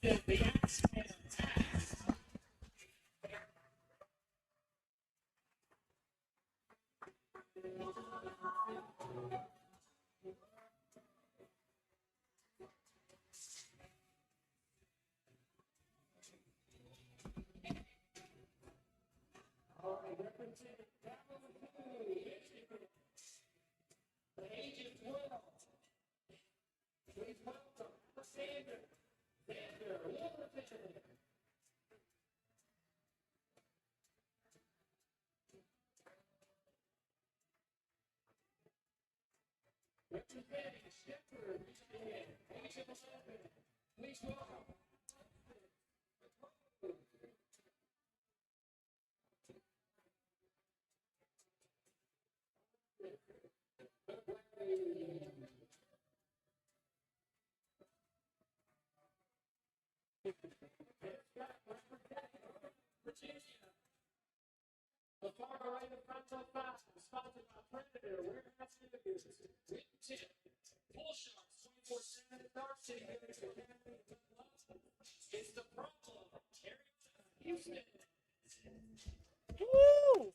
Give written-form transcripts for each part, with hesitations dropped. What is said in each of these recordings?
The far right of front of five, sponsored by Predator, Warehouse Interviews, Win Tip, Full Shots, 24/7, Dark City, it's the problem, Houston. Woo!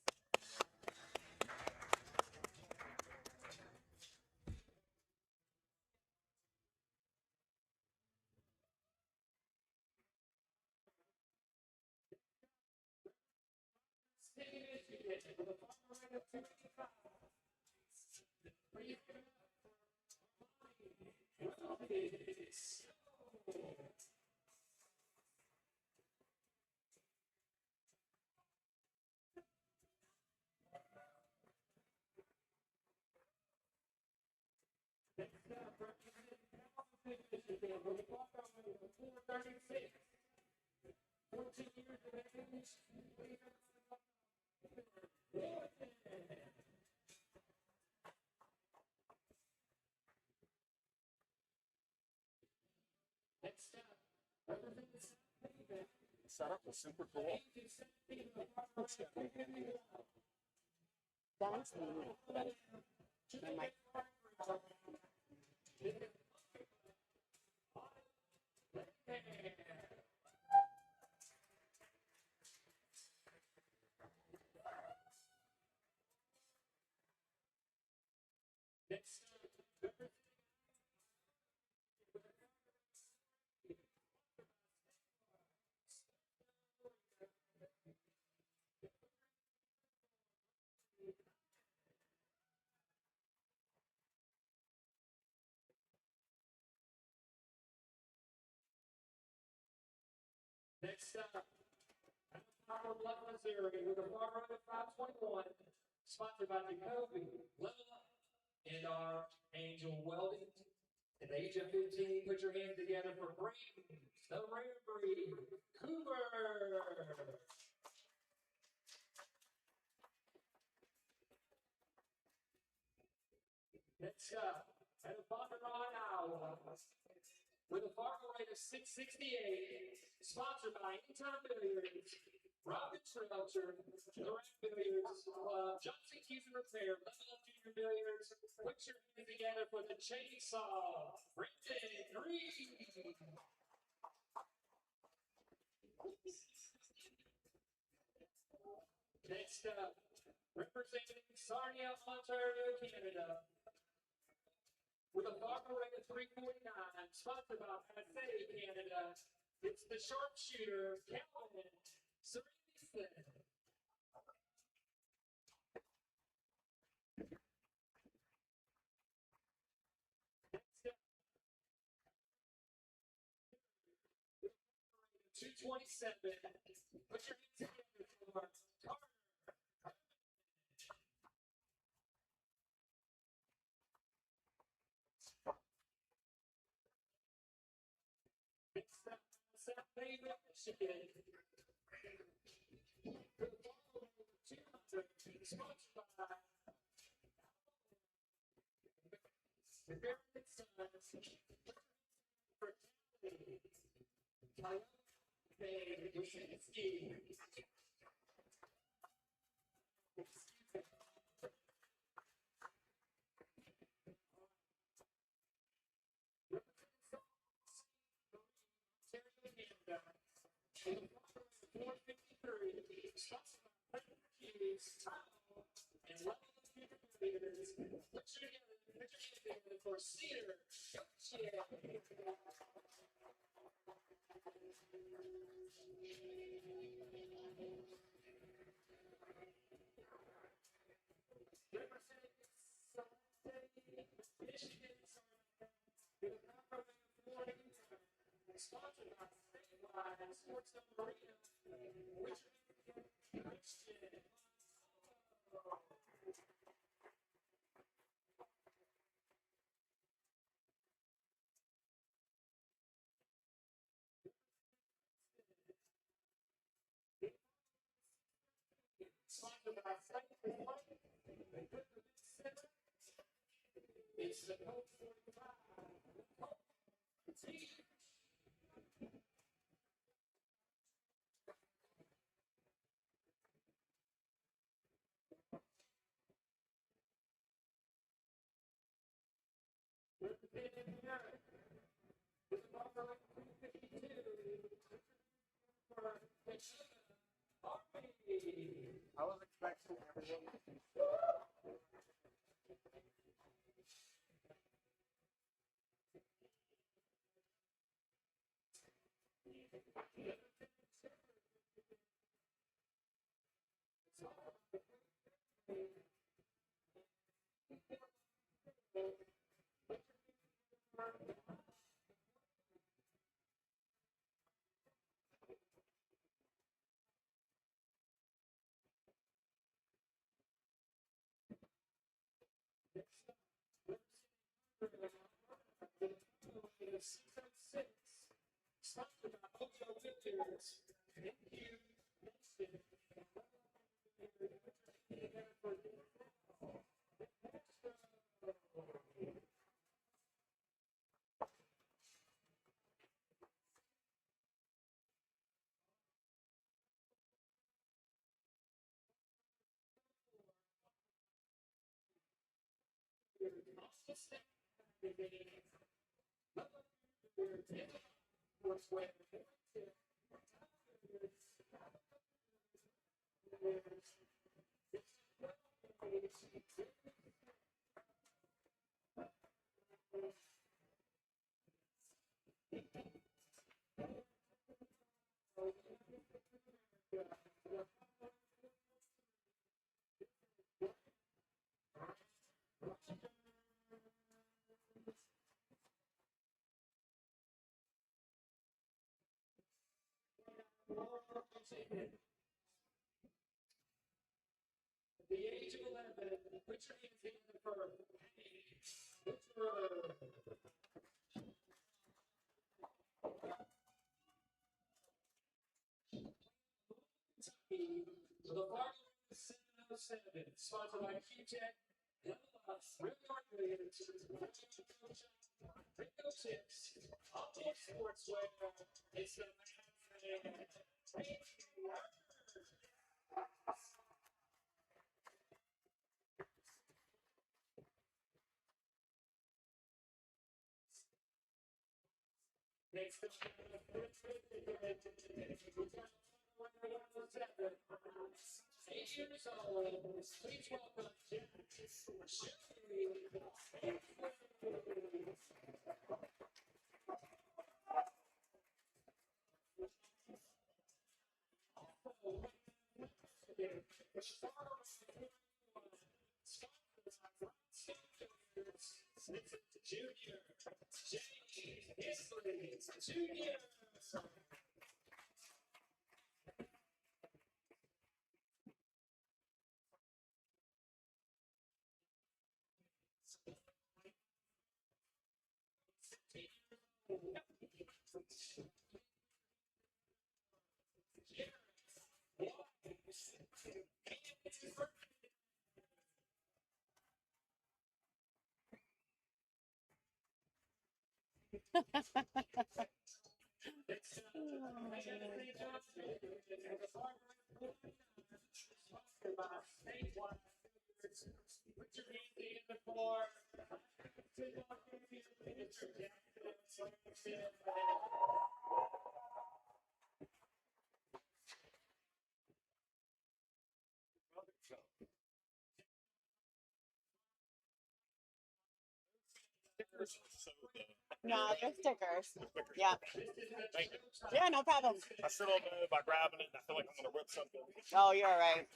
Setup was super cool. That's Next up, Power Blood, Missouri, with a far right of 521, sponsored by Jacoby, Level Up, and our Angel Welding. At the age of 15, put your hands together for Brayton, the Rare Breed, Cooper. Next up, at a Bondurant, Iowa, with a farmer rate of 668, sponsored by Anytime Billiards, Robin Shelter, Direct Billiards, Johnson Keys and Repair, Level Up Junior Billiards. Put your hands together for the Chainsaw, Brendan Green. Next up, representing Sarnia, Ontario, Canada, with a farmer rate of 349, sponsored by Pathé, Canada. It's the sharpshooter, Calvin Sorensen. Next up, 227. Put your hands together for Carter. Next up, South Bay, Michigan. Sponsored by the Barrett Sons. Coyote Wyszynski. Sponsored by Keys, Tile, and Level Up Juniors. Put your hands together for Cedar. Sponsored by Statewide Sportsdome Arena, Christian. Sponsored by Statewide. It's the Coach 45. I was expecting everyone. Sponsored by Up Juniors. Thank you. At the age of 11, put your hands together for the Fargo 707, sponsored by Q-Tech, Ringo Chips, Optic Sportswear, it's the next up, 8 years old, please welcome Jack Junior, Junior. No, they're stickers. Yeah. Thank you. Yeah, no problem. I still don't know by grabbing it. I feel like I'm gonna rip something. Oh, you're all right.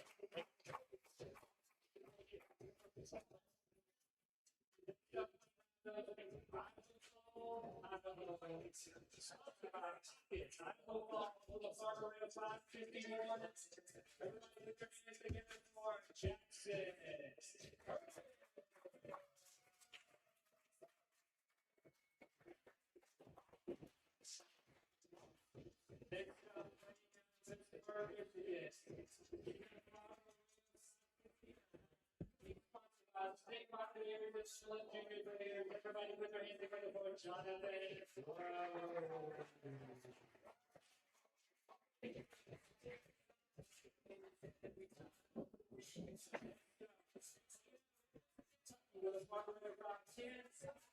Everybody put their hands together for Jonathan.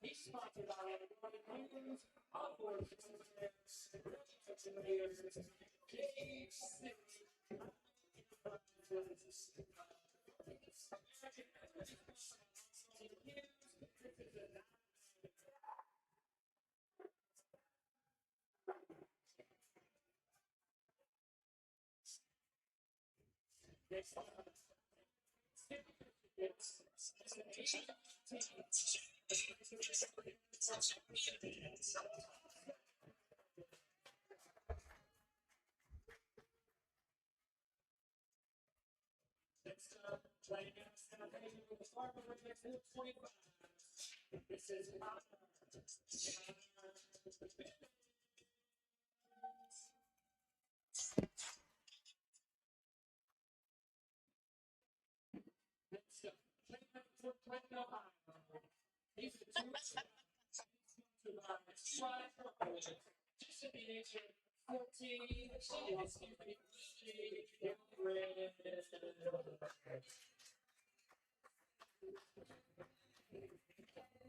He's sponsored by News, Upward This is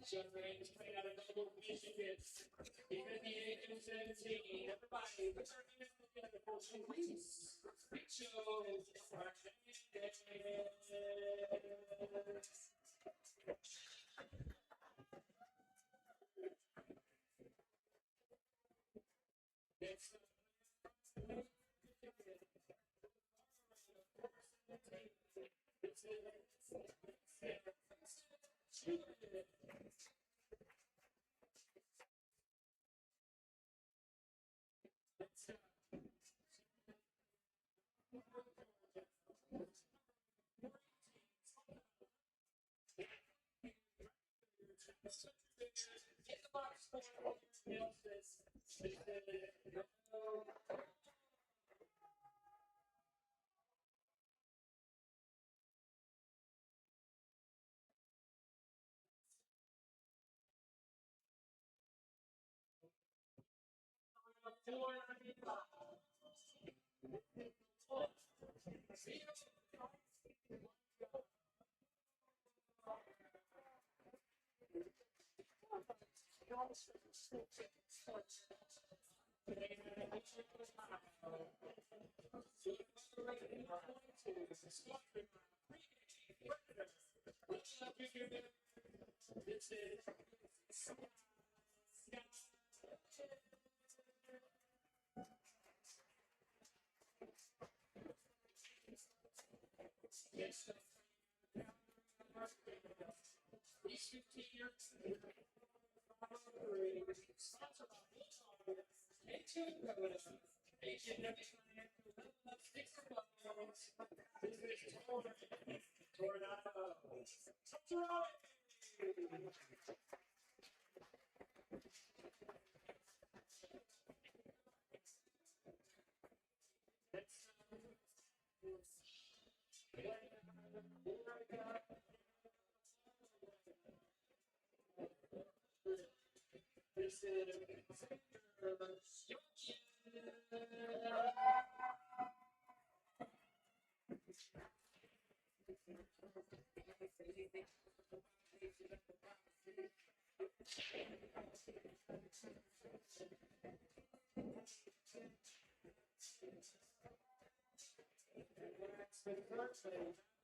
Generates played out of Noble, Michigan. Even at the age of 17, everybody put their hands together for Luis Richo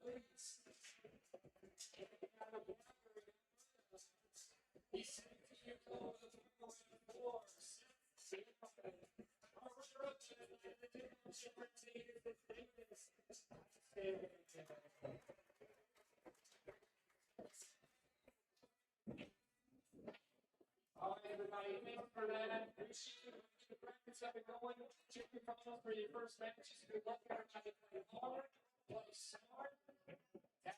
He's 17 years old with a 4.4. All right, everybody, thanks for that. Appreciate it. Keep the practice up and going. Check your phone for your first matches. Good luck, everybody. Play hard, play smart. Have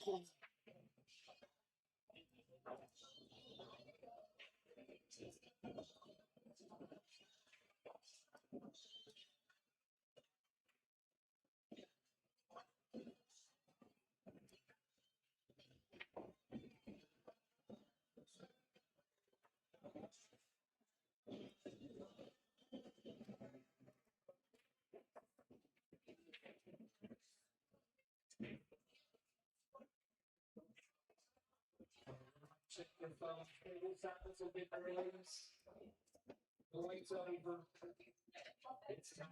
fun. Check your phone. Table seconds will get the release. The wait's over. It's time.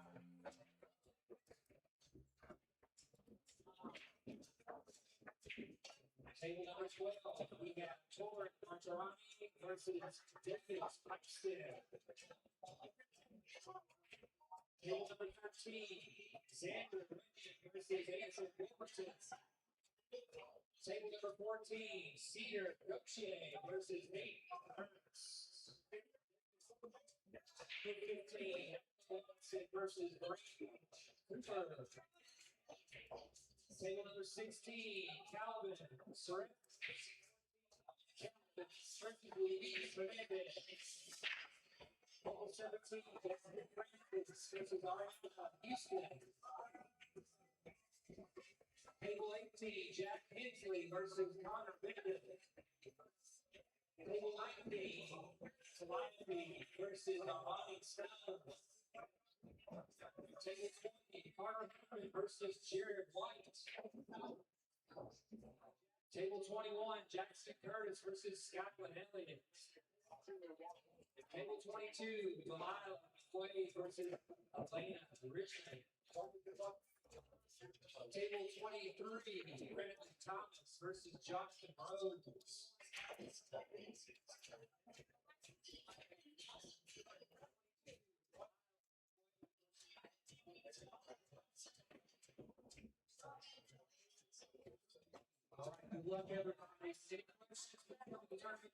Table number 12, we got Torrey Martirani versus Dennis Pipestead. Table number 13, Xander versus Andrew Wilkerson. Table number 14, Cedar Gochier versus Nate Ernst. 15, Watson versus Brady Cooper. Table number 16, Calvin Surrett. Calvin Fernandez. Table 17, Francis versus Ariana Houston. Table 18, Jack Hensley versus Connor Bennett. Table 19, Salami versus Armani Stone. Table 20, Carter Harmon versus Jared White. Table 21, Jackson Curtis versus Scotland Elliott. Table 22, Delilah Quay versus Elena Richmond. Table 23, Brandon Thomas versus Johnson Rhodes. All right, good luck, everybody. Any questions before the tournament?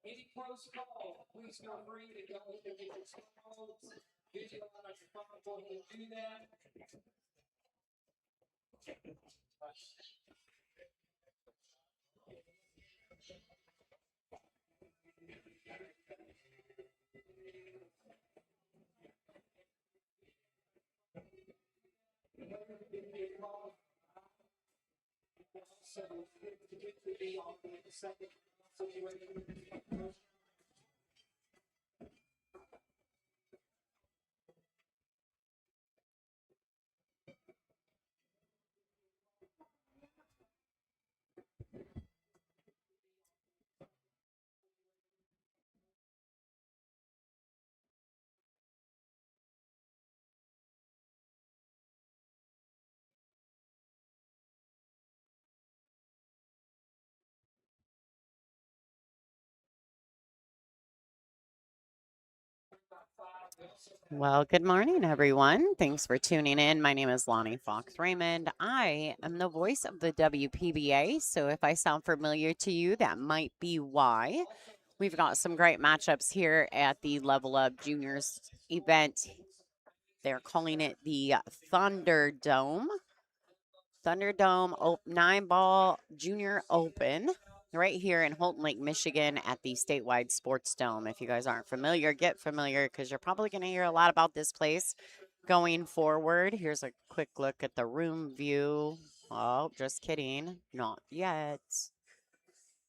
Any close call, please feel free to go ahead and get your phones, video on your phone, go ahead and do that. So, to get to be on the second situation. Well, good morning, everyone. Thanks for tuning in. My name is Lonnie Fox Raymond. I am the voice of the WPBA. So if I sound familiar to you, that might be why. We've got some great matchups here at the Level Up Juniors event They're calling it the Thunderdome. Thunderdome 9-ball Junior Open right here in Houghton Lake, Michigan at the Statewide Sportsdome. If you guys aren't familiar, get familiar because you're probably going to hear a lot about this place going forward. Here's a quick look at the room view. Oh, just kidding. Not yet.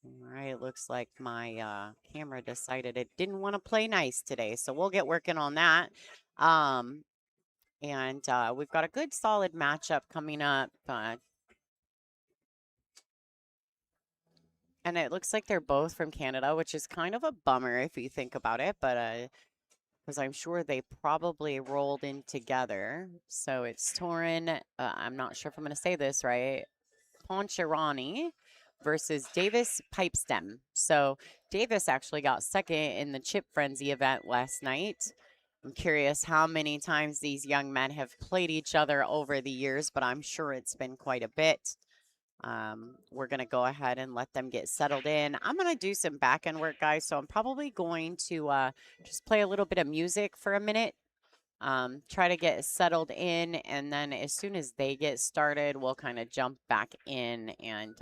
All right, looks like my camera decided it didn't want to play nice today, so we'll get working on that. And we've got a good solid matchup coming up. And it looks like they're both from Canada, which is kind of a bummer if you think about it, but because I'm sure they probably rolled in together. So it's Torin, I'm not sure if I'm going to say this right, Poncherani versus Davis Pipestem. So Davis actually got second in the Chip Frenzy event last night. I'm curious how many times these young men have played each other over the years, but I'm sure it's been quite a bit. We're going to go ahead and let them get settled in. I'm going to do some back end work, guys, so I'm probably going to just play a little bit of music for a minute, try to get settled in, and then as soon as they get started, we'll kind of jump back in and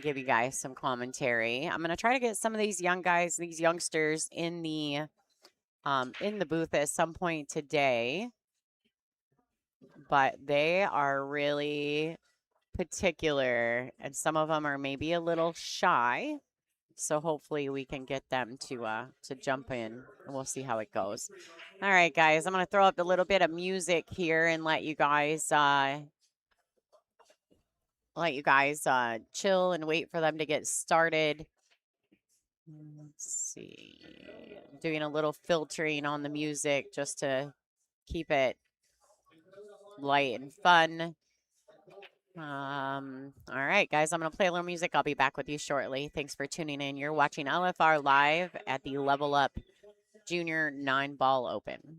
give you guys some commentary. I'm going to try to get some of these young guys, these youngsters in the booth at some point today, but they are really particular, and some of them are maybe a little shy, so hopefully we can get them to jump in, and we'll see how it goes. All right, guys, I'm going to throw up a little bit of music here and let you guys chill and wait for them to get started. Let's see. I'm doing a little filtering on the music just to keep it light and fun. All right, guys, I'm going to play a little music. I'll be back with you shortly. Thanks for tuning in. You're watching LFR Live at the Level Up Junior 9-ball Open.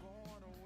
Going away.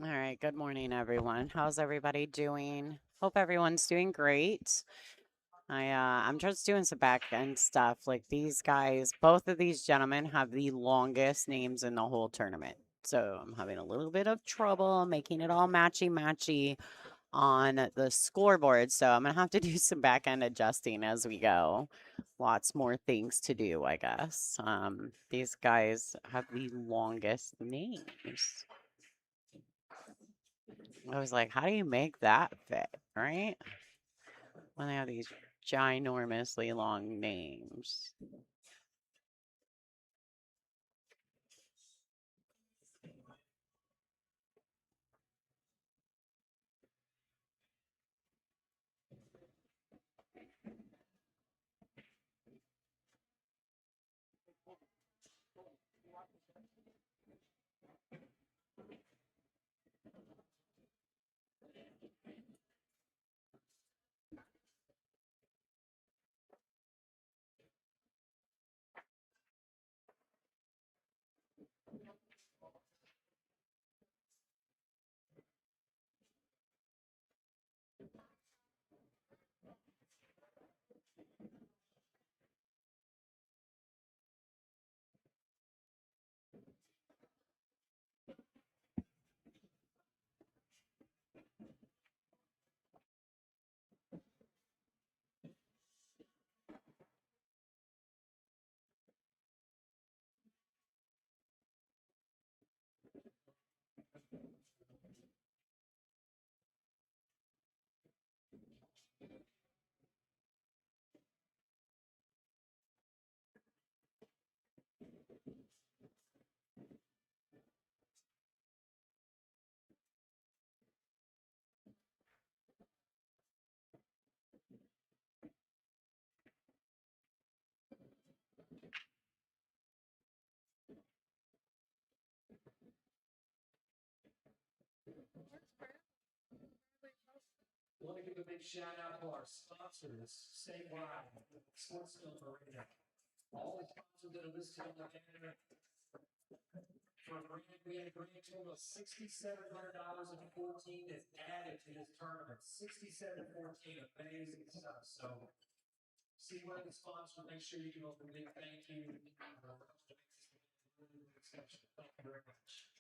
All right, good morning, everyone. How's everybody doing? Hope everyone's doing great. I'm just doing some back end stuff. Like these guys, both of these gentlemen have the longest names in the whole tournament. So I'm having a little bit of trouble making it all matchy on the scoreboard. So I'm gonna have to do some back end adjusting as we go. Lots more things to do, I guess. These guys have the longest names. I was like, how do you make that fit, right? When they have these ginormously long names. I want to give a big shout out to our sponsors, Statewide Sportsdome Arena. All the sponsors that are listed on the banner. For a grand, we had a grand total of $6,700 and 14 is added to this tournament. 67-14, amazing stuff. So see one of the sponsors, make sure you give them a big thank you. Thank you very much.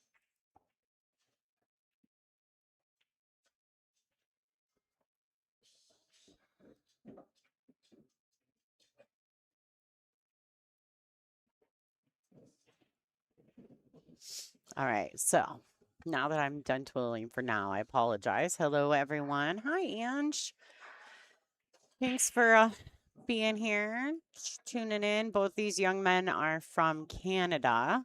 All right, so now that I'm done twiddling for now, I apologize. Hello, everyone. Hi, Ange. Thanks for being here, tuning in. Both these young men are from Canada.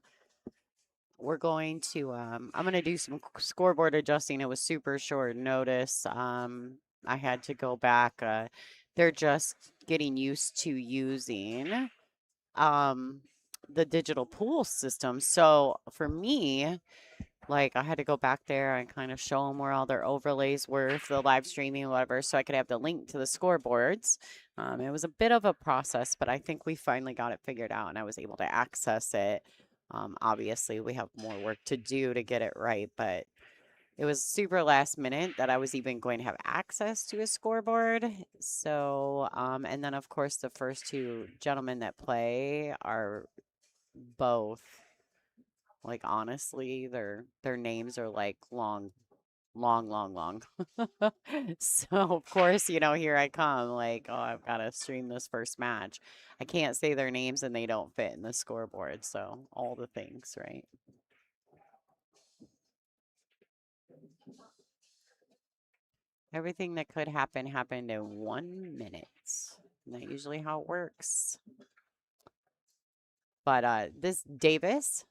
We're going to, I'm going to do some scoreboard adjusting. It was super short notice. I had to go back. They're just getting used to using the digital pool system. So for me, like I had to go back there and kind of show them where all their overlays were for the live streaming, whatever, so I could have the link to the scoreboards. It was a bit of a process, but I think we finally got it figured out and I was able to access it. Obviously, we have more work to do to get it right, but it was super last minute that I was even going to have access to a scoreboard. So, and then of course, the first two gentlemen that play are both like honestly, their names are like long, long, long, long. So of course, here I come, like, oh, I've got to stream this first match. I can't say their names and they don't fit in the scoreboard. So all the things, right? Everything that could happen happened in 1 minute. Isn't that usually how it works? But this Davis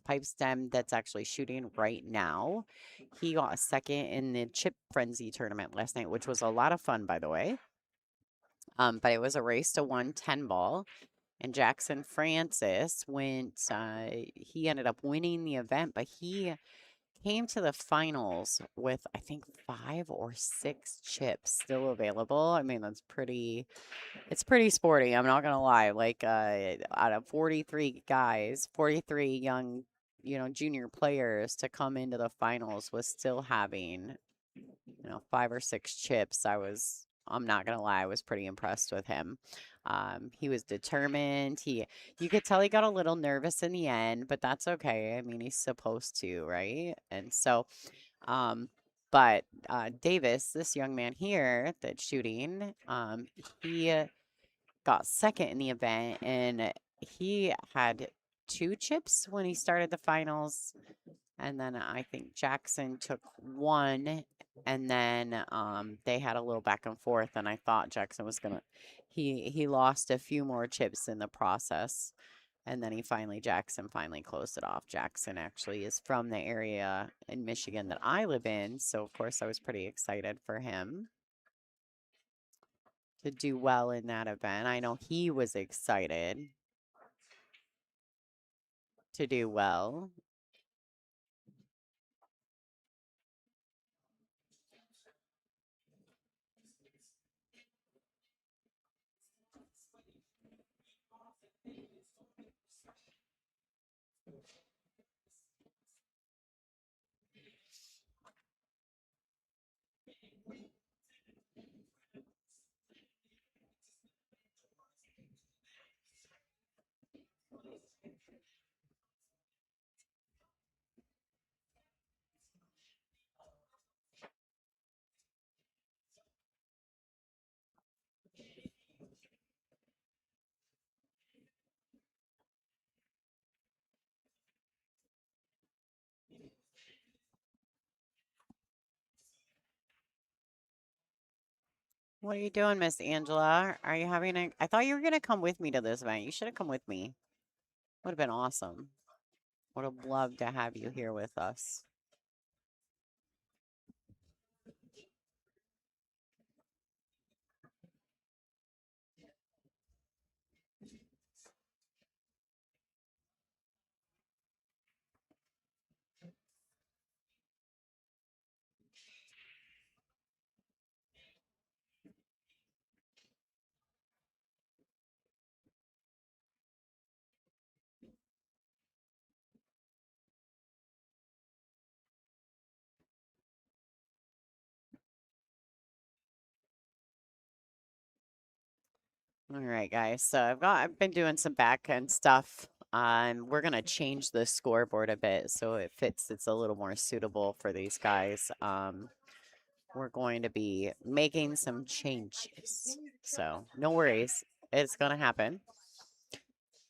pipe stem that's actually shooting right now, he got a second in the Chip Frenzy tournament last night, which was a lot of fun, by the way. But it was a race to 110 ball. And Jackson Francis went, he ended up winning the event, but he came to the finals with, I think, 5 or 6 chips still available. I mean, it's pretty sporty. I'm not going to lie. Like, out of 43 guys, 43 young junior players to come into the finals was still having, 5 or 6 chips. I'm not gonna lie, I was pretty impressed with him. He was determined. You could tell he got a little nervous in the end, but that's okay. I mean, he's supposed to, right? And so, but Davis, this young man here that's shooting, he got second in the event, and he had 2 chips when he started the finals. And then I think Jackson took 1, and then they had a little back and forth, and I thought Jackson was gonna he lost a few more chips in the process, and then Jackson finally closed it off. Jackson actually is from the area in Michigan that I live in, so of course I was pretty excited for him to do well in that event. I know he was excited to do well. What are you doing, Miss Angela? Are you having I thought you were gonna come with me to this event. You should have come with me. Would have been awesome. Would have loved to have you here with us. All right, guys. So I've been doing some back end stuff. We're gonna change the scoreboard a bit so it's a little more suitable for these guys. We're going to be making some changes. So no worries. It's gonna happen.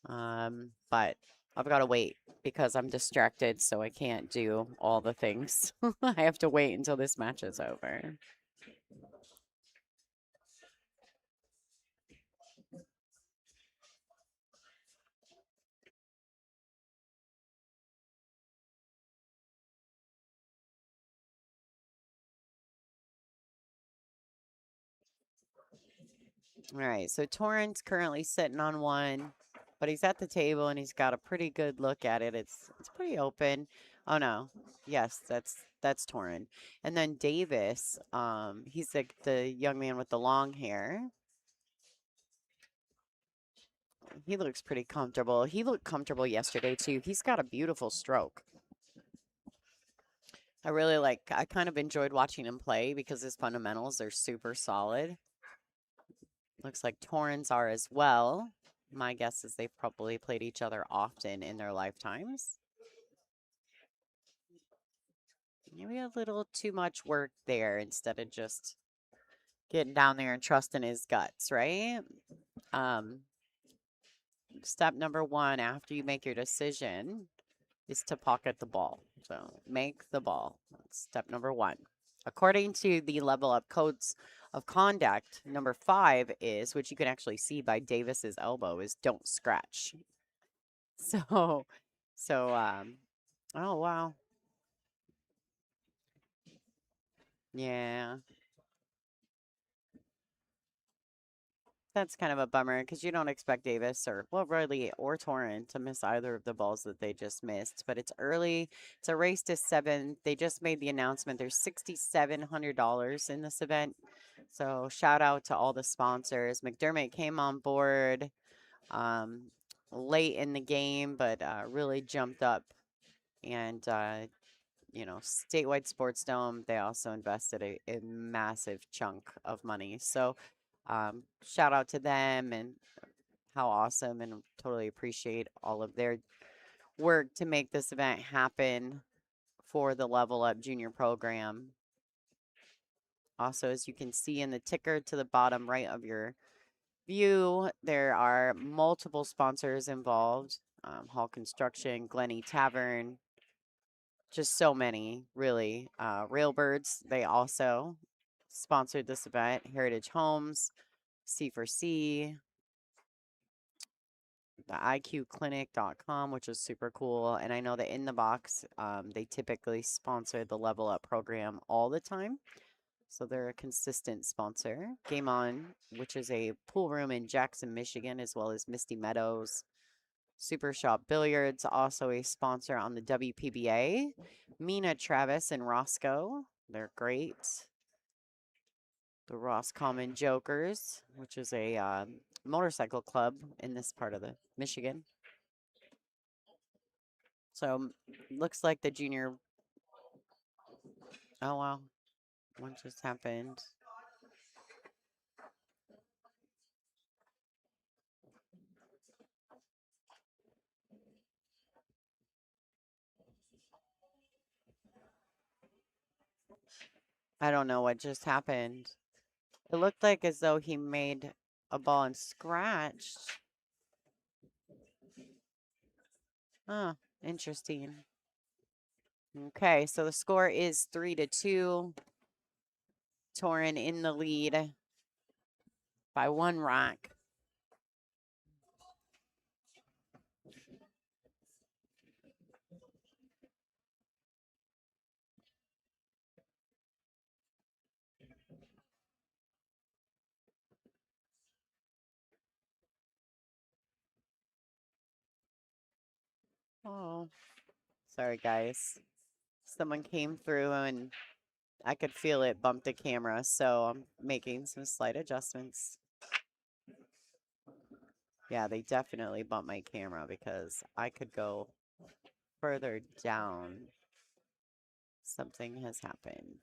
But I've got to wait because I'm distracted, so I can't do all the things. I have to wait until this match is over. All right, so Torrent's currently sitting on 1, but he's at the table and he's got a pretty good look at it. It's pretty open. Oh no, yes, that's Torrent. And then Davis, he's the young man with the long hair. He looks pretty comfortable. He looked comfortable yesterday too. He's got a beautiful stroke. I kind of enjoyed watching him play because his fundamentals are super solid. Looks like Torrens are as well. My guess is they've probably played each other often in their lifetimes. Maybe a little too much work there instead of just getting down there and trusting his guts, right? Step number 1 after you make your decision is to pocket the ball. So make the ball. That's step number 1. According to the level up codes of conduct, number 5 is, which you can actually see by Davis's elbow, is don't scratch. So, oh wow. Yeah. That's kind of a bummer because you don't expect Davis or Torrent to miss either of the balls that they just missed. But it's early. It's a race to 7. They just made the announcement. There's $6,700 in this event. So shout out to all the sponsors. McDermott came on board late in the game, but really jumped up And, Statewide Sportsdome, they also invested a massive chunk of money. So, shout out to them and how awesome, and totally appreciate all of their work to make this event happen for the Level Up Junior program. Also, as you can see in the ticker to the bottom right of your view, there are multiple sponsors involved. Hall Construction, Glenny Tavern, just so many, really. Railbirds, they also sponsored this event. Heritage Homes, C4C, the IQclinic.com, which is super cool. And I know that in the box, they typically sponsor the Level Up program all the time. So they're a consistent sponsor. Game On, which is a pool room in Jackson, Michigan, as well as Misty Meadows. Super Shop Billiards, also a sponsor on the WPBA. Mina, Travis, and Roscoe, they're great. The Roscommon Jokers, which is a motorcycle club in this part of the Michigan. So looks like the junior. Oh wow, what just happened? I don't know what just happened. It looked like as though he made a ball and scratched. Huh, interesting. Okay, so the score is 3-2. Torrin in the lead by 1 rack. Oh, sorry guys. Someone came through and I could feel it bump the camera, so I'm making some slight adjustments. Yeah, they definitely bumped my camera because I could go further down. Something has happened.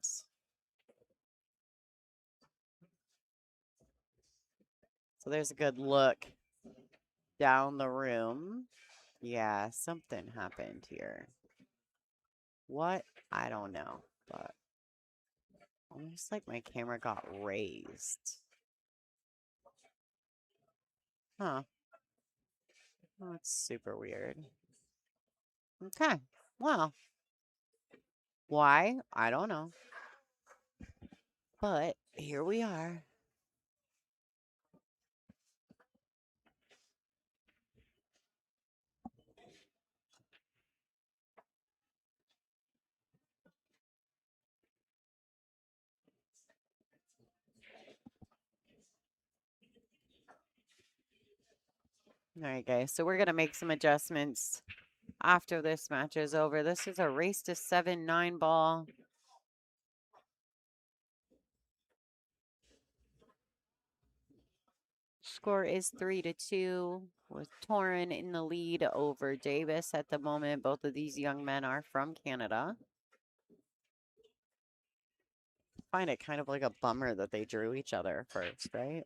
So there's a good look down the room. Yeah, something happened here. What? I don't know, but almost like my camera got raised. Huh. Oh, that's super weird. Okay. Well, why? I don't know. But here we are. All right, guys. So we're going to make some adjustments after this match is over. This is a race to 7-9 ball. Score is 3-2 with Torrin in the lead over Davis at the moment. Both of these young men are from Canada. I find it kind of like a bummer that they drew each other first, right?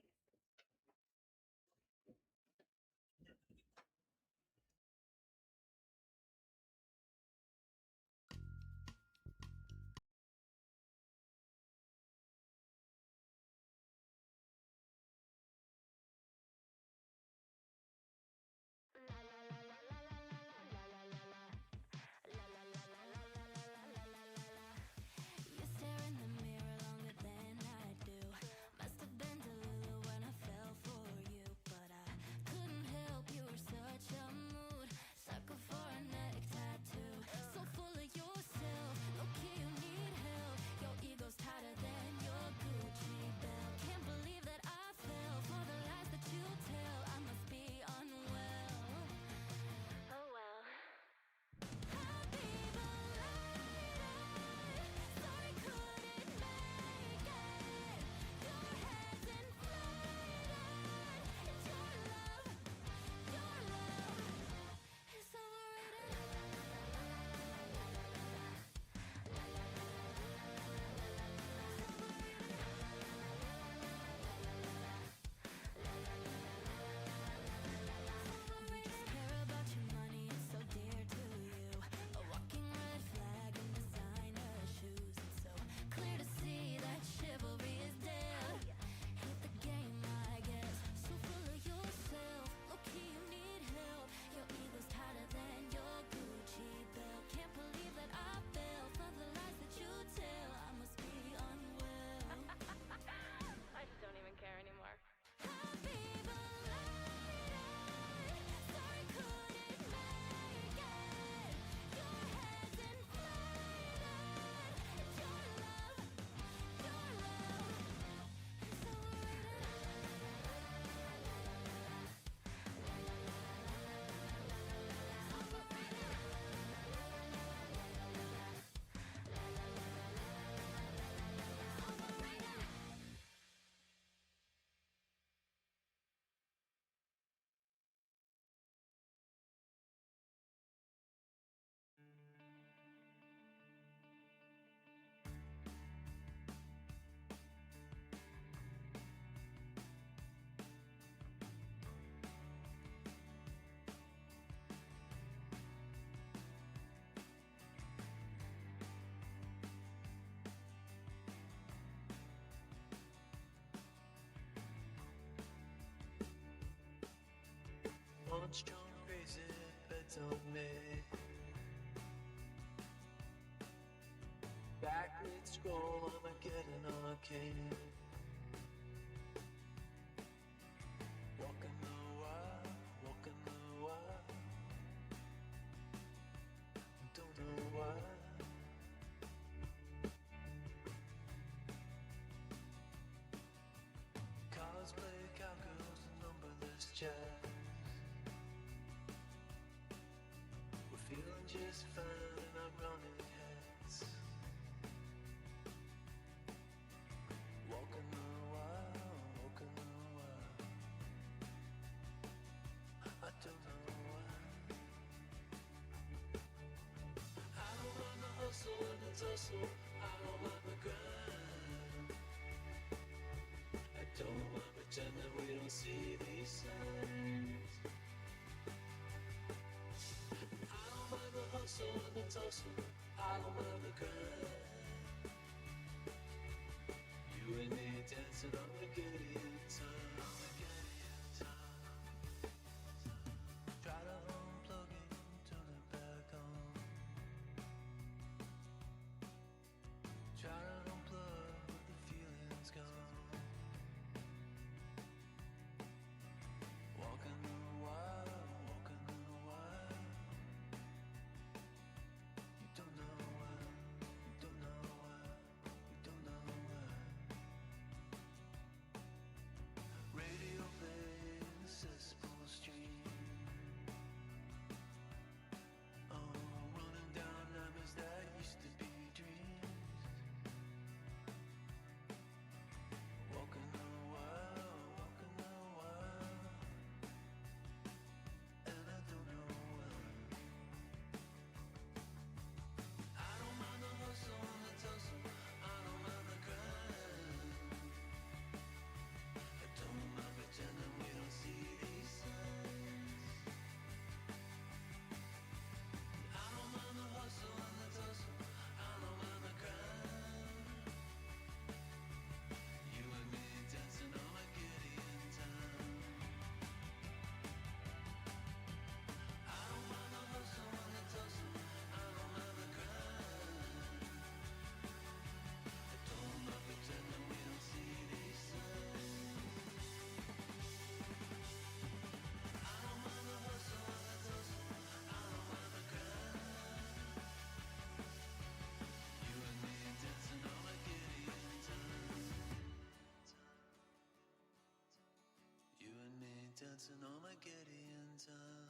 strong crazy bets on me. Backlit scroll, I'm getting arcane. Walking the wild, walking the wild. Don't know why. Cosplay cowgirls and numberless jazz. We're feeling just fine and I'm running heads. Walking the wild, walking the wild. I don't know why. I don't mind the hustle and the tussle. I don't mind the grind. I don't mind pretending we don't see these signs. I don't mind the hustle and the tussle. I don't mind the grind. You and me dancing on the Gideon time. Try to unplug it and turn it back on. Try to unplug but the feeling's gone. Walking the wild, walking the wild. You don't know why, you don't know why, you don't know why. Radio play in the cesspool stream. Oh, running down nightmares that used to be dreams. Walking the wild, walking the wild. And I don't know why. I don't mind the hustle and the tussle. I don't mind the grind. I don't mind pretending we don't see these signs. I don't mind the hustle and the tussle. I don't mind the grind. You and me dancing on a Gideon time. I don't mind the hustle and the tussle. I don't mind the grind. I don't mind pretending we don't see these signs. I don't mind the hustle and the tussle. I don't mind the grind. You and me dancing on a Gideon time. You and me dancing on a Gideon time.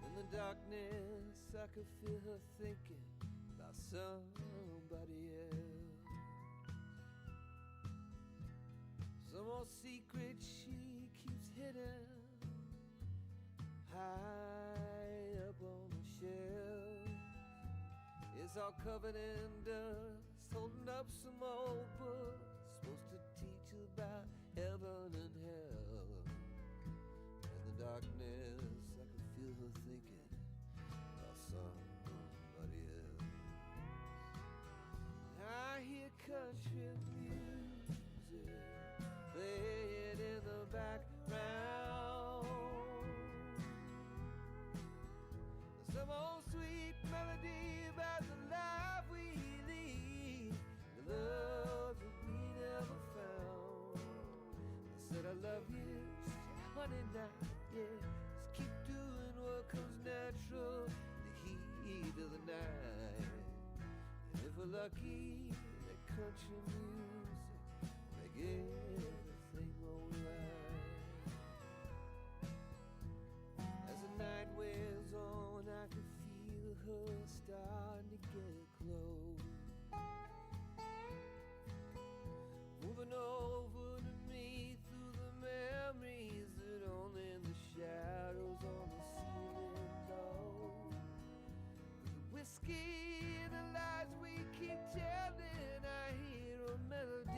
In the darkness, I could feel her thinking about somebody else. Some old secret she keeps hidden high up on the shelf. It's all covered in dust, holding up some old book supposed to teach you about heaven and hell. In the darkness, I could feel her thinking about somebody else. I hear country music playing in the background. Some old sweet melody about the life we lead, the love that we never found. I said I love you, she said honey now, yeah, just keep doing what comes natural in the heat of the night. And if we're lucky, that country music make everything alright. As the night wears on, I can feel her starting to get close, moving over to me through the memories that only the shadows on the ceiling know. The whiskey and the lies we keep telling, I hear a melody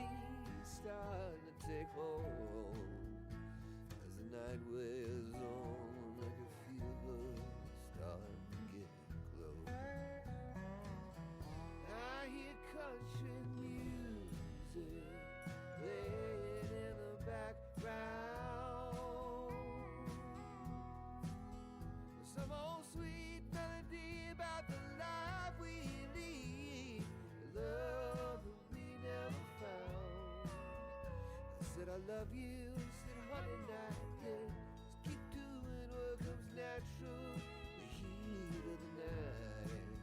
I love you, said honey not yet. Just keep doing what comes natural, the heat of the night.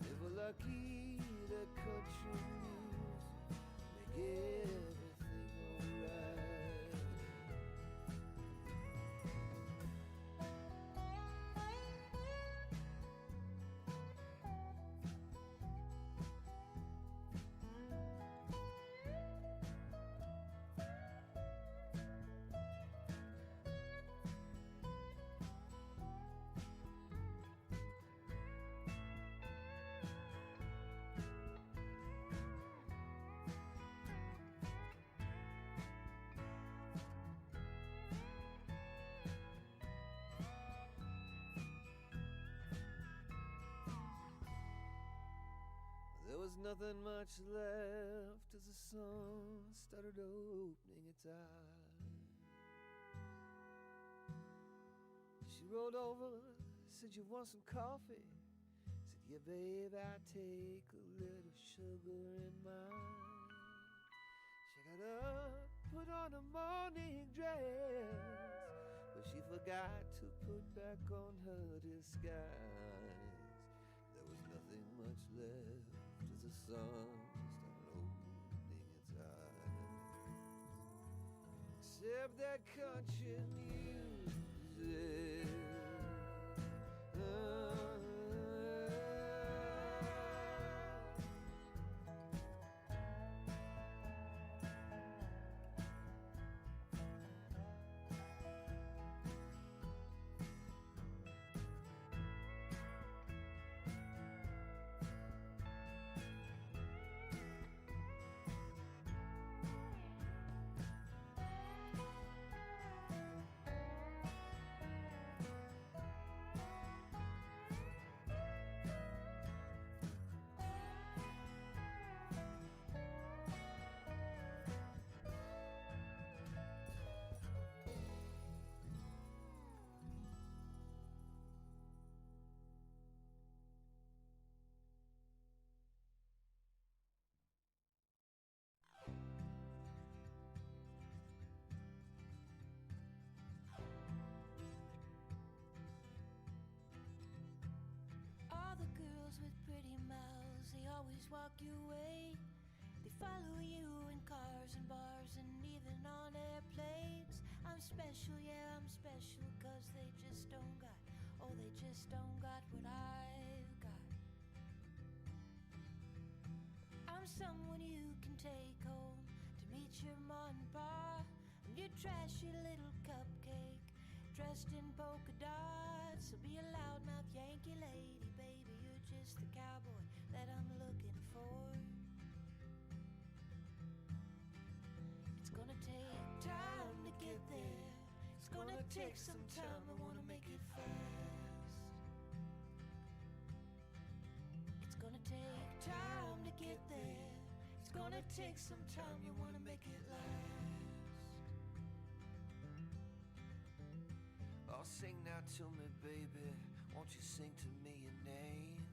Never lucky, the country music make everything alright. There was nothing much left as the sun started opening its eyes. She rolled over, said, "You want some coffee?" Said, "Yeah, babe, I take a little sugar in mine." She got up, put on a morning dress, but she forgot to put back on her disguise. There was nothing much left as the sun started opening its eyes, except that country music. All the girls with pretty mouths, they always walk your way. They follow you in cars and bars and even on airplanes. I'm special, yeah, I'm special, 'cause they just don't got, oh, they just don't got what I've got. I'm someone you can take home to meet your mom and pa, and your trashy little cupcake dressed in polka dots. So be a loudmouth Yankee lady, baby, you're just the cowboy that I'm looking for. It's gonna take time to get there. It's gonna take some time, I wanna make it fast. It's gonna take time to get there. It's gonna take some time, you wanna make it last. Oh, sing now to me, baby. Won't you sing to me your name?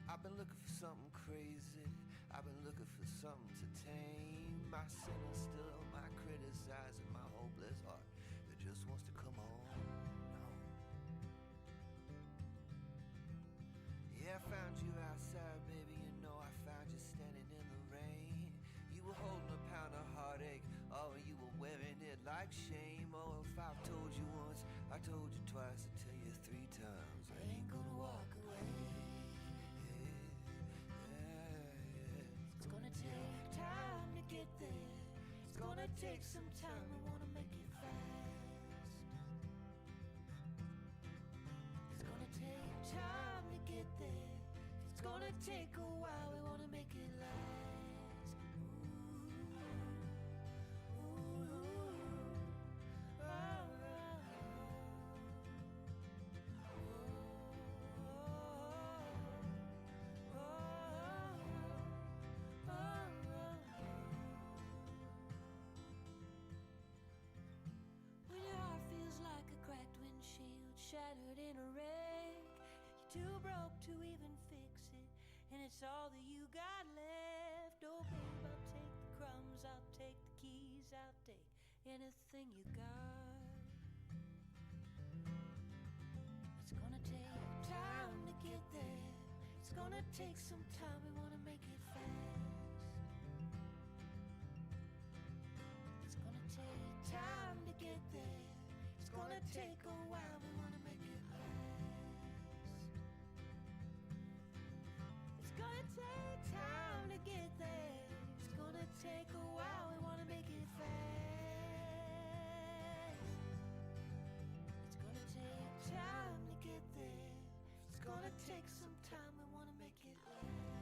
I've been looking for something crazy. I've been looking for something to tame my sin and still my criticizing, my hopeless heart that just wants to come on. No. Yeah, I found you outside, baby. You know I found you standing in the rain. You were holding a pound of heartache. Oh, and you were wearing it like shame. Oh, if I've told you once, I told you twice, I tell you 3 times, I ain't gonna walk away. It's gonna take time to get there. It's gonna take some time, I wanna make it fast. It's gonna take time to get there. It's gonna take a while, we wanna make it last. Ooh, ooh, oh, when your heart feels like a cracked windshield, shattered in a wreck, you're too broke to even fix it, and it's all that you got left. Oh, babe, I'll take the crumbs, I'll take the keys, I'll take anything you got. It's gonna take time to get there. It's gonna take some time, we wanna make it fast. It's gonna take time to get there. It's gonna take a while, we wanna make it last. It's gonna take time to get there. It's gonna take a while, we wanna make it fast. It's gonna take time to get there. It's gonna take some time, we wanna make it last.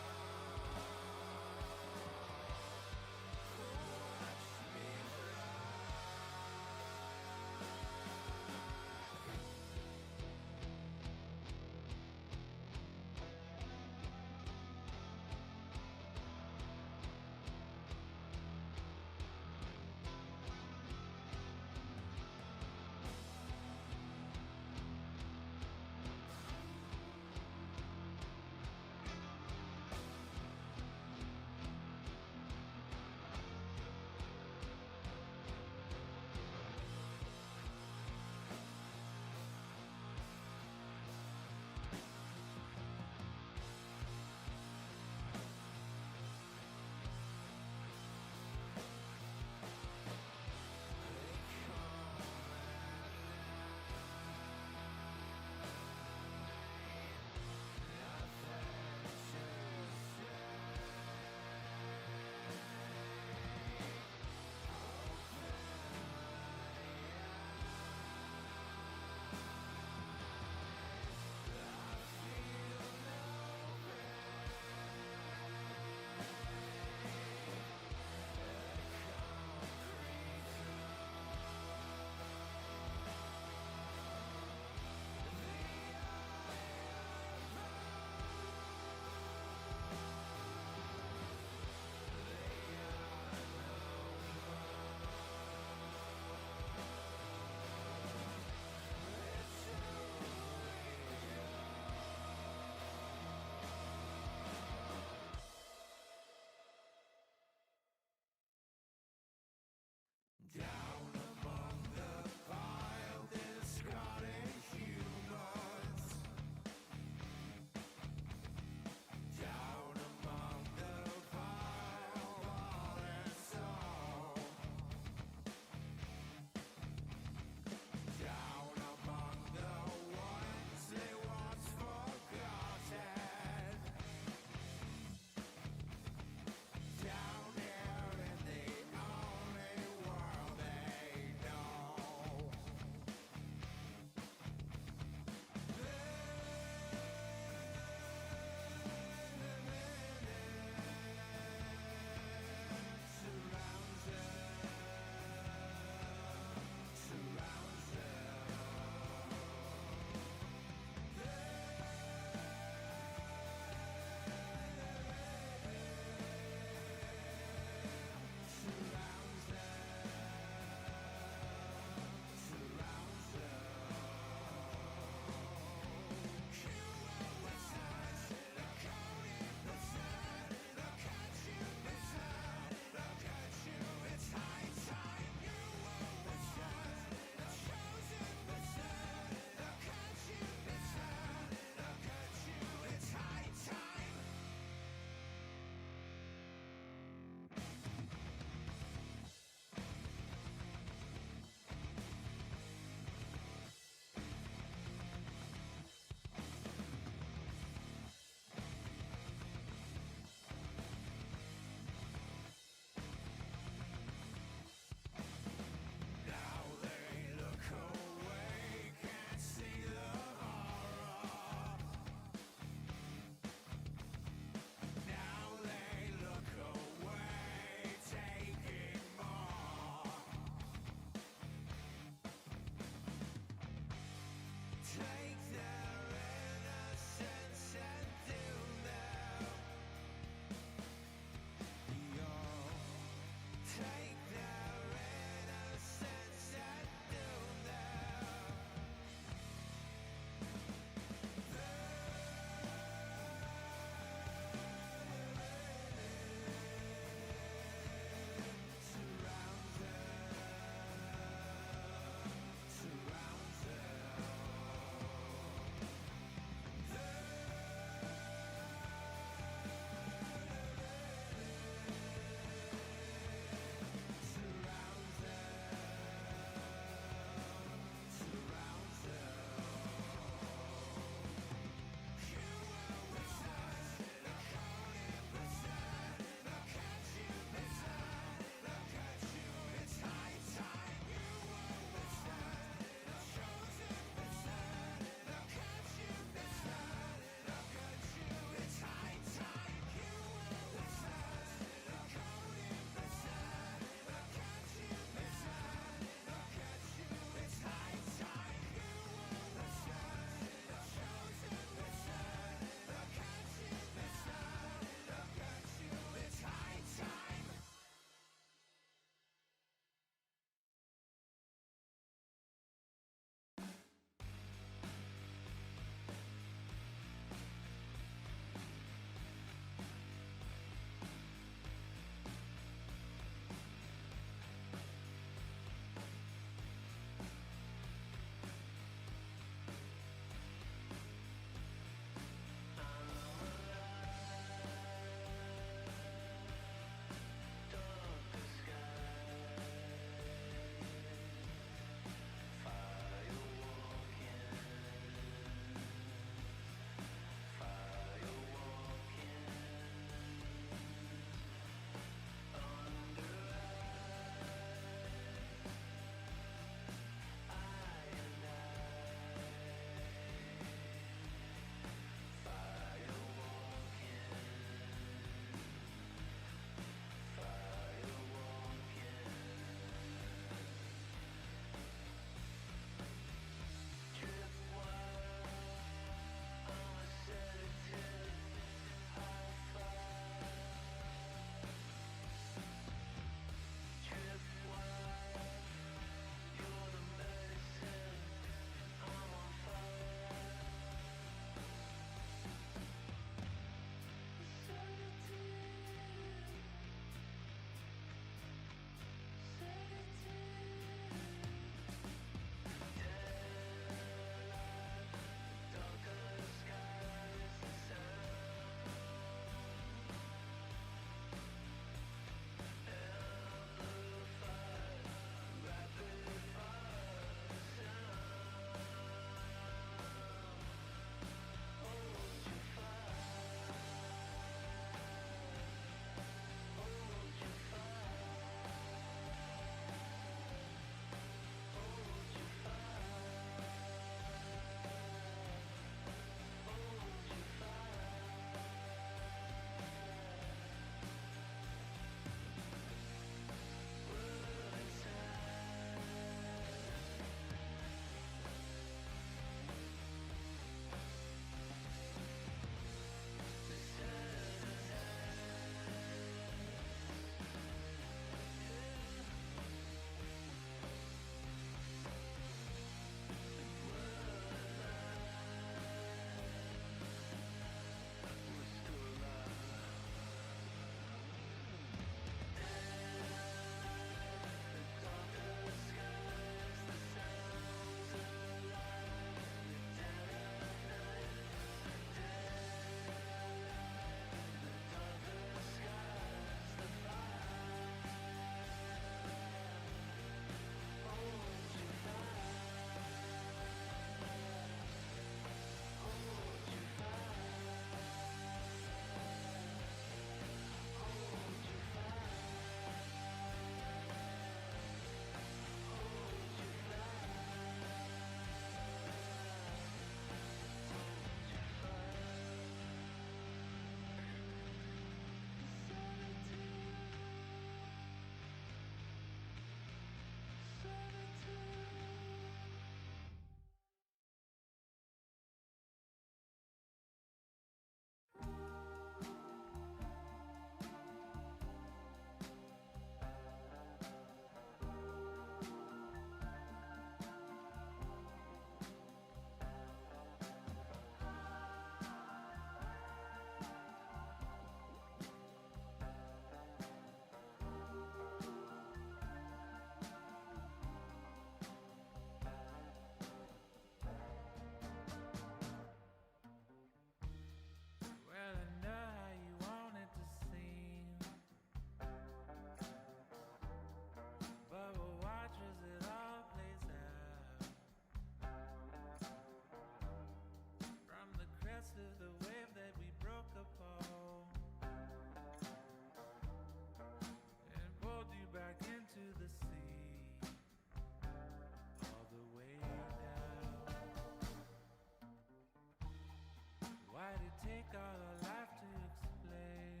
it take all our life to explain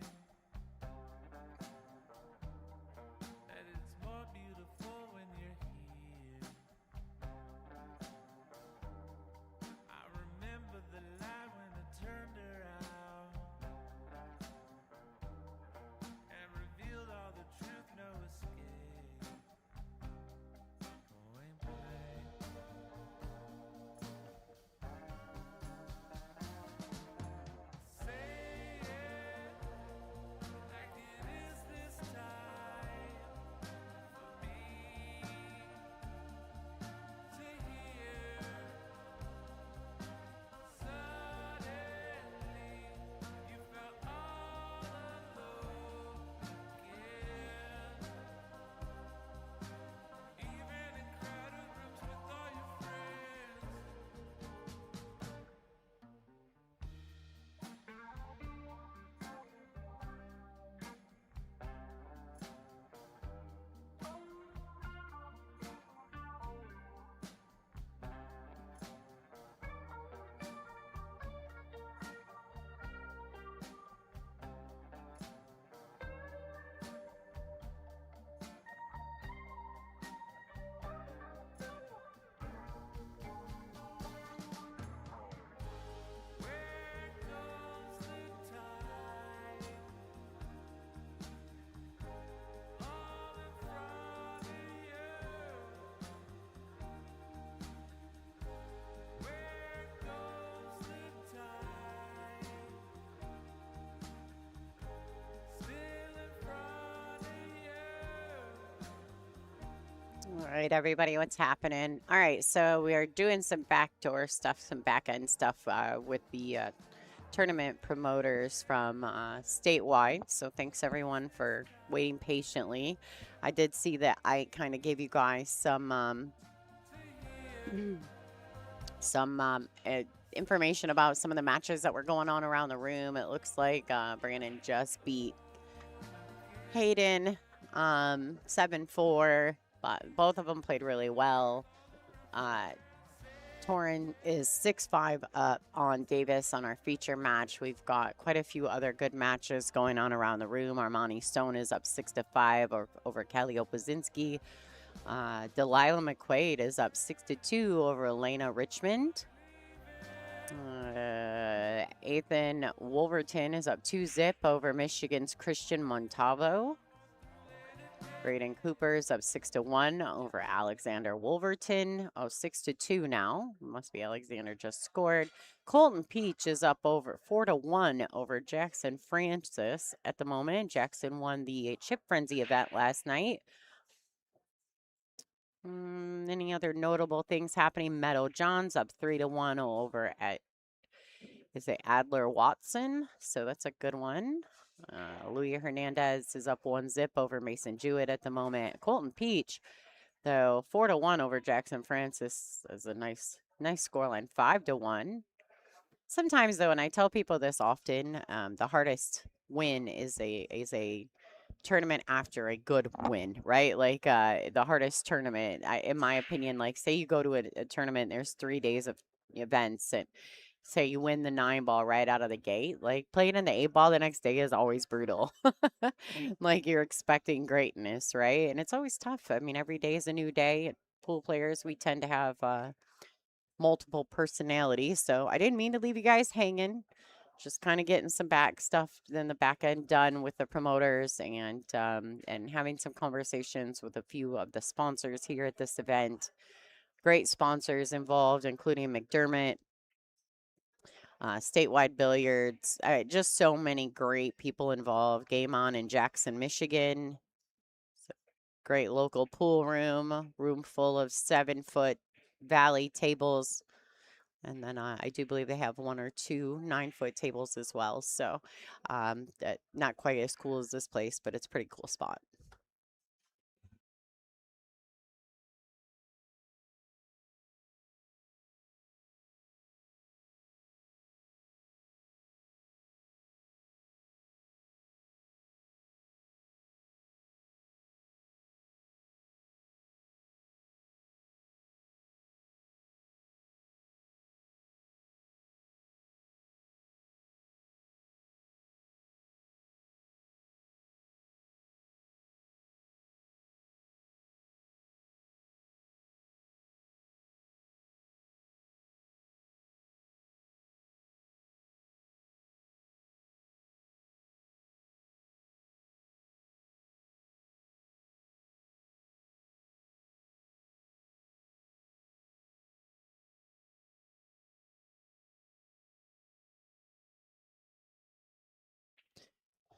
that it's more beautiful when you're here? I remember the light when I turned around and revealed all the truth, no escape. Point blank. Say it like it is this time for me to hear. Suddenly you felt all alone again, even in crowded rooms with all your friends. Where goes the tide? All in front of you. Where goes the tide? Still in front of you. All right, everybody, what's happening? All right, so we are doing some backdoor stuff, some back end stuff with the tournament promoters from Statewide. So thanks everyone for waiting patiently. I did see that I kind of gave you guys some information about some of the matches that were going on around the room. It looks like Brandon just beat Hayden 7-4. But both of them played really well. Torrin is 6-5 up on Davis on our feature match. We've got quite a few other good matches going on around the room. Armani Stone is up 6-5 over Kelly Opazinski. Delilah McQuaid is up 6-2 over Elena Richmond. Ethan Wolverton is up 2-0 over Michigan's Christian Montalvo. Braden Cooper is up 6-1 over Alexander Wolverton. Oh, 6-2 now. Must be Alexander just scored. Colton Peach is up over 4-1 over Jackson Francis at the moment. Jackson won the Chip Frenzy event last night. Any other notable things happening? Meadow John's up 3-1 over at, is it Adler Watson? So that's a good one. Louis Hernandez is up 1-0 over Mason Jewett at the moment. Colton Peach, though, 4-1 over Jackson Francis is a nice scoreline. 5-1. Sometimes, though, and I tell people this often, the hardest win is a tournament after a good win, right? Like the hardest tournament, in my opinion, like say you go to a tournament, there's 3 days of events, and say you win the 9-ball right out of the gate, like playing in the 8-ball the next day is always brutal. Like you're expecting greatness, right? And it's always tough. I mean, every day is a new day. Pool players, we tend to have multiple personalities. So I didn't mean to leave you guys hanging. Just kind of getting some back stuff, then the back end done with the promoters, and having some conversations with a few of the sponsors here at this event. Great sponsors involved, including McDermott, Statewide Billiards, just so many great people involved. Game On in Jackson, Michigan. Great local pool room full of 7-foot valley tables. And then I do believe they have 1 or 2 9-foot tables as well. So not quite as cool as this place, but it's a pretty cool spot.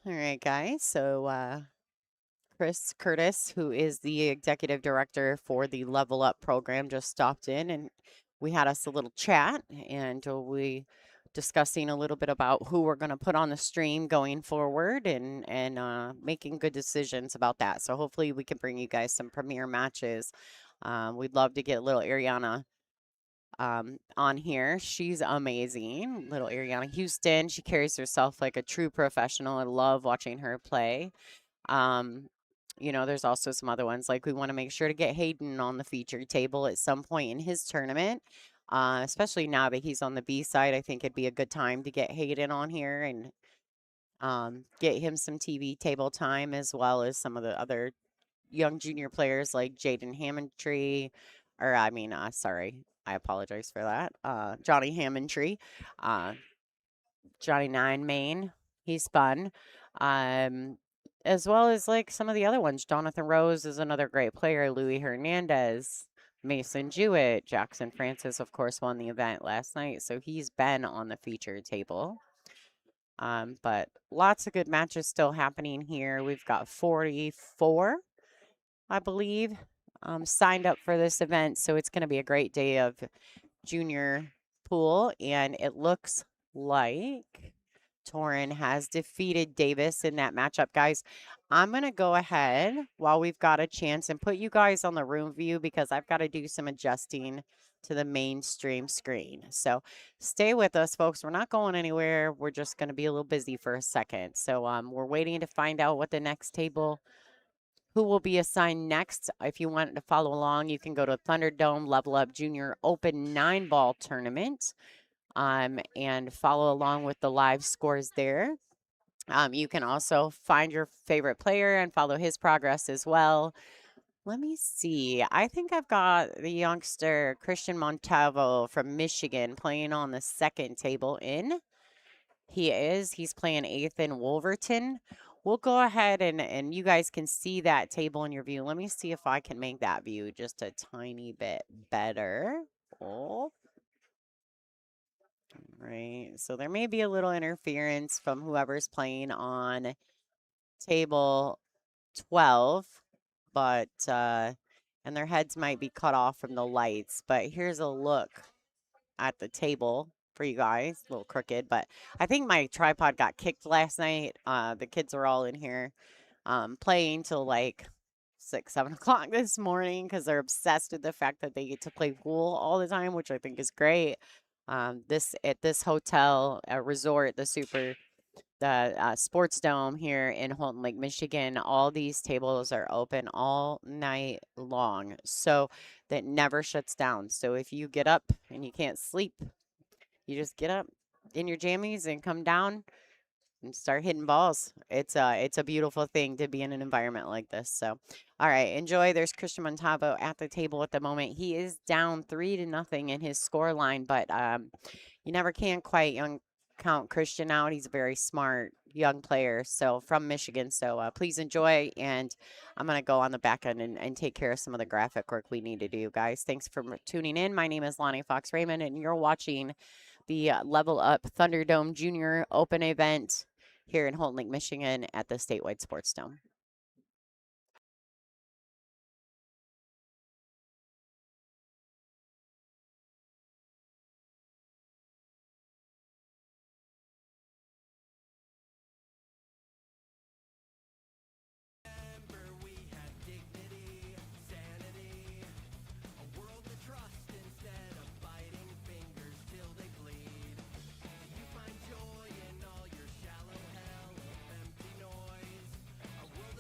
All right, guys. So Chris Curtis, who is the executive director for the Level Up program, just stopped in and we had us a little chat and we discussing a little bit about who we're going to put on the stream going forward and making good decisions about that. So hopefully we can bring you guys some premier matches. We'd love to get little Ariana on here. She's amazing. Little Ariana Houston. She carries herself like a true professional. I love watching her play. You know, there's also some other ones like we want to make sure to get Hayden on the featured table at some point in his tournament. Especially now that he's on the B side, I think it'd be a good time to get Hayden on here and get him some TV table time as well as some of the other young junior players like Jaden Hammondtree, or I mean, sorry, I apologize for that. Johnny Hammondtree, Johnny Nine Main, he's fun. As well as like some of the other ones. Jonathan Rose is another great player. Louis Hernandez, Mason Jewett, Jackson Francis, of course, won the event last night, so he's been on the featured table. But lots of good matches still happening here. We've got 44, I believe, signed up for this event, so it's going to be a great day of junior pool, and it looks like Torrin has defeated Davis in that matchup, guys. I'm going to go ahead while we've got a chance and put you guys on the room view because I've got to do some adjusting to the mainstream screen. So stay with us, folks. We're not going anywhere. We're just going to be a little busy for a second. So we're waiting to find out what the next table, who will be assigned next. If you want to follow along, you can go to Thunderdome Level Up Junior Open 9-ball tournament. And follow along with the live scores there. You can also find your favorite player and follow his progress as well. Let me see. I think I've got the youngster Christian Montalvo from Michigan playing on the second table in. He's playing 8th in Wolverton. We'll go ahead and you guys can see that table in your view. Let me see if I can make that view just a tiny bit better. Oh. Right, so there may be a little interference from whoever's playing on table 12, but, and their heads might be cut off from the lights, but here's a look at the table for you guys, a little crooked, but I think my tripod got kicked last night. The kids are all in here, playing till like 6, 7 o'clock this morning because they're obsessed with the fact that they get to play pool all the time, which I think is great. This hotel resort, the Sportsdome here in Houghton Lake, Michigan, all these tables are open all night long, so that never shuts down. So if you get up and you can't sleep, you just get up in your jammies and come down and start hitting balls. It's a beautiful thing to be in an environment like this. So, all right, enjoy. There's Christian Montalvo at the table at the moment. He is down 3-0 in his score line, but you never can quite count Christian out. He's a very smart young player, so from Michigan. So please enjoy, and I'm gonna go on the back end and take care of some of the graphic work we need to do, guys. Thanks for tuning in. My name is Lonnie Fox Raymond, and you're watching the Level Up Thunderdome Junior Open event here in Houghton Lake, Michigan at the Statewide Sportsdome. Find joy in all your shallow hell of empty noise. A world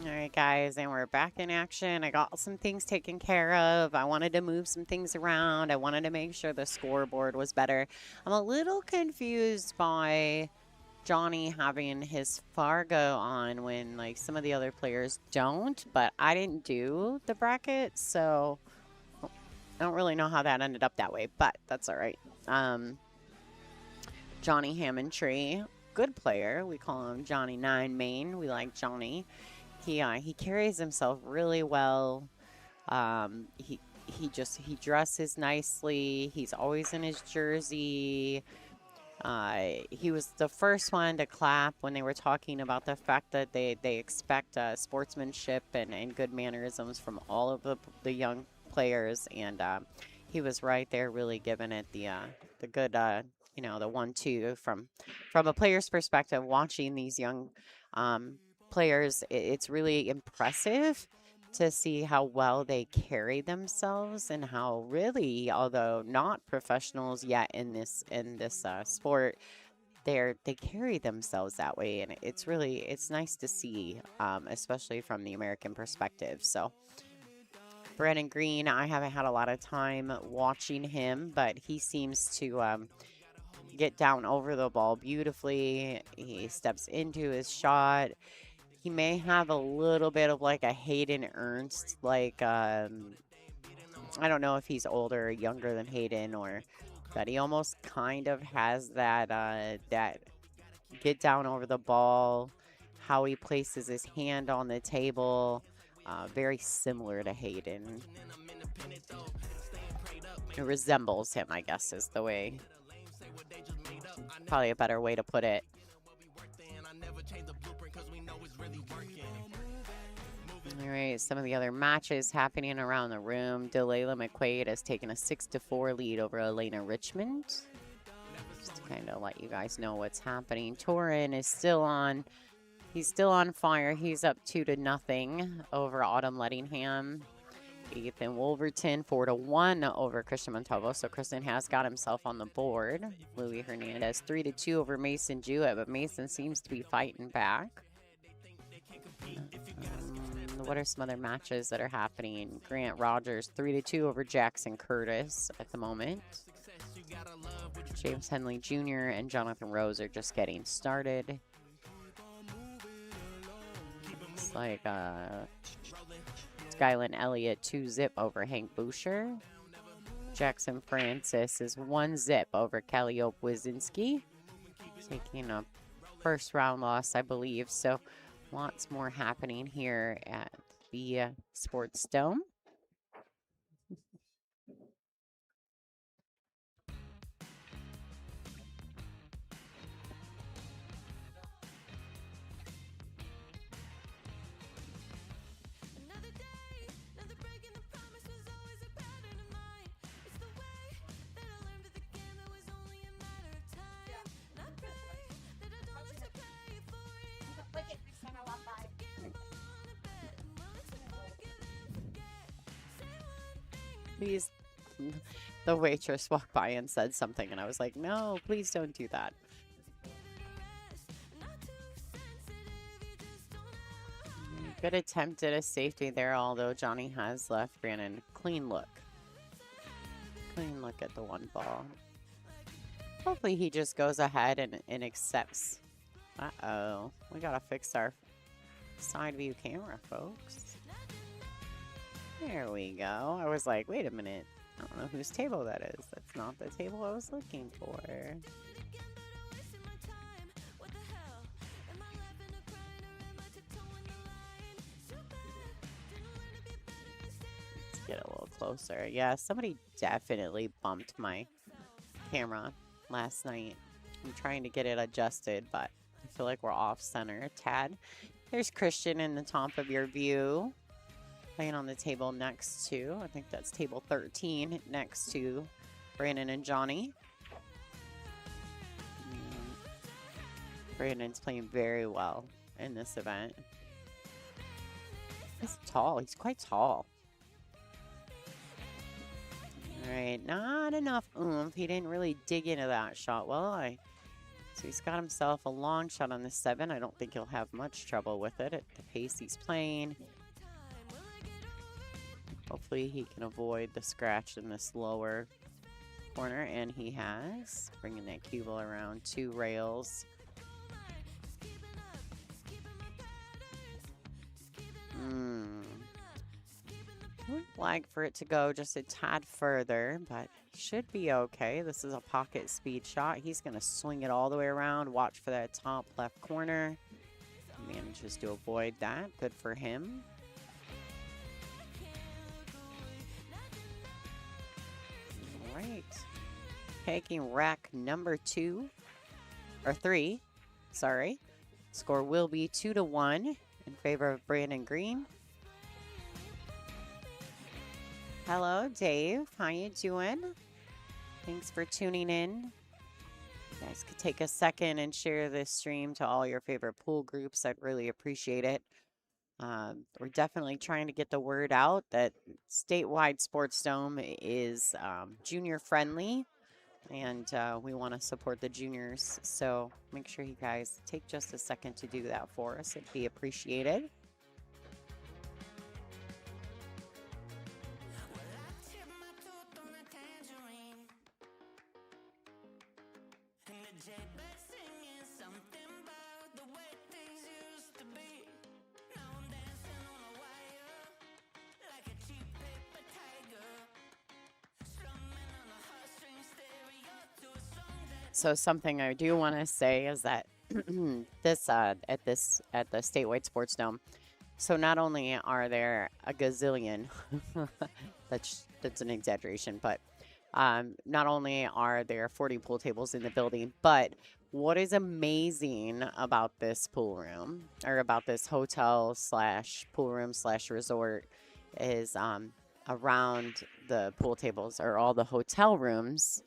All right, guys, and we're back in action. I got some things taken care of. I wanted to move some things around. I wanted to make sure the scoreboard was better. I'm a little confused by Johnny having his Fargo on when, like, some of the other players don't, but I didn't do the bracket, so I don't really know how that ended up that way, but that's all right. Johnny Hammondtree, good player. We call him Johnny 9 Main. We like Johnny. He carries himself really well. He dresses nicely. He's always in his jersey. He was the first one to clap when they were talking about the fact that they expect sportsmanship and good mannerisms from all of the young players, and he was right there, really giving it the good the 1-2 from a player's perspective. Watching these young players, it's really impressive to see how well they carry themselves and how really, although not professionals yet in this sport, they carry themselves that way, and it's nice to see, especially from the American perspective. So Brandon Green, I haven't had a lot of time watching him, but he seems to get down over the ball beautifully. He steps into his shot. He may have a little bit of like a Hayden Ernst, like, I don't know if he's older or younger than Hayden, but he almost kind of has that get down over the ball, how he places his hand on the table, very similar to Hayden. It resembles him, I guess, is the way, probably a better way to put it. All right, some of the other matches happening around the room. Delayla McQuaid has taken a 6-4 lead over Elena Richmond. Just to kind of let you guys know what's happening. Torin is still on. He's still on fire. He's up 2-0 over Autumn Lettingham. Ethan Wolverton 4-1 over Christian Montalvo. So Kristen has got himself on the board. Louis Hernandez 3-2 over Mason Jewett, but Mason seems to be fighting back. What are some other matches that are happening? Grant Rogers 3-2 over Jackson Curtis at the moment. James Henley Jr. and Jonathan Rose are just getting started. It's like Skyland Elliott 2-0 over Hank Boucher. Jackson Francis is 1-0 over Calliope Wizinski, taking a first round loss, I believe. So lots more happening here at the Sportsdome. Please, the waitress walked by and said something, and I was like, no, please don't do that. Good attempt at a safety there, although Johnny has left Brandon. Clean look. Clean look at the one ball. Hopefully he just goes ahead and accepts. Uh-oh. We gotta fix our side view camera, folks. There we go. I was like, wait a minute. I don't know whose table that is. That's not the table I was looking for. Let's get a little closer. Yeah, somebody definitely bumped my camera last night. I'm trying to get it adjusted, but I feel like we're off center a tad. There's Christian in the top of your view, playing on the table next to, I think that's table 13, next to Brandon and Johnny. Brandon's playing very well in this event. He's tall. He's quite tall. All right, not enough oomph. He didn't really dig into that shot well. So he's got himself a long shot on the 7. I don't think he'll have much trouble with it at the pace he's playing. Hopefully he can avoid the scratch in this lower corner, and he has. Bringing that cue ball around 2 rails. Would like for it to go just a tad further, but should be okay. This is a pocket speed shot. He's going to swing it all the way around. Watch for that top left corner. Manages to avoid that. Good for him. All right. Taking rack number 2, or 3, sorry. Score will be 2-1 in favor of Brandon Green. Hello, Dave. How you doing? Thanks for tuning in. You guys could take a second and share this stream to all your favorite pool groups. I'd really appreciate it. We're definitely trying to get the word out that Statewide Sportsdome is junior friendly, and we want to support the juniors. So make sure you guys take just a second to do that for us. It'd be appreciated. So something I do want to say is that this at the Statewide Sportsdome. So not only are there a gazillion, that's an exaggeration, but not only are there 40 pool tables in the building, but what is amazing about this pool room, or about this hotel slash pool room slash resort, is around the pool tables are all the hotel rooms.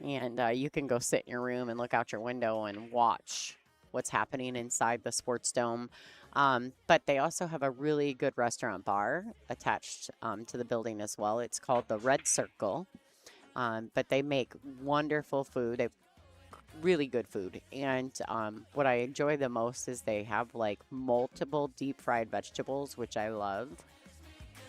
And you can go sit in your room and look out your window and watch what's happening inside the sports dome. But they also have a really good restaurant bar attached to the building as well. It's called the Red Circle. But they make wonderful food. They have really good food. And what I enjoy the most is they have like multiple deep fried vegetables, which I love.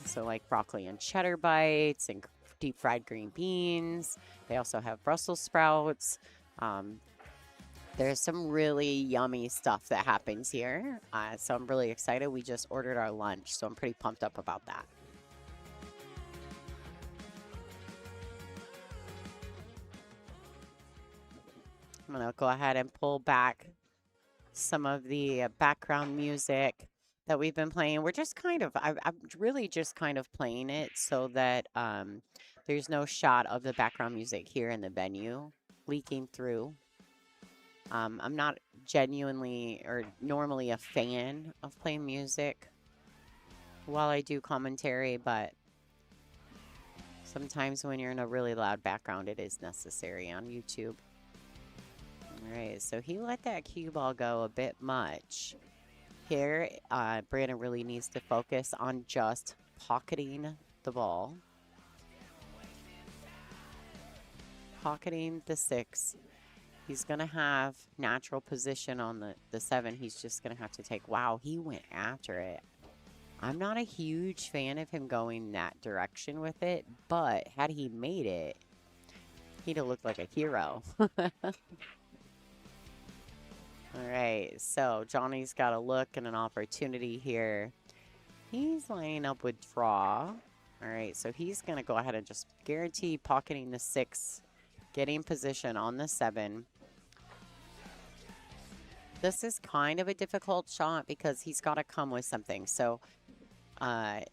So like broccoli and cheddar bites and deep fried green beans. They also have Brussels sprouts. There's some really yummy stuff that happens here. So I'm really excited. We just ordered our lunch, so I'm pretty pumped up about that. I'm going to go ahead and pull back some of the background music that we've been playing. We're just kind of, I'm really just kind of playing it so that there's no shot of the background music here in the venue leaking through. I'm not genuinely or normally a fan of playing music while I do commentary, but sometimes when you're in a really loud background, it is necessary on YouTube. All right, so he let that cue ball go a bit much. Here, Brandon really needs to focus on just pocketing the ball. Pocketing the 6. He's going to have natural position on the 7. He's just going to have to take, wow, he went after it. I'm not a huge fan of him going that direction with it, but had he made it, he'd have looked like a hero. All right, so Johnny's got a look and an opportunity here. He's lining up with draw. All right, so he's going to go ahead and just guarantee pocketing the 6, getting position on the 7. This is kind of a difficult shot because he's got to come with something. So I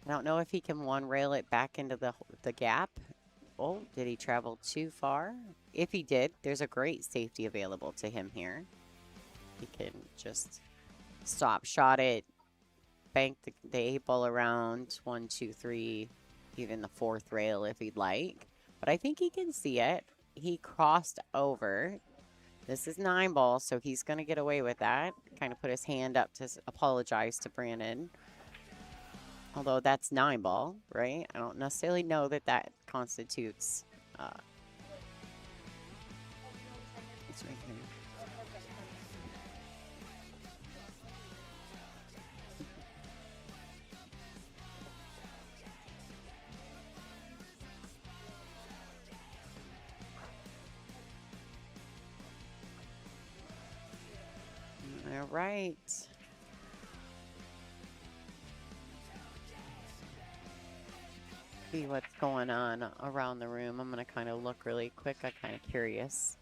don't know if he can one rail it back into the gap. Oh, did he travel too far? If he did, there's a great safety available to him here. He can just stop, shot it, bank the 8 ball around 1, 2, 3, even the 4th rail if he'd like. But I think he can see it. He crossed over. This is 9 ball, so he's going to get away with that. Kind of put his hand up to apologize to Brandon. Although that's 9-ball, right? I don't necessarily know that that constitutes. It's right here. All right. See what's going on around the room. I'm going to kind of look really quick. I'm kind of curious.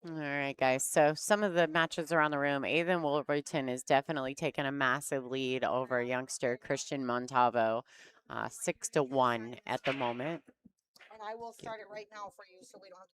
All right, guys. So some of the matches around the room, Ethan Wolverton is definitely taking a massive lead over youngster Christian Montavo, 6-1 at the moment. And I will start it right now for you so we don't have to.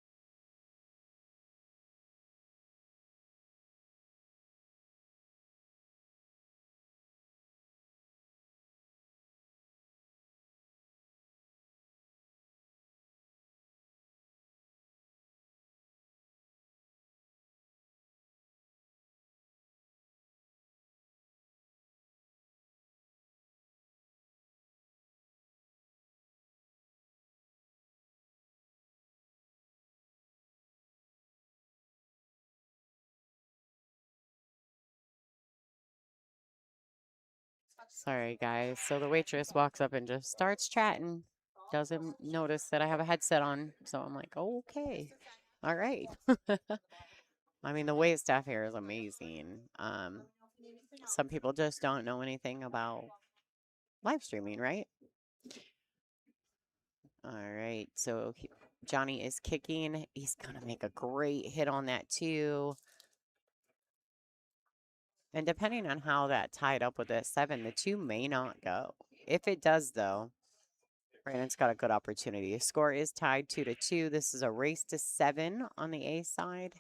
Sorry, guys. So the waitress walks up and just starts chatting. Doesn't notice that I have a headset on. So I'm like, okay. All right. I mean, the wait staff here is amazing. Some people just don't know anything about live streaming, right? All right. So Johnny is kicking. He's going to make a great hit on that, too. And depending on how that tied up with that 7, the 2 may not go. If it does, though, Brandon's got a good opportunity. The score is tied 2-2. This is a race to 7 on the A side.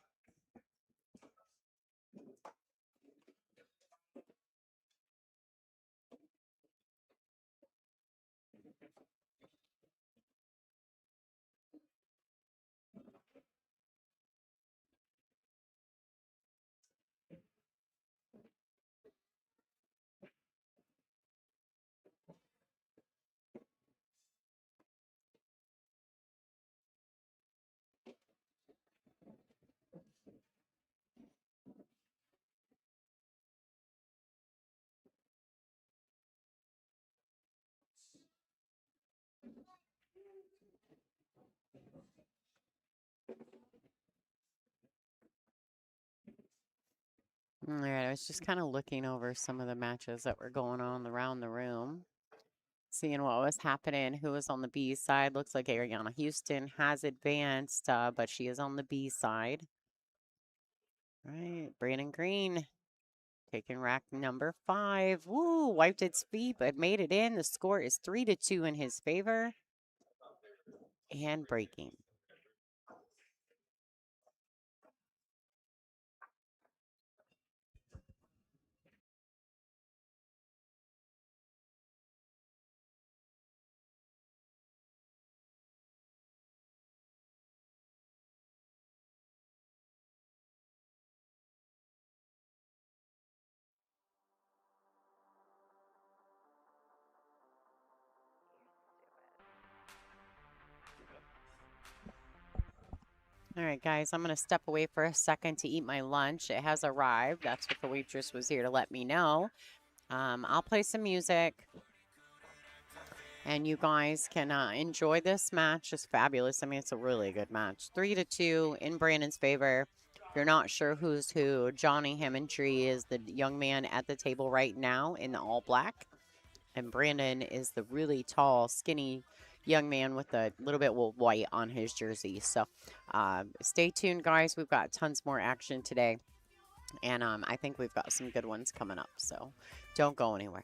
All right, I was just kind of looking over some of the matches that were going on around the room, seeing what was happening, who was on the B side. Looks like Ariana Houston has advanced, but she is on the B side. All right, Brandon Green taking rack number 5. Woo, wiped its feet, but made it in. The score is 3-2 in his favor. And breaking. All right, guys, I'm going to step away for a second to eat my lunch. It has arrived. That's what the waitress was here to let me know. I'll play some music, and you guys can enjoy this match. It's fabulous. I mean, it's a really good match. 3-2 in Brandon's favor. If you're not sure who's who, Johnny Hammondtree is the young man at the table right now in the all black. And Brandon is the really tall, skinny young man with a little bit of white on his jersey. So stay tuned, guys. We've got tons more action today. And I think we've got some good ones coming up. So don't go anywhere.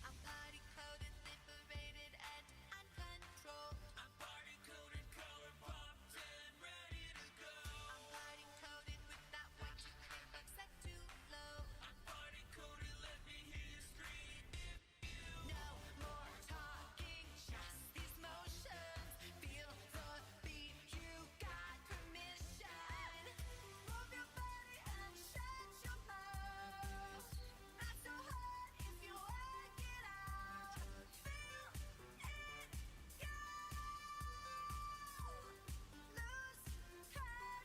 I'm party coded, liberated, and uncontrolled. I'm party coded, color popped, and ready to go. I'm party coded without what you claim but set too low. I'm party coded, let me hear you scream. No more talking, just these motions. Feel the beat, you got permission. Move your body and shut your mouth. Not so hard if you work it out. Feel it go. Lose control.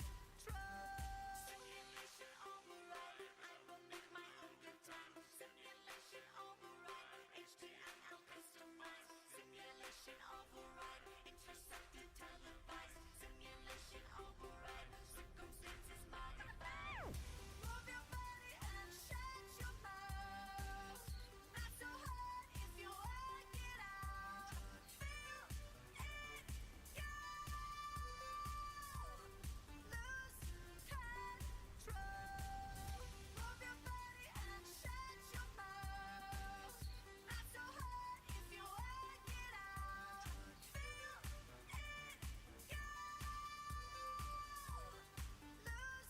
Simulation override. I will make my own good time. Simulation override. HTML customized. Simulation override. Intercepted, televised. Simulation override. Circumstances modified. Move your body and shut your mouth. Not so hard if you work it out. Feel it go. Lose control. Move your body and shut your mouth. Not so hard if you work it out. Feel it go. Lose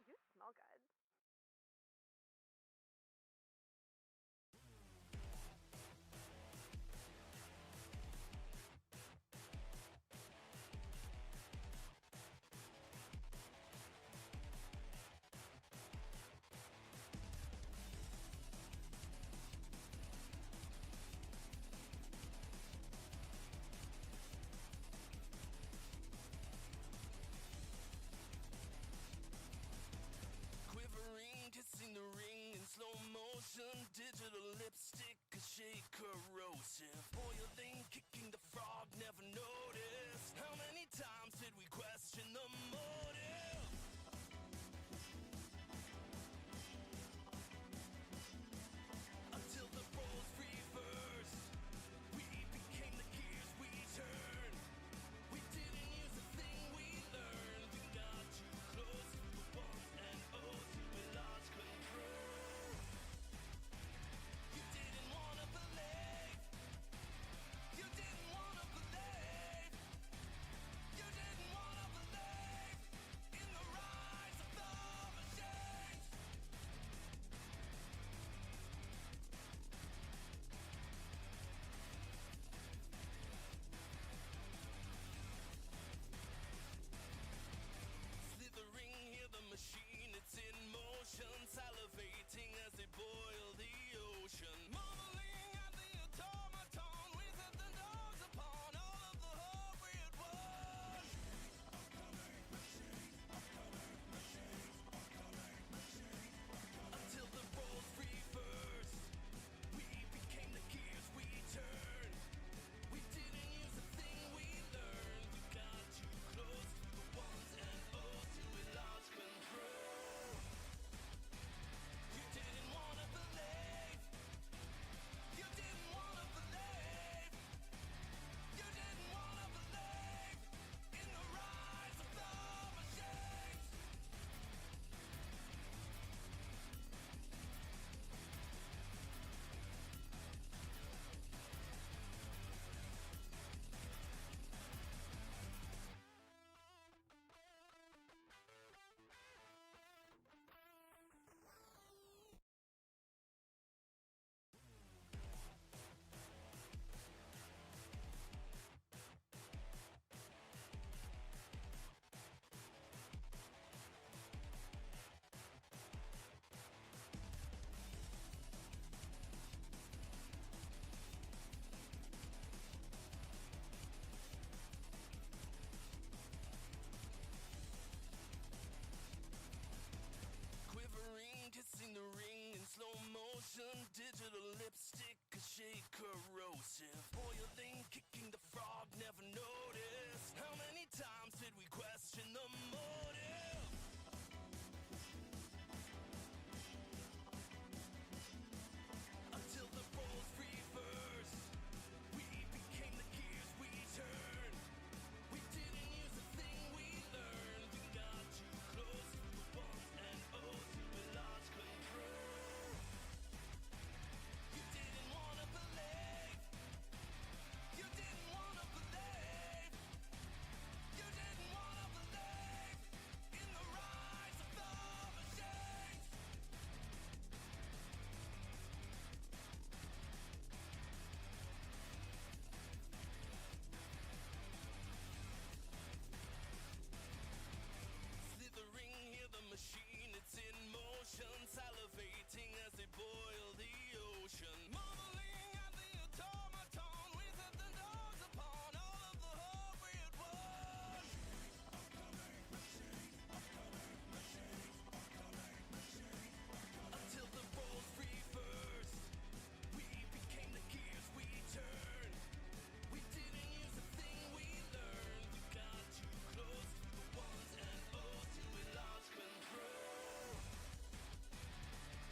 You smell good. Quivering, kissing the ring in slow motion. Digital lipstick, a shade corrosive. Oil vein kicking the frog, never noticed. How many times did we question the motive? Until the roles reversed, we became the gears we turned. We didn't use a thing we learned. We got too close to the ones and O's. We lost control. You didn't wanna believe. You didn't wanna believe. You didn't wanna believe. corrosive. Boiling, kicking the frog, never noticed. How many times did we question the motive? Until the roles reversed, we became the gears we turned. We didn't use a thing we learned. We got too close to the ones and O's. We lost control. You didn't wanna believe. You didn't wanna believe. You didn't wanna believe in the rise of the machines. Slithering, hear the machine, it's in motion, salivating as they boil the ocean. Marveling at the automaton, we set the dogs upon all of the hope we had won. Until the roles reversed, we became the gears we turned. We didn't use a thing we learned. We got too close to the ones and O's till we lost control.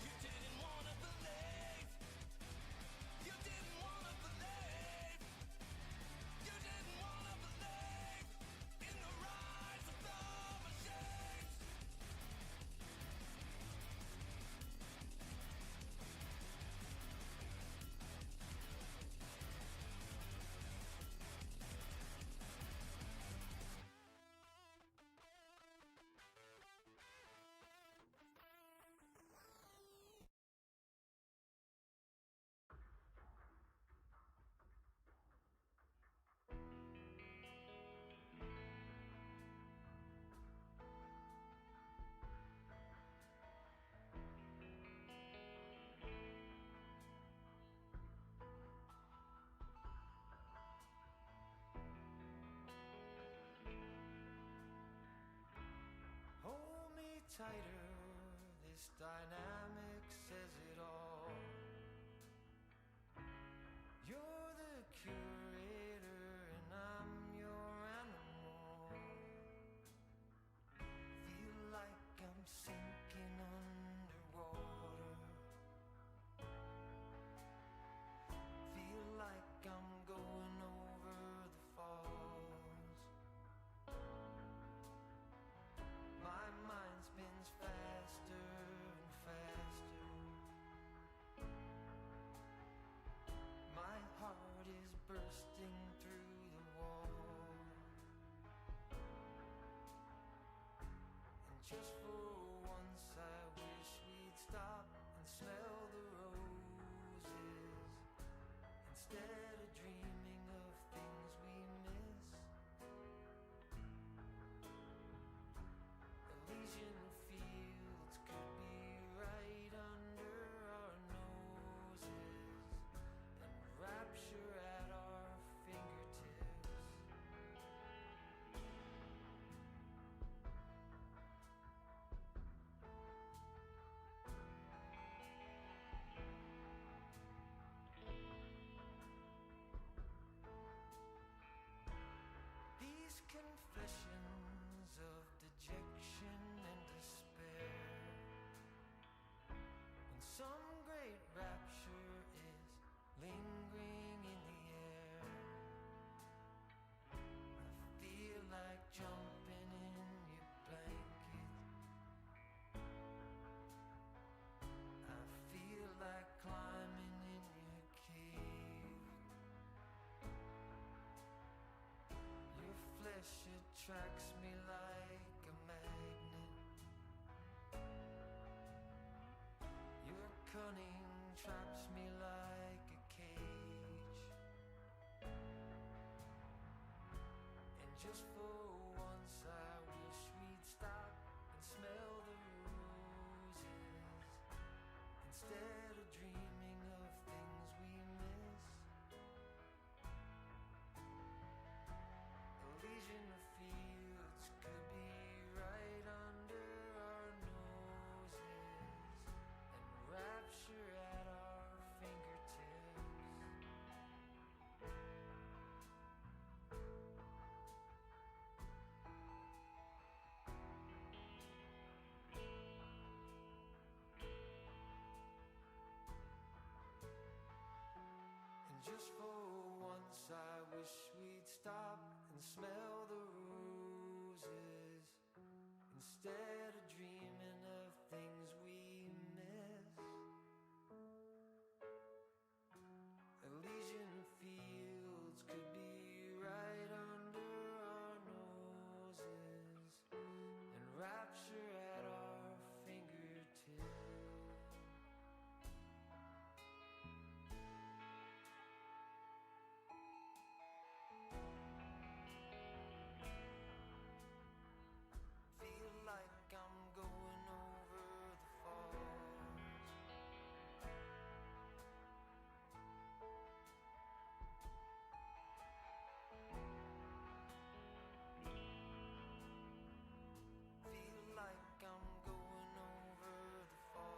You didn't wanna believe. You didn't wanna believe. You didn't wanna believe in the rise of the machines. Hold me tighter, this dynamic says it all. You're the curator and I'm your animal. Feel like I'm sinking underwater. Feel like I'm going over the falls. My mind spins faster and faster. My heart is bursting through the wall. And just for once I wish we'd stop and smell the roses instead of dreaming of things we miss. Elysian fields could be right under our noses, and rapture at our fingertips. These confessions of dejection and despair, when some great rapture is lingering in the air, I feel like jumping in your blanket. I feel like climbing in your cave. Your flesh attracts me like a magnet. Your cunning traps me like a cage. And just for once I wish we'd stop and smell the roses instead of dreaming of things we miss. Elysian fields could be right under our noses, and rapture at our fingertips. smell the roses instead of dreaming of things we miss. Elysian fields could be right under our noses, and rapture at our fingertips. Feel like I'm going over the falls. Feel like I'm going over the falls.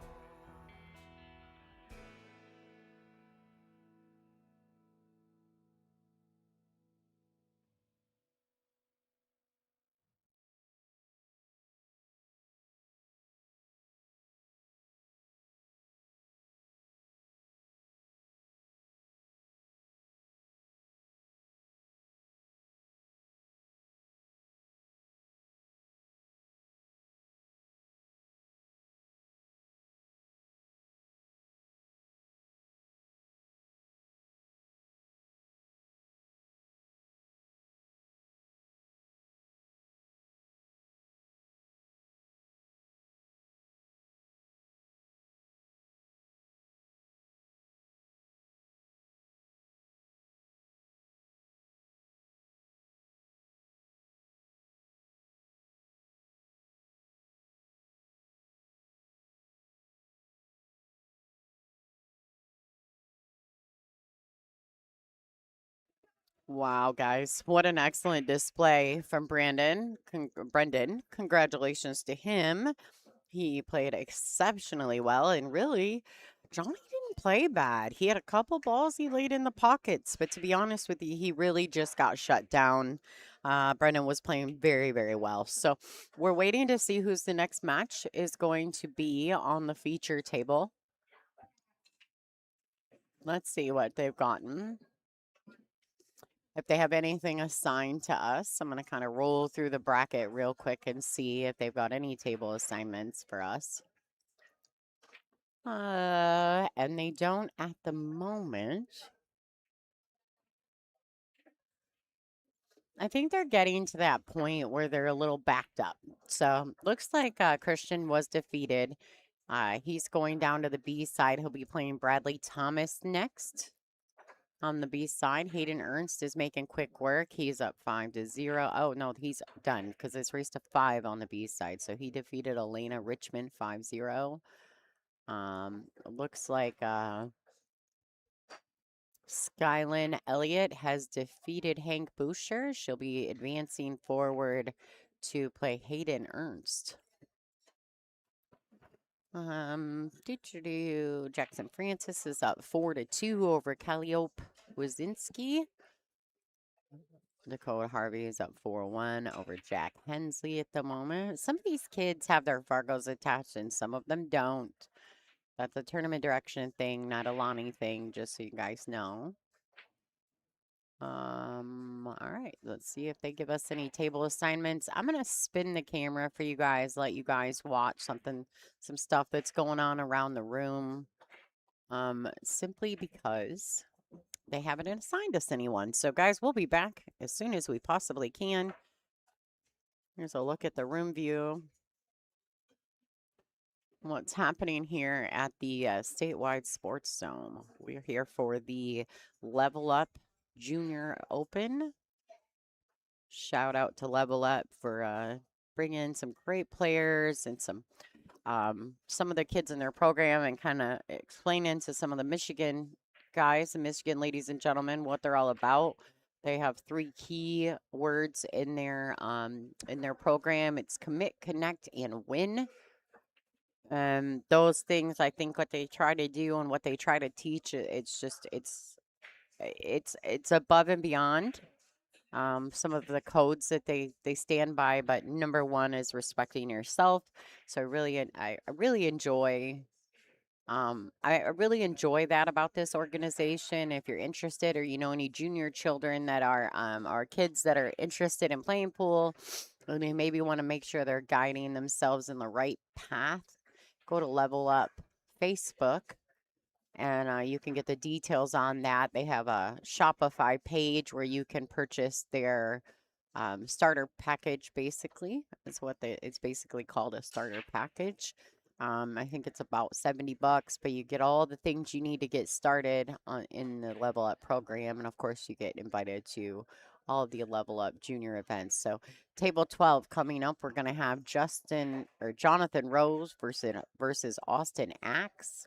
Wow, guys, what an excellent display from Brendan. Congratulations to him. He played exceptionally well, and really, Johnny didn't play bad. He had a couple balls he laid in the pockets, but to be honest with you, he really just got shut down. Brendan was playing very, very well. So we're waiting to see who's the next match is going to be on the feature table. Let's see what they've gotten. If they have anything assigned to us, I'm going to kind of roll through the bracket real quick and see if they've got any table assignments for us. And they don't at the moment. I think they're getting to that point where they're a little backed up. So looks like Christian was defeated. He's going down to the B side. He'll be playing Bradley Thomas next. On the B side, Hayden Ernst is making quick work. He's up 5-0. Oh, no, he's done because it's raised to 5 on the B side. So he defeated Elena Richmond 5-0. Looks like Skylin Elliott has defeated Hank Boucher. She'll be advancing forward to play Hayden Ernst. Jackson Francis is up 4-2 over Calliope Wazinski. Dakota Harvey is up 4-1 over Jack Hensley at the moment. Some of these kids have their Fargos attached and some of them don't. That's a tournament direction thing, not a Lonnie thing, just so you guys know. All right, let's see if they give us any table assignments. I'm going to spin the camera for you guys, let you guys watch some stuff that's going on around the room. Simply because they haven't assigned us anyone. So guys, we'll be back as soon as we possibly can. Here's a look at the room view. What's happening here at the Statewide Sportsdome. We're here for the Level Up Junior Open. Shout out to Level Up for bringing in some great players and some of the kids in their program and kind of explaining to some of the Michigan guys and Michigan ladies and gentlemen what they're all about. They have 3 key words in their program. It's commit, connect, and win. Those things, I think, what they try to do and what they try to teach, it's above and beyond some of the codes that they stand by. But number one is respecting yourself. So I really enjoy I really enjoy that about this organization. If you're interested or you know any junior children that are kids that are interested in playing pool, and they maybe want to make sure they're guiding themselves in the right path, go to Level Up Facebook and you can get the details on that. They have a Shopify page where you can purchase their starter package. Basically, is what it's basically called, a starter package. I think it's about $70, but you get all the things you need to get started in the Level Up program, and of course, you get invited to all of the Level Up Junior events. So, table 12 coming up, we're going to have Jonathan Rose versus Austin Axe.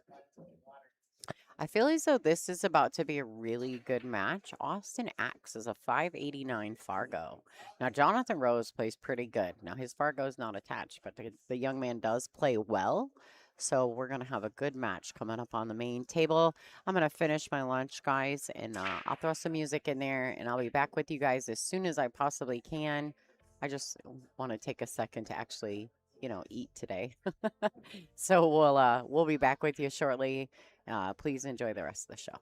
I feel as though this is about to be a really good match. Austin Axe is a 589 Fargo. Now, Jonathan Rose plays pretty good. Now, his Fargo is not attached, but the young man does play well. So we're going to have a good match coming up on the main table. I'm going to finish my lunch, guys, and I'll throw some music in there, and I'll be back with you guys as soon as I possibly can. I just want to take a second to actually, eat today. So we'll be back with you shortly. Please enjoy the rest of the show.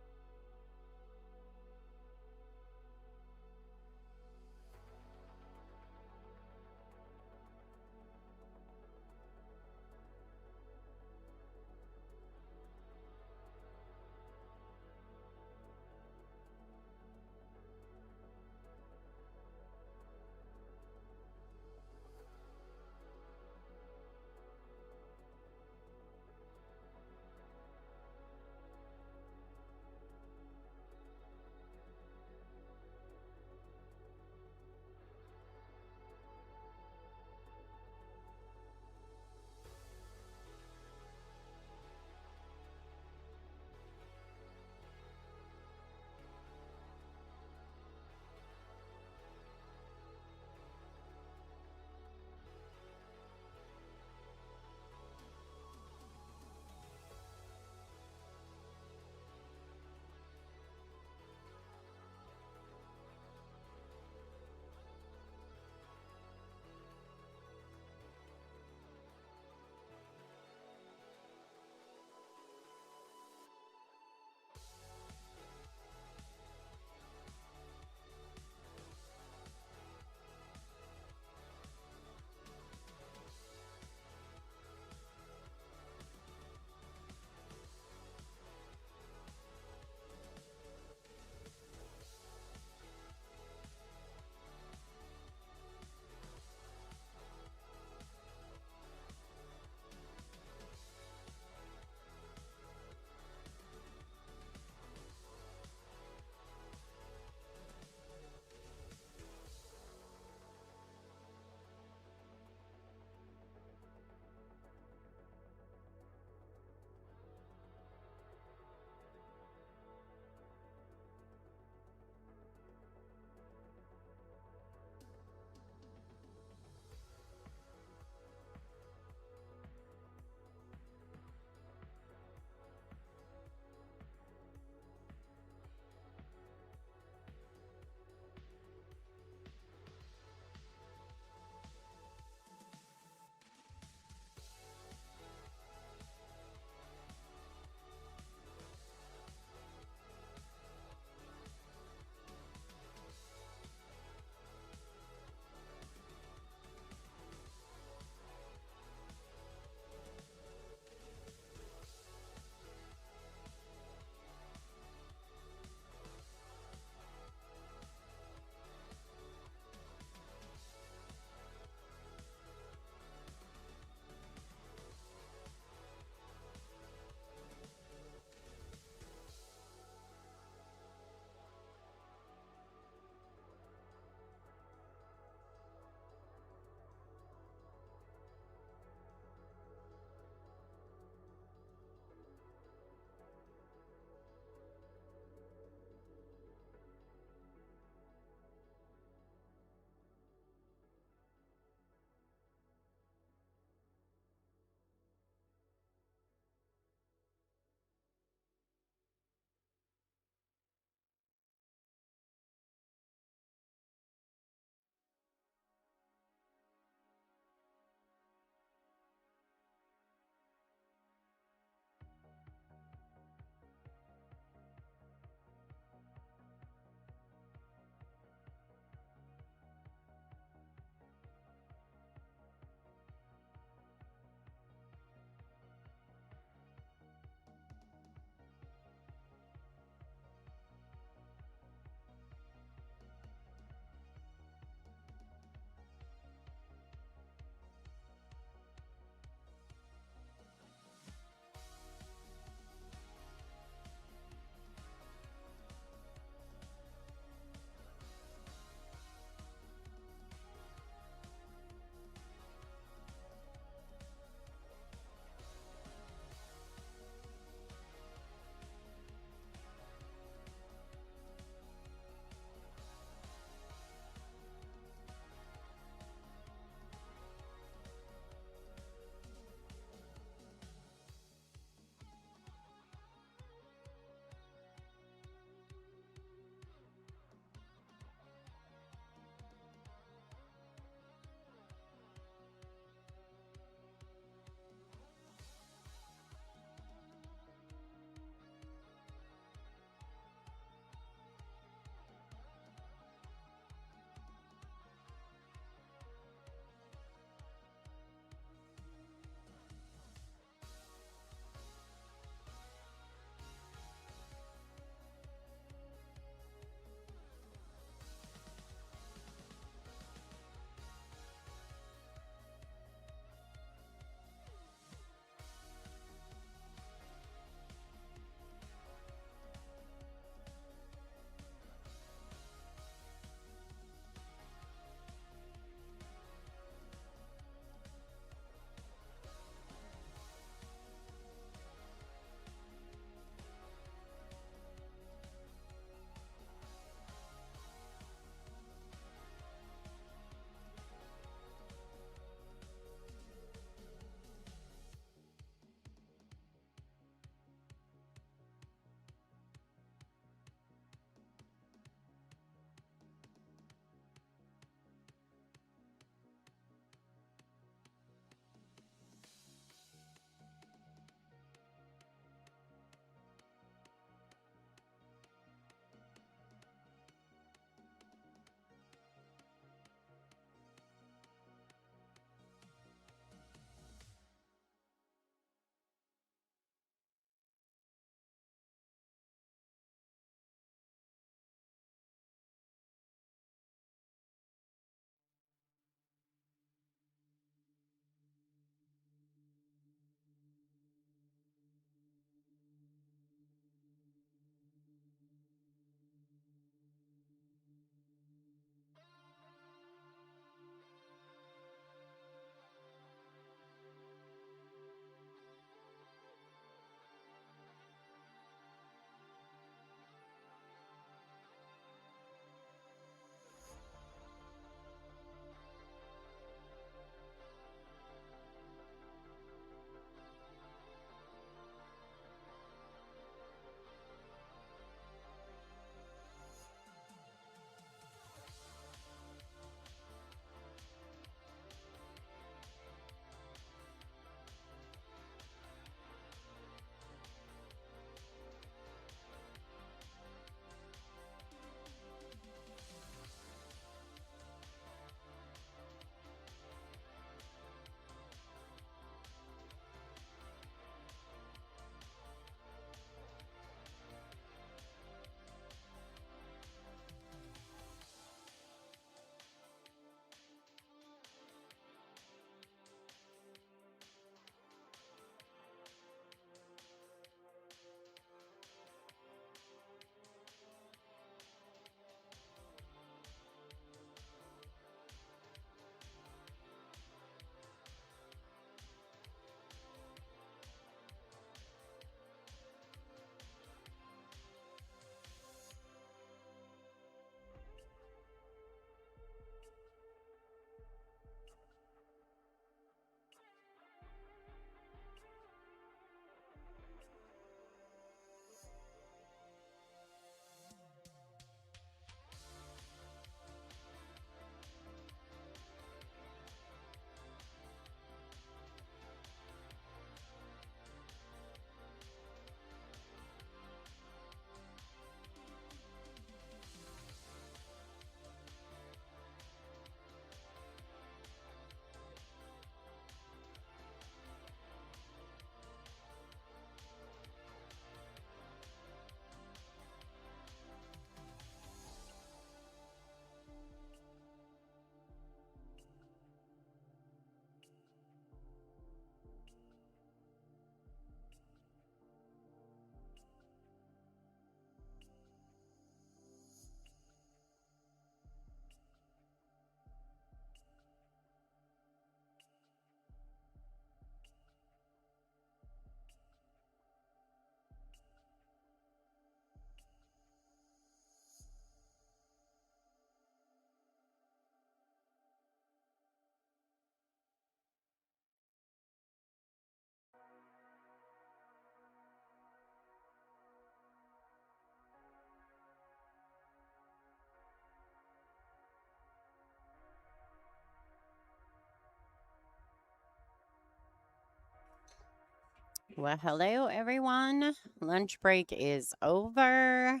Well, hello, everyone. Lunch break is over.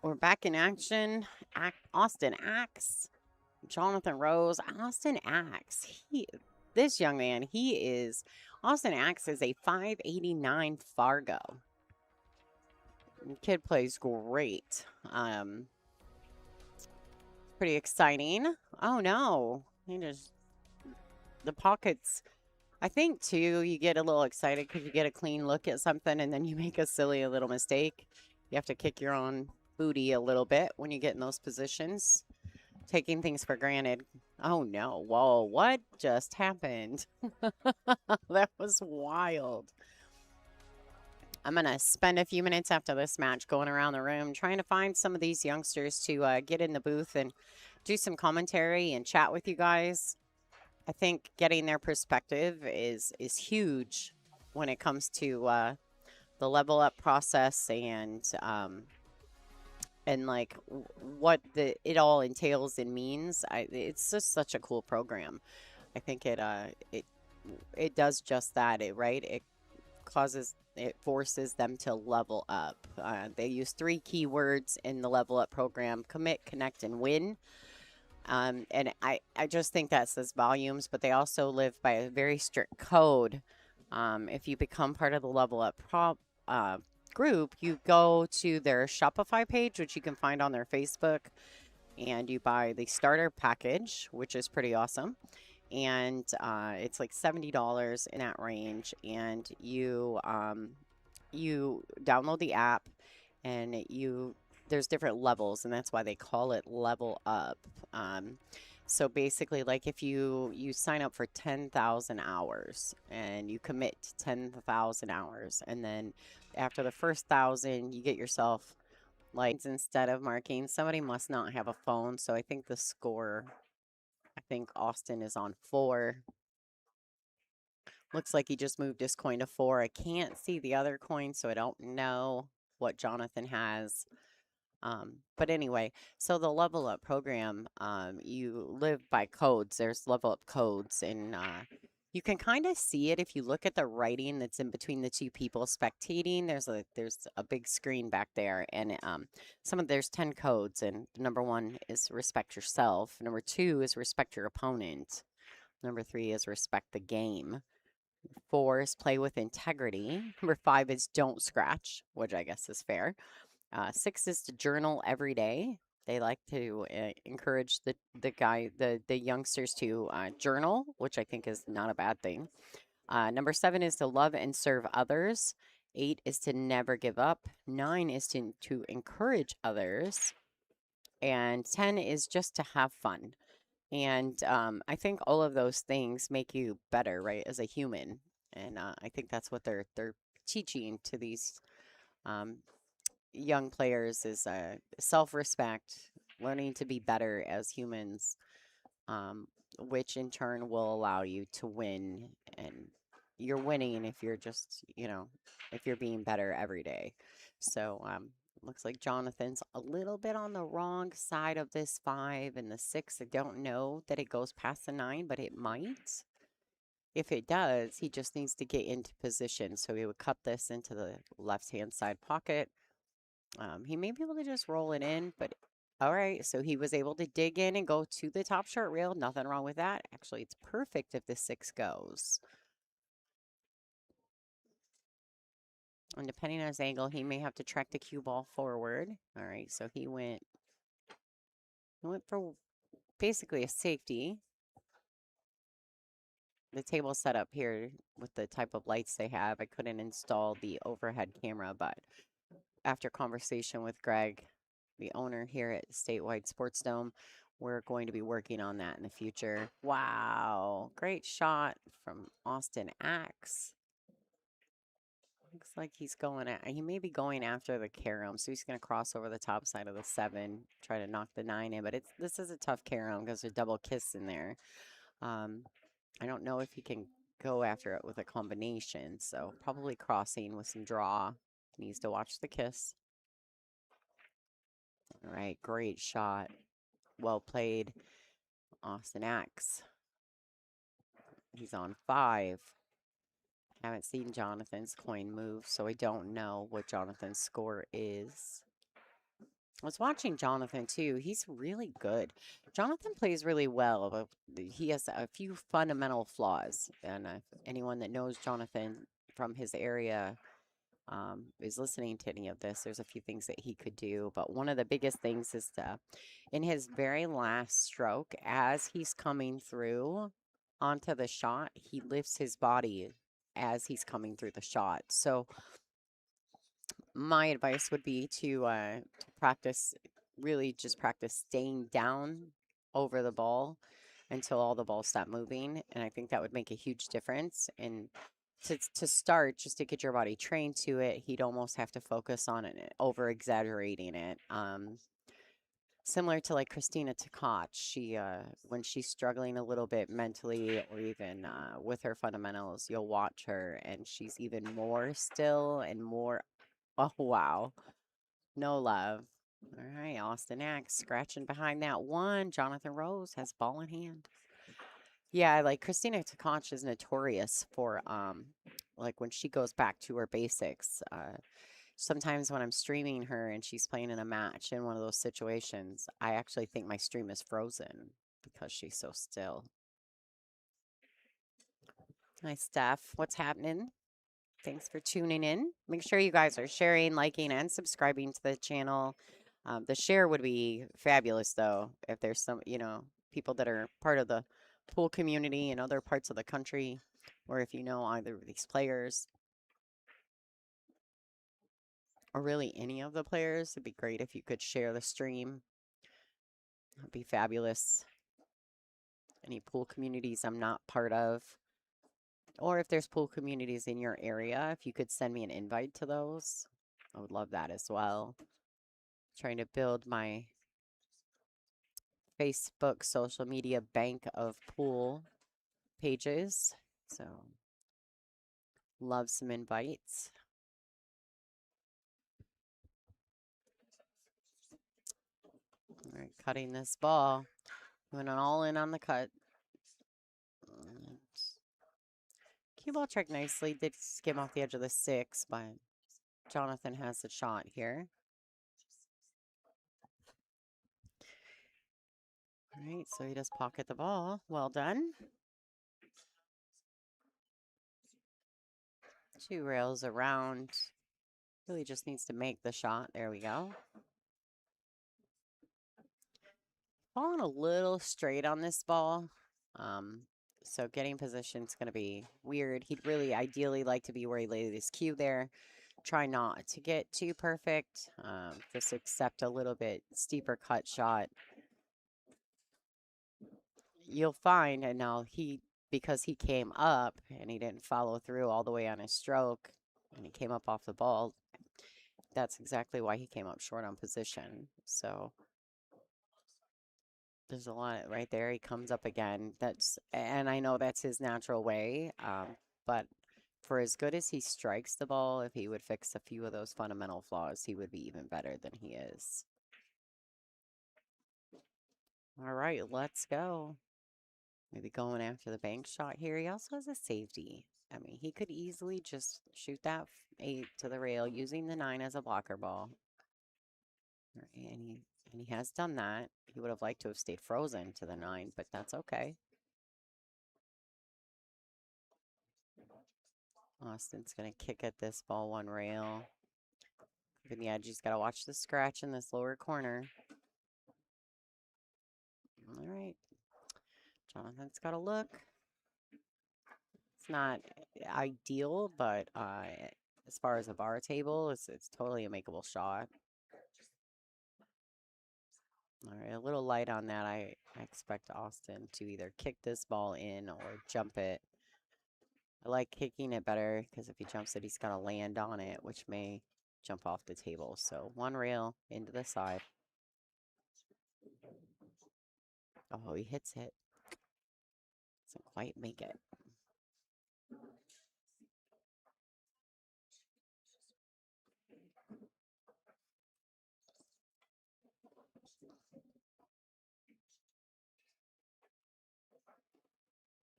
We're back in action. Austin Axe, Jonathan Rose, Austin Axe. This young man, Austin Axe is a 589 Fargo. Kid plays great. Pretty exciting. Oh no, the pockets. I think too, you get a little excited because you get a clean look at something and then you make a silly little mistake. You have to kick your own booty a little bit when you get in those positions, taking things for granted. Oh no, whoa, what just happened? That was wild. I'm going to spend a few minutes after this match going around the room trying to find some of these youngsters to get in the booth and do some commentary and chat with you guys. I think getting their perspective is huge when it comes to the level up process and like what it all entails and means. It's just such a cool program. I think it does just that. It forces them to level up. They use 3 keywords in the level up program: commit, connect, and win. And I just think that says volumes, but they also live by a very strict code. If you become part of the level up group, you go to their Shopify page, which you can find on their Facebook, and you buy the starter package, which is pretty awesome. And it's like $70 in that range, and you download the app, and there's different levels, and that's why they call it level up. So basically, like if you sign up for 10,000 hours and you commit to 10,000 hours, and then after the first 1,000, you get yourself, like, instead of marking, somebody must not have a phone. So I think the score, I think Austin is on 4. Looks like he just moved his coin to 4. I can't see the other coin, so I don't know what Jonathan has. But anyway, so the level up program, you live by codes. There's level up codes, and you can kind of see it if you look at the writing that's in between the 2 people spectating. There's a big screen back there, and there's 10 codes, and number 1 is respect yourself. Number 2 is respect your opponent. Number 3 is respect the game. 4 is play with integrity. Number 5 is don't scratch, which I guess is fair. 6 is to journal every day. They like to encourage the youngsters to journal, which I think is not a bad thing. Number 7 is to love and serve others. 8 is to never give up. 9 is to encourage others. And 10 is just to have fun. And I think all of those things make you better, right, as a human. And I think that's what they're teaching to these young players is self-respect, learning to be better as humans, which in turn will allow you to win. And you're winning if you're just, if you're being better every day. So looks like Jonathan's a little bit on the wrong side of this 5 and the 6. I don't know that it goes past the 9, but it might. If it does, he just needs to get into position. So he would cut this into the left-hand side pocket. He may be able to just roll it in, but all right. So he was able to dig in and go to the top short rail. Nothing wrong with that. Actually, it's perfect if the 6 goes. And depending on his angle, he may have to track the cue ball forward. All right, so he went for basically a safety. The table set up here with the type of lights they have, I couldn't install the overhead camera, but after conversation with Greg, the owner here at Statewide Sportsdome, we're going to be working on that in the future. Wow, great shot from Austin Axe. Looks like he may be going after the carom, so he's going to cross over the top side of the 7, try to knock the 9 in, but this is a tough carom because there's a double kiss in there. I don't know if he can go after it with a combination, so probably crossing with some draw. Needs to watch the kiss. All right, great shot. Well played, Austin Axe. He's on 5. Haven't seen Jonathan's coin move, so I don't know what Jonathan's score is. I was watching Jonathan too. He's really good. Jonathan plays really well, but he has a few fundamental flaws. And if anyone that knows Jonathan from his area is listening to any of this, there's a few things that he could do. But one of the biggest things is in his very last stroke, as he's coming through onto the shot, he lifts his body as he's coming through the shot. So my advice would be to practice, really just practice staying down over the ball until all the balls stop moving. And I think that would make a huge difference. And to start, just to get your body trained to it, he'd almost have to focus on it, over exaggerating it. Similar to like Christina Tkach, she when she's struggling a little bit mentally or even with her fundamentals, you'll watch her and she's even more still and more. Oh, wow. No love. All right, Austin Axe scratching behind that one. Jonathan Rose has ball in hand. Yeah, like Christina Tkach is notorious for like when she goes back to her basics. Sometimes when I'm streaming her and she's playing in a match in one of those situations, I actually think my stream is frozen because she's so still. Hi, Steph. What's happening? Thanks for tuning in. Make sure you guys are sharing, liking, and subscribing to the channel. The share would be fabulous, though, if there's some, people that are part of the pool community in other parts of the country, or if you know either of these players, or really any of the players. It'd be great if you could share the stream. It'd be fabulous. Any pool communities I'm not part of, or if there's pool communities in your area, if you could send me an invite to those, I would love that as well. Trying to build my Facebook social media bank of pool pages. So, love some invites. All right, cutting this ball. Went all in on the cut. Cue ball checked nicely. Did skim off the edge of the 6, but Jonathan has the shot here. All right, so he does pocket the ball. Well done. 2 rails around. Really just needs to make the shot. There we go. Falling a little straight on this ball. So getting position is going to be weird. He'd really ideally like to be where he laid his cue there. Try not to get too perfect. Just accept a little bit steeper cut shot. You'll find, and now because he came up and he didn't follow through all the way on his stroke, and he came up off the ball, that's exactly why he came up short on position. So there's a lot right there. He comes up again. And I know that's his natural way. But for as good as he strikes the ball, if he would fix a few of those fundamental flaws, he would be even better than he is. All right, let's go. Maybe going after the bank shot here. He also has a safety. I mean, he could easily just shoot that 8 to the rail using the 9 as a blocker ball. And he has done that. He would have liked to have stayed frozen to the 9, but that's okay. Austin's going to kick at this ball 1 rail. Keeping the edge, he's got to watch the scratch in this lower corner. All right. Jonathan's got to look. It's not ideal, but as far as a bar table, it's totally a makeable shot. All right, a little light on that. I expect Austin to either kick this ball in or jump it. I like kicking it better because if he jumps it, he's got to land on it, which may jump off the table. So 1 rail into the side. Oh, he hits it. Doesn't quite make it.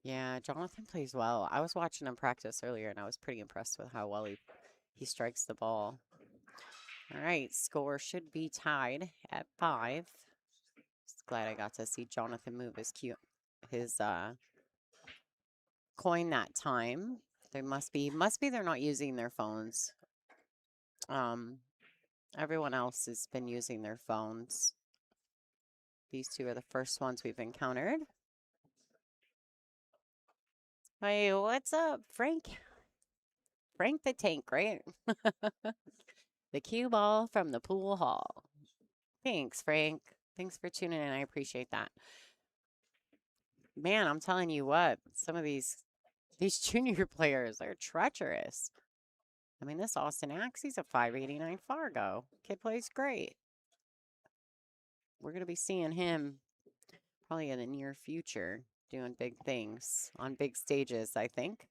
Yeah, Jonathan plays well. I was watching him practice earlier, and I was pretty impressed with how well he strikes the ball. All right, score should be tied at 5. Just glad I got to see Jonathan move his coin that time. They must be they're not using their phones. Everyone else has been using their phones. These two are the first ones we've encountered. Hey, what's up, Frank? Frank the Tank, right? The cue ball from the pool hall. Thanks, Frank. Thanks for tuning in. I appreciate that. Man, I'm telling you what, some of these junior players are treacherous. I mean, this Austin Axe, he's a 589 Fargo. Kid plays great. We're going to be seeing him probably in the near future doing big things on big stages, I think.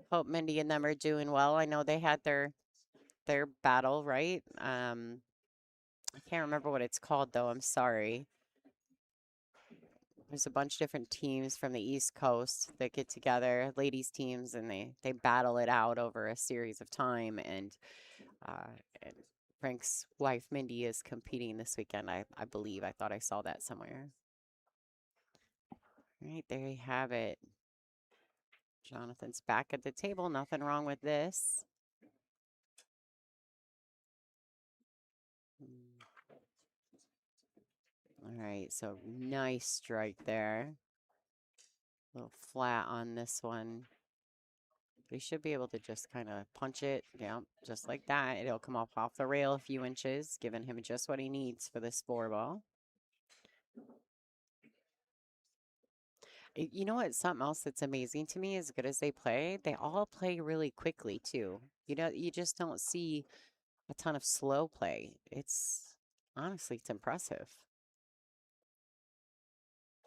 Hope Mindy and them are doing well. I know they had their battle, right? I can't remember what it's called, though. I'm sorry. There's a bunch of different teams from the East Coast that get together, ladies teams, and they battle it out over a series of time. And Frank's wife, Mindy, is competing this weekend, I believe. I thought I saw that somewhere. All right, there you have it. Jonathan's back at the table. Nothing wrong with this. All right, so nice strike there. A little flat on this one. But he should be able to just kind of punch it, yeah, just like that. It'll come off the rail a few inches, giving him just what he needs for this 4-ball. You know what? Something else that's amazing to me, as good as they all play really quickly too. You know, you just don't see a ton of slow play. Honestly, it's impressive.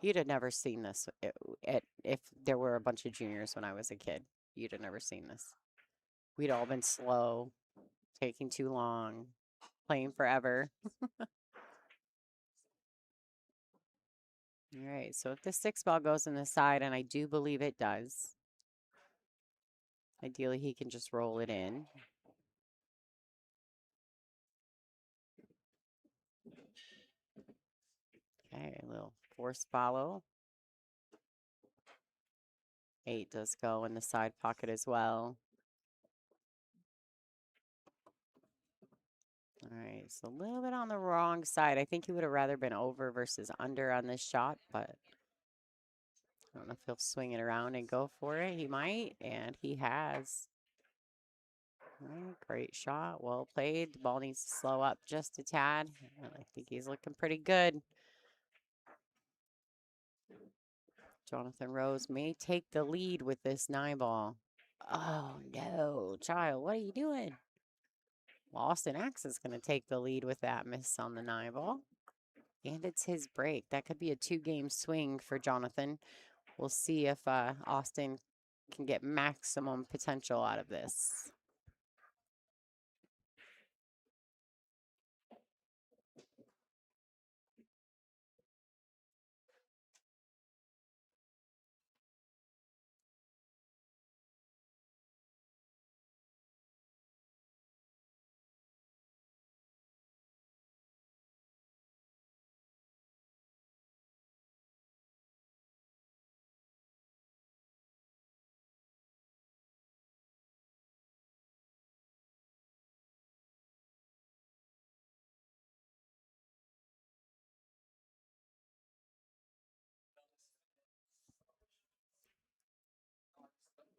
You'd have never seen this if there were a bunch of juniors when I was a kid. You'd have never seen this. We'd all been slow, taking too long, playing forever. All right, so if the 6-ball goes in the side, and I do believe it does, ideally he can just roll it in. Okay, a little force follow. 8 does go in the side pocket as well. All right, so a little bit on the wrong side. I think he would have rather been over versus under on this shot, but I don't know if he'll swing it around and go for it. He might, and he has. All right, great shot. Well played. The ball needs to slow up just a tad. And I think he's looking pretty good. Jonathan Rose may take the lead with this 9-ball. Oh, no. Child, what are you doing? Well, Austin Axe is going to take the lead with that miss on the 9-ball. And it's his break. That could be a 2-game swing for Jonathan. We'll see if Austin can get maximum potential out of this.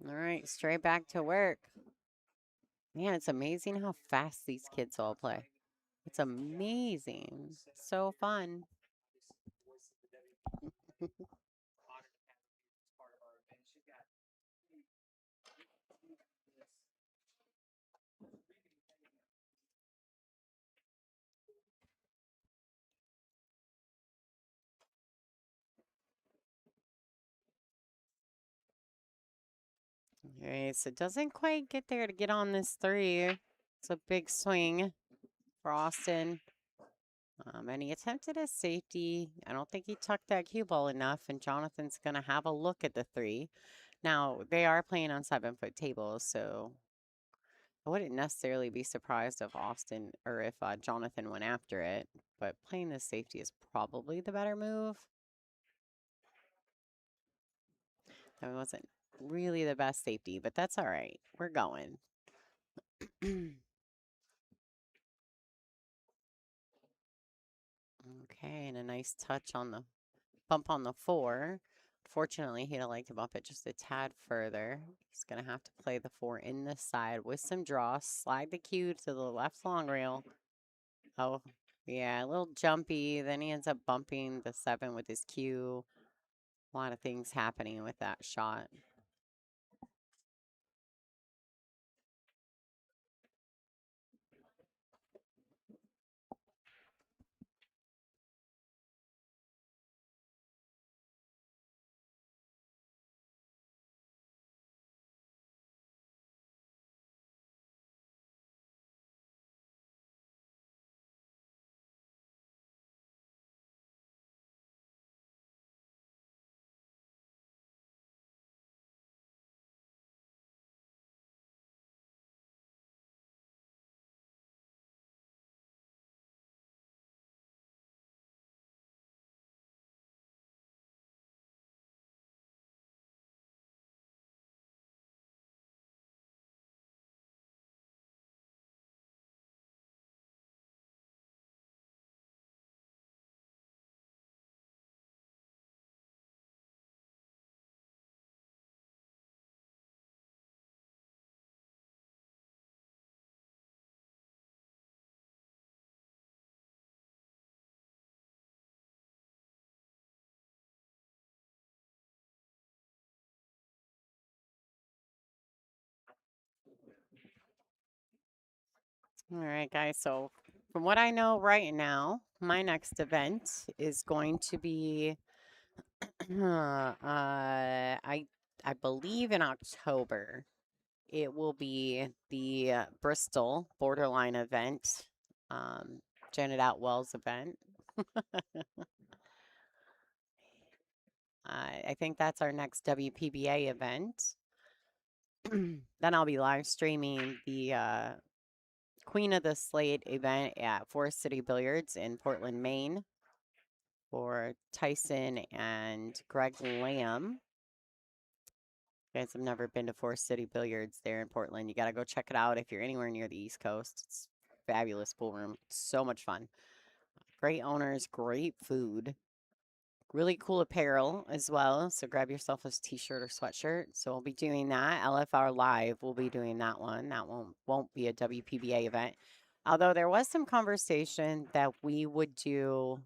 All right, straight back to work. Man, it's amazing how fast these kids all play. It's amazing. So fun. All right, so it doesn't quite get there to get on this 3. It's a big swing for Austin. And he attempted a safety. I don't think he tucked that cue ball enough, and Jonathan's going to have a look at the 3. Now, they are playing on 7-foot tables, so I wouldn't necessarily be surprised if Austin or if Jonathan went after it, but playing the safety is probably the better move. That wasn't really the best safety, but that's all right. We're going. Okay, and a nice touch on the bump on the 4. Fortunately, he'd have liked to bump it just a tad further. He's going to have to play the 4 in the side with some draw. Slide the cue to the left long rail. Oh, yeah, a little jumpy. Then he ends up bumping the 7 with his cue. A lot of things happening with that shot. All right, guys. So from what I know right now, my next event is going to be, I believe in October. It will be the Bristol Borderline event, Janet Outwell's event. I think that's our next WPBA event. Then I'll be live streaming the Queen of the Slate event at Forest City Billiards in Portland, Maine for Tyson and Greg Lamb. You guys have never been to Forest City Billiards there in Portland. You got to go check it out if you're anywhere near the East Coast. It's fabulous pool room. So much fun. Great owners, great food. Really cool apparel as well. So grab yourself a t-shirt or sweatshirt. So we'll be doing that. LFR Live will be doing that one. That one won't be a WPBA event. Although there was some conversation that we would do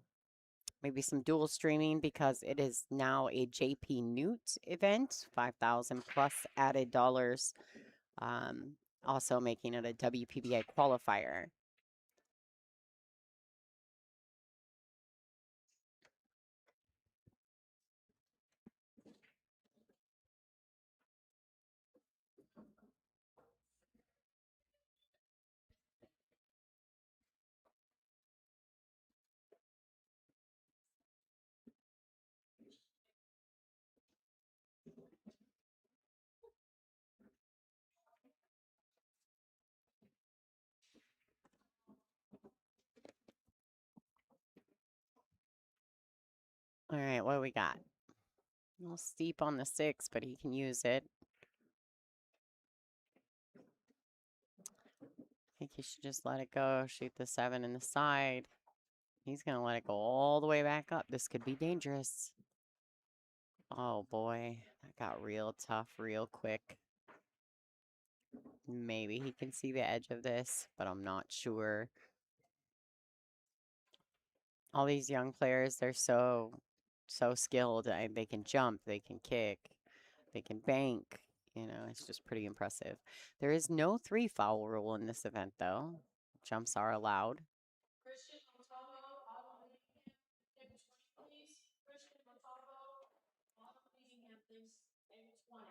maybe some dual streaming because it is now a JP Newt event, 5,000 plus added dollars, also making it a WPBA qualifier. All right, what do we got? A little steep on the 6, but he can use it. I think he should just let it go, shoot the 7 in the side. He's going to let it go all the way back up. This could be dangerous. Oh, boy. That got real tough real quick. Maybe he can see the edge of this, but I'm not sure. All these young players, they're so skilled. They can jump, they can kick, they can bank. You know, it's just pretty impressive. There is no 3 foul rule in this event, though. Jumps are allowed. Christian Montalvo, Autumn Leadingham, table 20, please. Christian Montalvo, Autumn Leadingham, please. Table 20.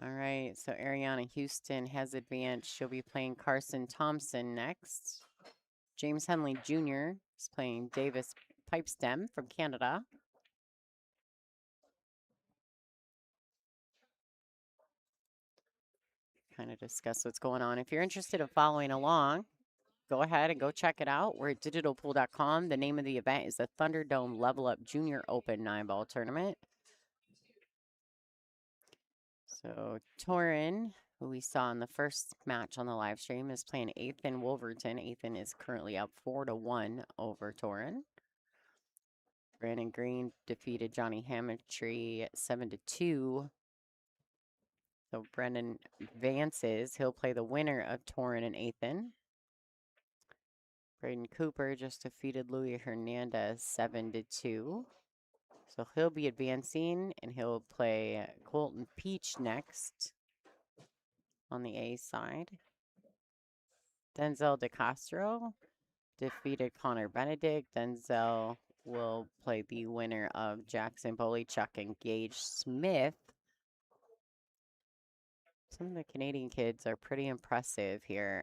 All right, so Ariana Houston has advanced. She'll be playing Carson Thompson next. James Henley Jr. is playing Davis Pipestem from Canada. Kind of discuss what's going on. If you're interested in following along, go ahead and go check it out. We're at digitalpool.com. The name of the event is the Thunderdome Level Up Junior Open 9-ball tournament. So Torin, who we saw in the first match on the live stream, is playing Ethan Wolverton. Ethan is currently up 4-1 over Torin. Brandon Green defeated Johnny Hammontree 7-2. So Brendan advances. He'll play the winner of Torin and Ethan. Braden Cooper just defeated Louis Hernandez 7-2. So he'll be advancing, and he'll play Colton Peach next on the A side. Denzel DeCastro defeated Connor Benedict. Denzel will play the winner of Jackson Boleychuk and Gage Smith. Some of the Canadian kids are pretty impressive here.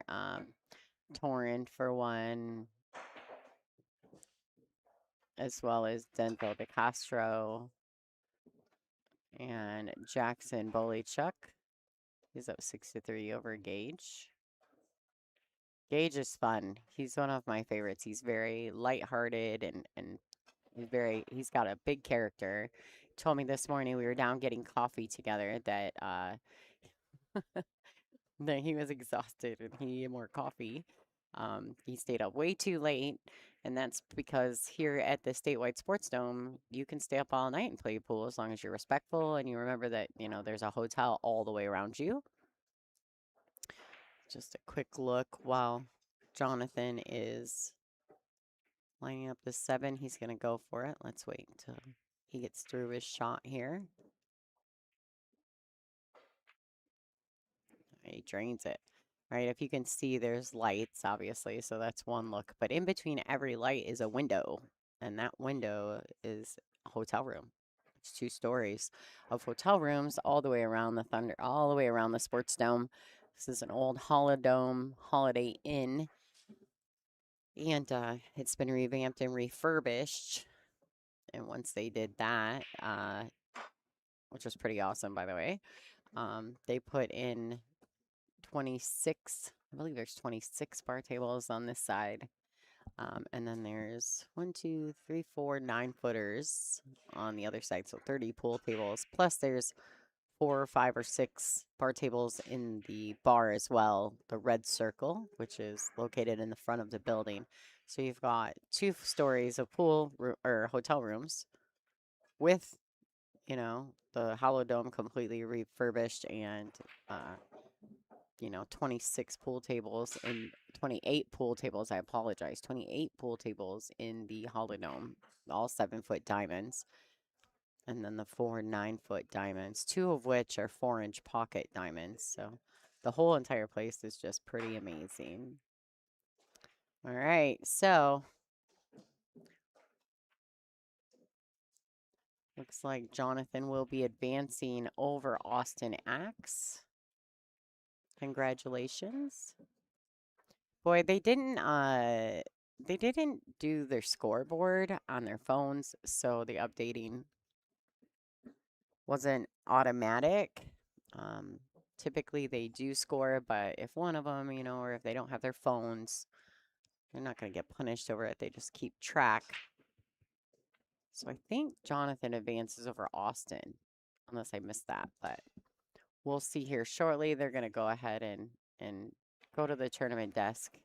Torrent for one, as well as Denzel DeCastro and Jackson Boleychuk. He's up 6-3 over Gage. Gage is fun. He's one of my favorites. He's very lighthearted and he's got a big character. He told me this morning we were down getting coffee together that that he was exhausted and he needed more coffee. He stayed up way too late, and that's because here at the Statewide Sportsdome, you can stay up all night and play pool as long as you're respectful and you remember that, you know, there's a hotel all the way around you. Just a quick look while Jonathan is lining up the 7. He's going to go for it. Let's wait until he gets through his shot here. He drains it. Right, if you can see, there's lights, obviously, so that's one look. But in between every light is a window, and that window is a hotel room. It's 2 stories of hotel rooms all the way around the all the way around the sports dome. This is an old Holiday Inn, and it's been revamped and refurbished. And once they did that, which was pretty awesome, by the way, they put in 26, I believe there's 26 bar tables on this side. And then there's 1, 2, 3, 4, 9-footers on the other side. So 30 pool tables. Plus there's 4 or 5 or 6 bar tables in the bar as well. The Red Circle, which is located in the front of the building. So you've got 2 stories of pool or hotel rooms with, you know, the Hollow Dome completely refurbished and, you know, 26 pool tables and 28 pool tables. I apologize. 28 pool tables in the Hollow Dome, all 7-foot diamonds. And then the 4 9-foot diamonds, 2 of which are 4-inch pocket diamonds. So the whole entire place is just pretty amazing. All right. So looks like Jonathan will be advancing over Austin Axe. Congratulations. Boy, they didn't do their scoreboard on their phones, so the updating wasn't automatic. Typically they do score, but if one of them, you know, or if they don't have their phones, they're not going to get punished over it. They just keep track. So I think Jonathan advances over Austin, unless I missed that, but we'll see here shortly. They're going to go ahead and go to the tournament desk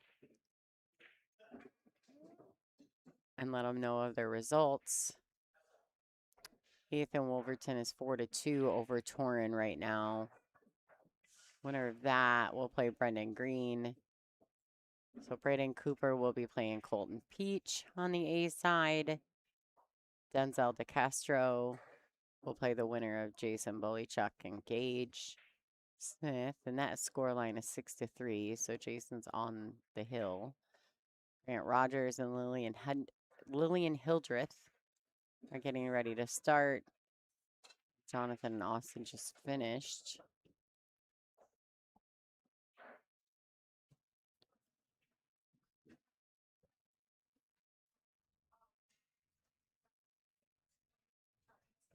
and let them know of their results. Ethan Wolverton is 4-2 over Torin right now. Winner of that will play Brendan Green. So Braden Cooper will be playing Colton Peach on the A side. Denzel DeCastro will play the winner of Jason Boleychuk and Gage Smith. And that scoreline is 6-3. So Jason's on the hill. Grant Rogers and Lillian Hildreth are getting ready to start. Jonathan and Austin just finished.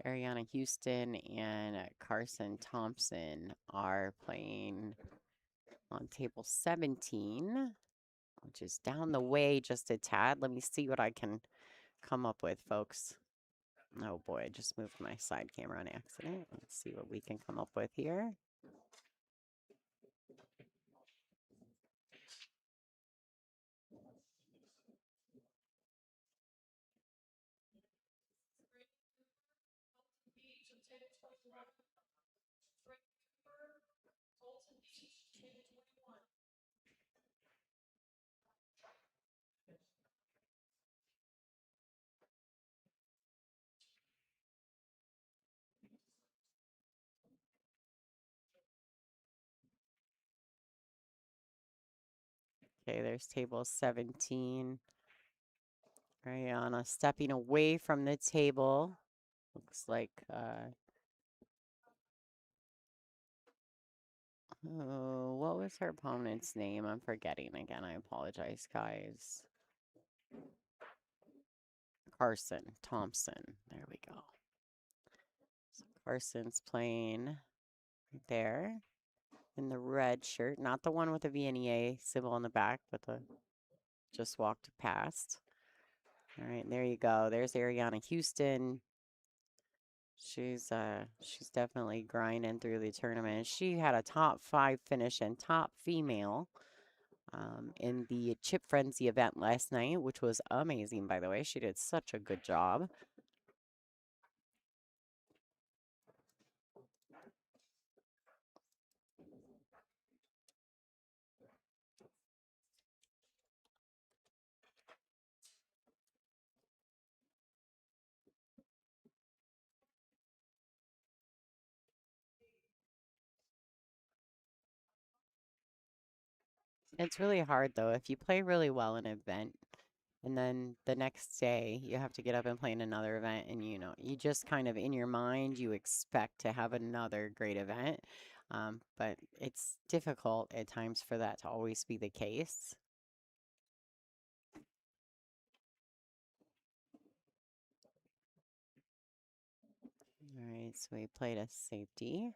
Ariana Houston and Carson Thompson are playing on table 17, which is down the way just a tad. Let me see what I can come up with, folks. Oh boy, I just moved my side camera on accident. Let's see what we can come up with here. Okay, there's table 17. Ariana stepping away from the table. Looks like, oh, what was her opponent's name? I'm forgetting again. I apologize, guys. Carson Thompson. There we go. So Carson's playing right there in the red shirt. Not the one with the VNEA symbol on the back, but the just walked past. All right, there you go. There's Ariana Houston. She's definitely grinding through the tournament. She had a top 5 finish and top female in the Chip Frenzy event last night, which was amazing, by the way. She did such a good job. It's really hard, though. If you play really well in an event, and then the next day you have to get up and play in another event, and you just kind of in your mind, you expect to have another great event. But it's difficult at times for that to always be the case. All right, so we played a safety.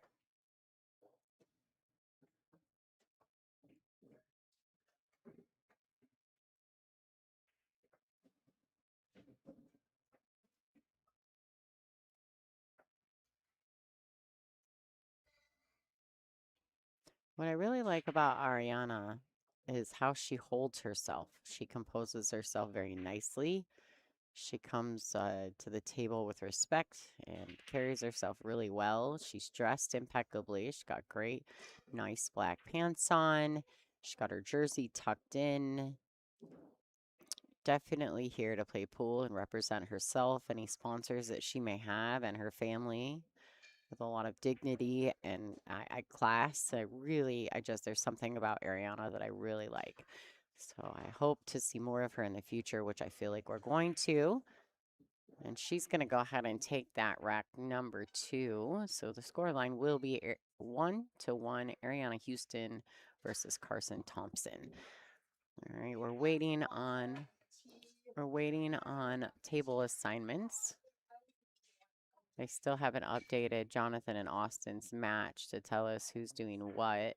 What I really like about Ariana is how she holds herself. She composes herself very nicely. She comes to the table with respect and carries herself really well. She's dressed impeccably. She's got great, nice black pants on. She's got her jersey tucked in. Definitely here to play pool and represent herself, any sponsors that she may have, and her family with a lot of dignity and class. There's something about Ariana that I really like. So I hope to see more of her in the future, which I feel like we're going to. And she's going to go ahead and take that rack number 2. So the scoreline will be 1-1, Ariana Houston versus Carson Thompson. All right, we're waiting on table assignments. They still haven't updated Jonathan and Austin's match to tell us who's doing what.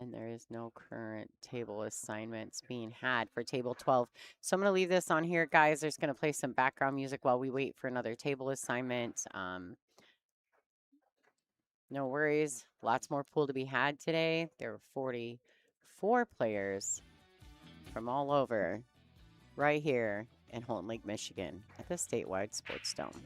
And there is no current table assignments being had for table 12. So I'm going to leave this on here, guys. There's going to play some background music while we wait for another table assignment. No worries. Lots more pool to be had today. There were 44 players from all over right here in Houghton Lake, Michigan at the Statewide Sportsdome.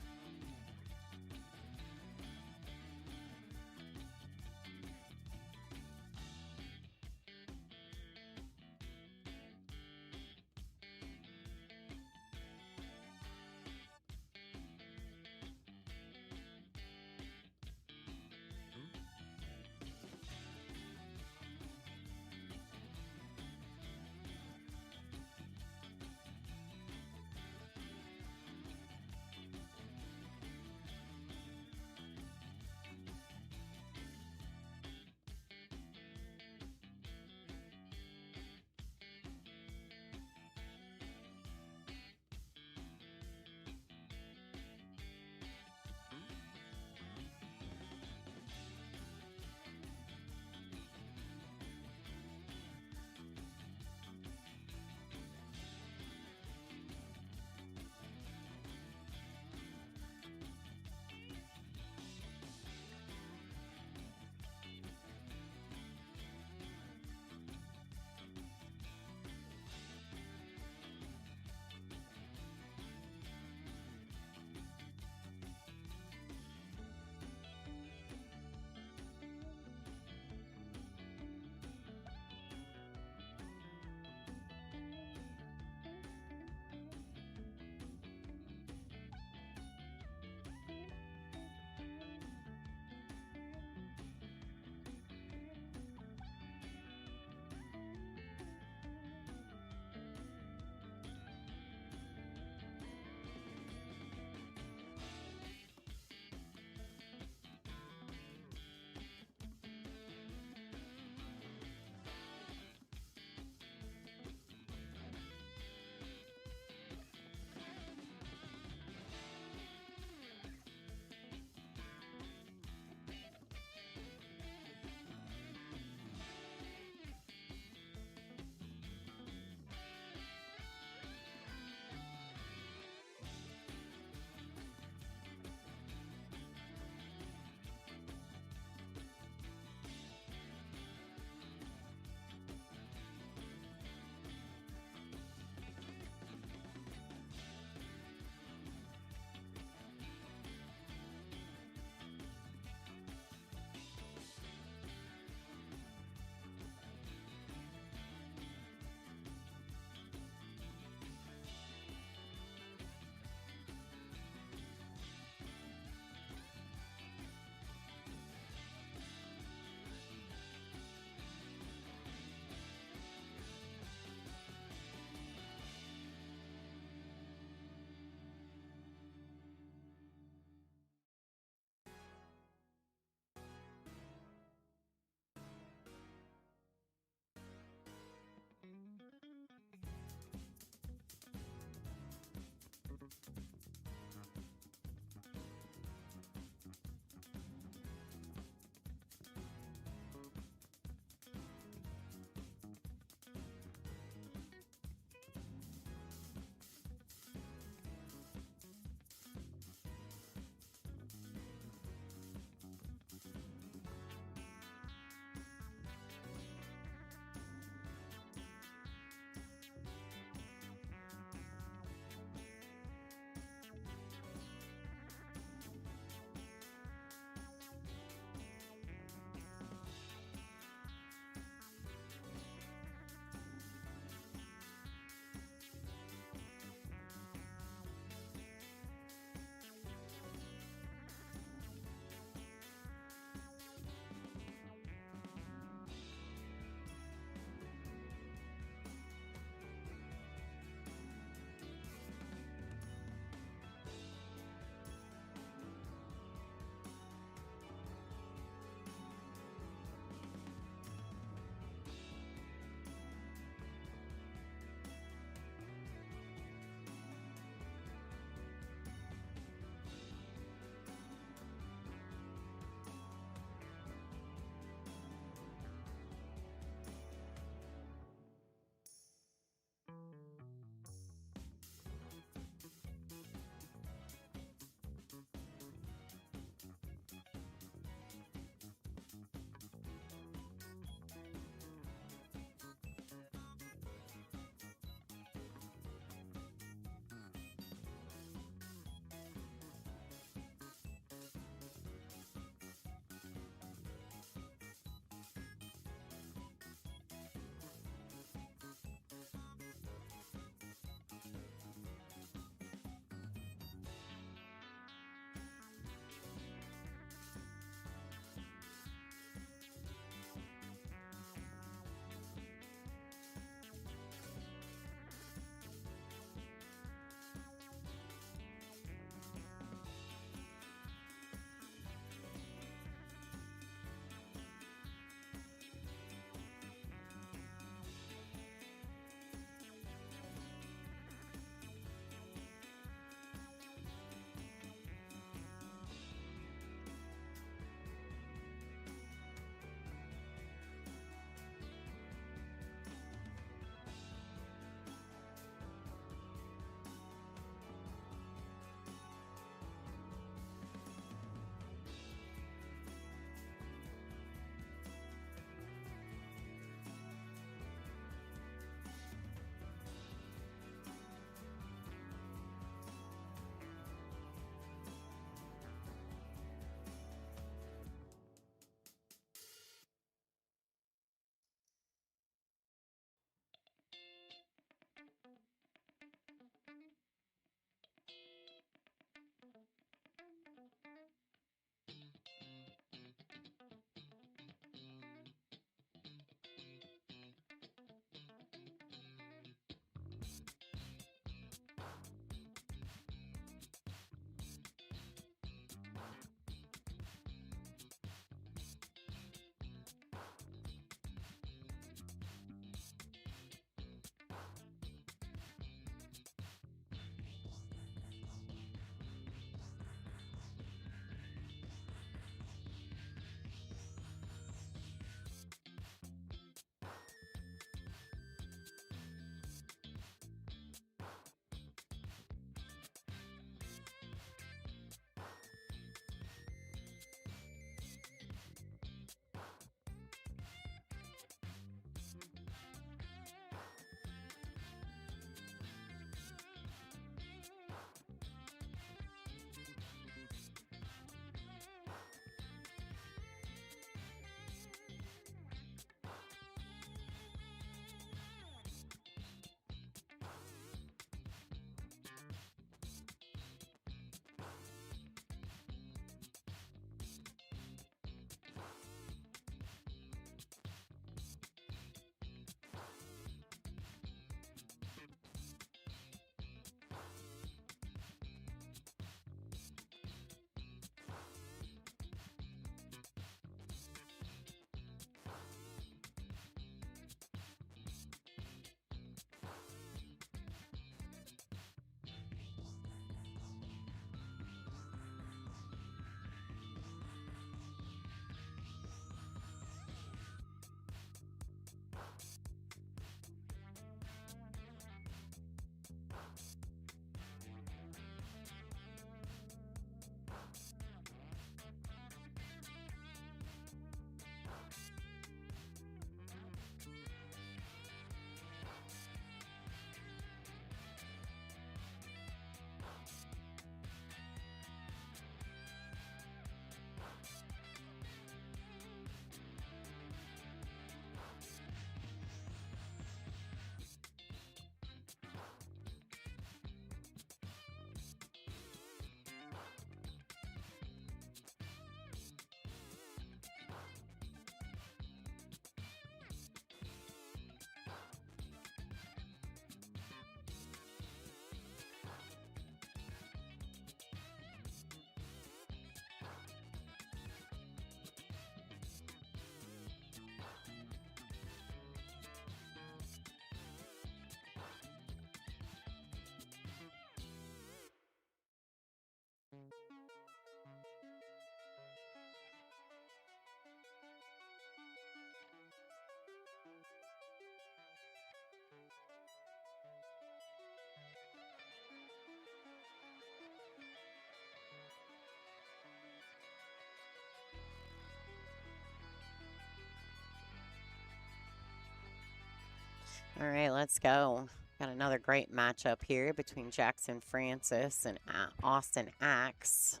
All right, let's go. Got another great matchup here between Jackson Francis and Austin Axe.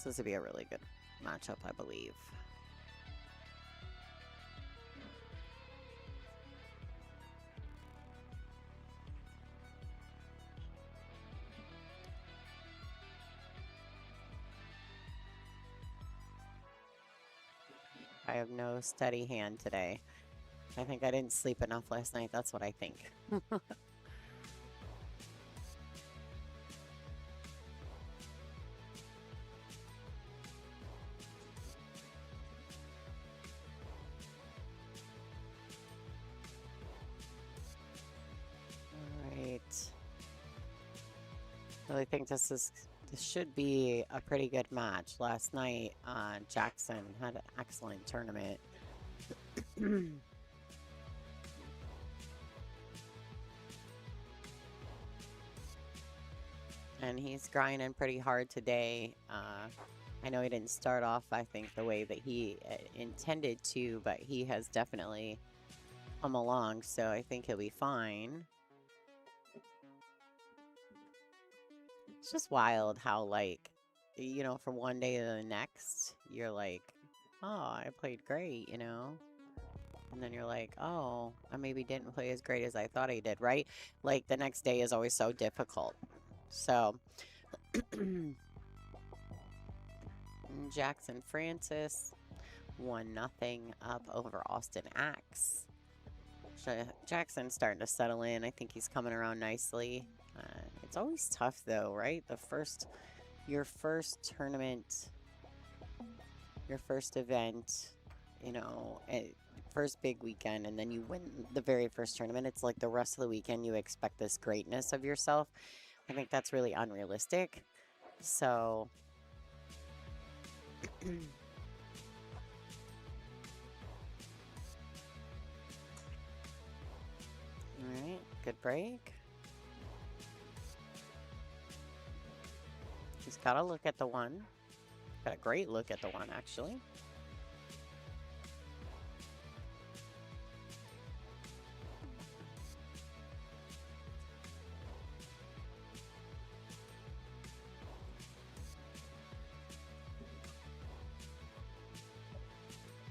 This would be a really good matchup, I believe. I have no steady hand today. I think I didn't sleep enough last night. That's what I think. Really think this should be a pretty good match. Last night, Jackson had an excellent tournament. And he's grinding pretty hard today. I know he didn't start off, I think, the way that he intended to, but he has definitely come along, so I think he'll be fine. It's just wild how, like, you know, from one day to the next, you're like, oh, I played great, you know? And then you're like, oh, I maybe didn't play as great as I thought I did, right? Like, the next day is always so difficult. So, Jackson Francis 1-0 up over Austin Axe. Jackson's starting to settle in. I think he's coming around nicely. It's always tough though, right? Your first tournament, your first event, you know, first big weekend, and then you win the very first tournament. It's like the rest of the weekend you expect this greatness of yourself. I think that's really unrealistic. So, all right, good break. He's got a look at the one. Got a great look at the one, actually.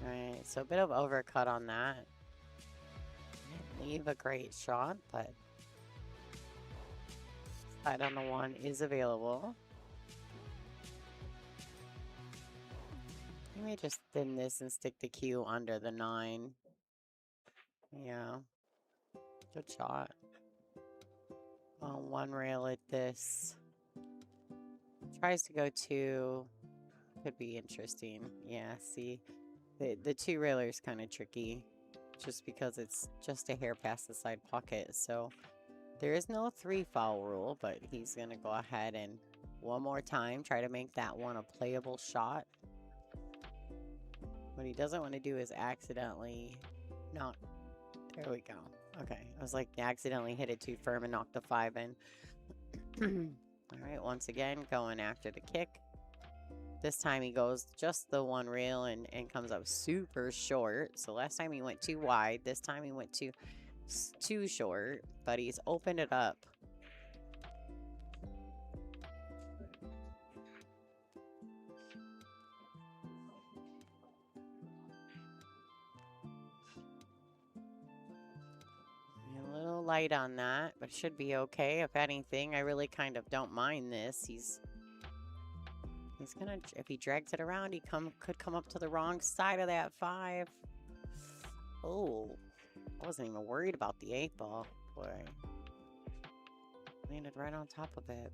Alright, so a bit of overcut on that. Didn't leave a great shot, but side on the one is available. You may just thin this and stick the cue under the 9. Yeah. Good shot. On one rail at this. Tries to go 2. Could be interesting. Yeah, see. The 2 railer is kind of tricky. Just because it's just a hair past the side pocket. So there is no 3 foul rule. But he's going to go ahead and one more time try to make that one a playable shot. What he doesn't want to do is accidentally knock. There we go. Okay. I was like, accidentally hit it too firm and knocked the 5 in. All right. Once again, going after the kick. This time he goes just the 1 rail and comes up super short. So last time he went too wide. This time he went too short. But he's opened it up. A little light on that, but should be okay. If anything, I really kind of don't mind this. He's gonna, if he drags it around, he could come up to the wrong side of that 5. Oh, I wasn't even worried about the 8 ball. Boy, landed right on top of it.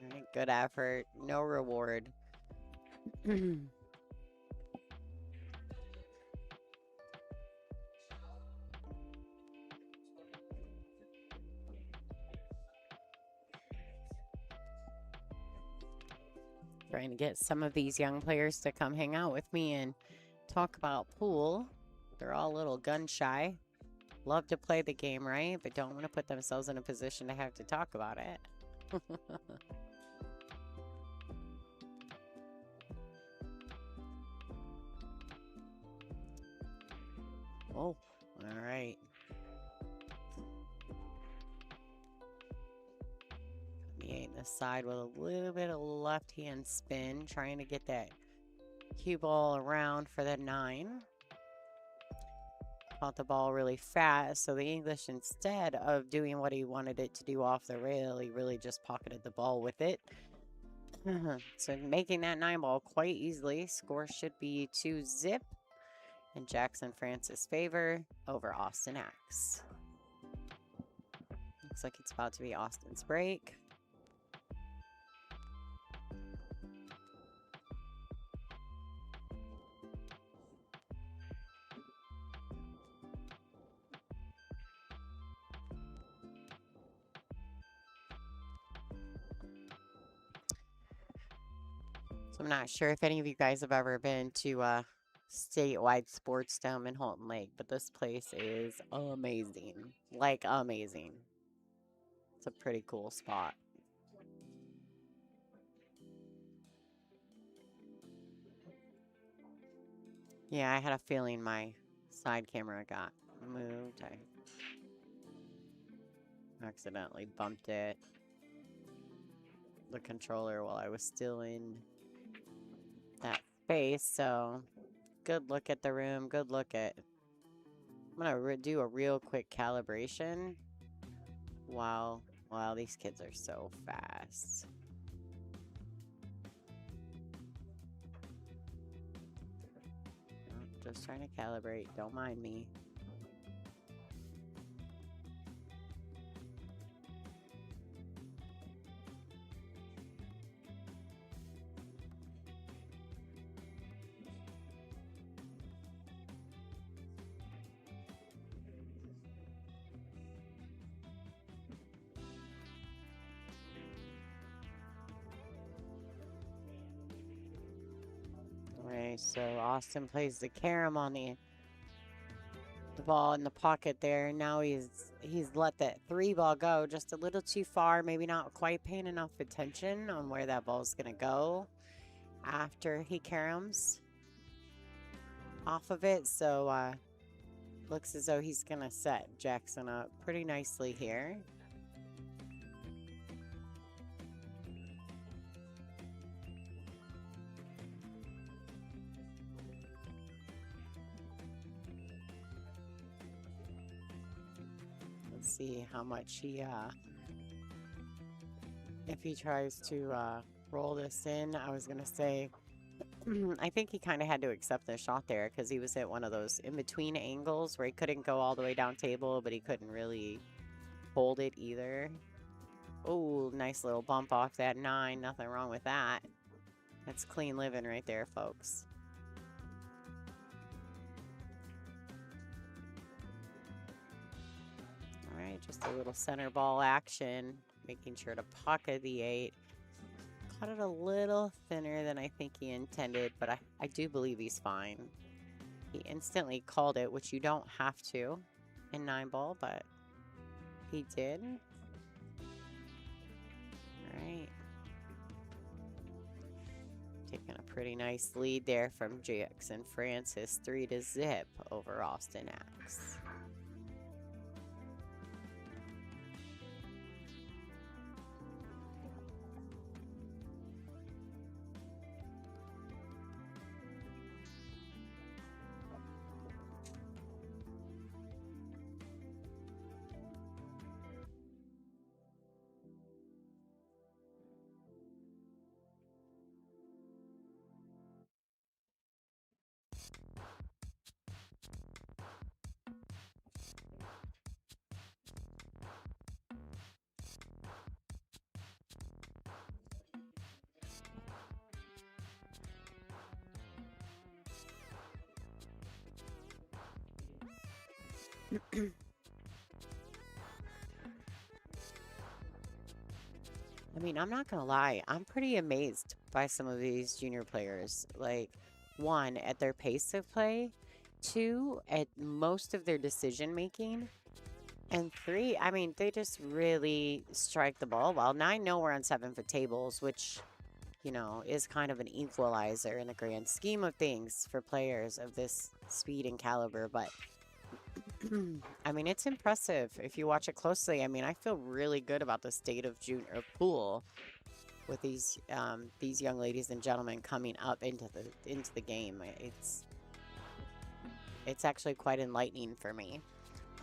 All right, good effort, no reward. Trying to get some of these young players to come hang out with me and talk about pool. They're all a little gun shy. Love to play the game, right? But don't want to put themselves in a position to have to talk about it. Oh, all right. Permeate the side with a little bit of left hand spin, trying to get that cue ball around for the 9. Caught the ball really fast, so the English, instead of doing what he wanted it to do off the rail, he really just pocketed the ball with it. So making that 9 ball quite easily. Score should be 2-zip in Jackson Francis' favor over Austin Axe. Looks like it's about to be Austin's break. So I'm not sure if any of you guys have ever been to Statewide Sportsdome in Houghton Lake, but this place is amazing. Like, amazing. It's a pretty cool spot. Yeah, I had a feeling my side camera got moved. I accidentally bumped it. The controller while I was still in that space, so good look at the room, good look at... I'm gonna do a real quick calibration. Wow, these kids are so fast. Just trying to calibrate, don't mind me. Alright, so Austin plays the carom on the ball in the pocket there. Now he's let that 3 ball go just a little too far, maybe not quite paying enough attention on where that ball's gonna go after he caroms off of it. So looks as though he's gonna set Jackson up pretty nicely here. See how much he if he tries to roll this in. I was gonna say I think he kind of had to accept the shot there because he was at one of those in-between angles where he couldn't go all the way down table, but he couldn't really hold it either. Oh, nice little bump off that 9. Nothing wrong with that. That's clean living right there, folks. Alright, just a little center ball action, making sure to pocket the 8. Caught it a little thinner than I think he intended, but I do believe he's fine. He instantly called it, which you don't have to in 9 ball, but he did. Alright. Taking a pretty nice lead there from Jackson Francis, 3-zip over Austin Axe. I mean, I'm not gonna lie, I'm pretty amazed by some of these junior players. Like, 1, at their pace of play, 2, at most of their decision making, and 3, I mean, they just really strike the ball well. Now I know we're on 7-foot tables, which, you know, is kind of an equalizer in the grand scheme of things for players of this speed and caliber, but I mean, it's impressive if you watch it closely. I mean, I feel really good about the state of junior pool with these young ladies and gentlemen coming up into the game. It's actually quite enlightening for me.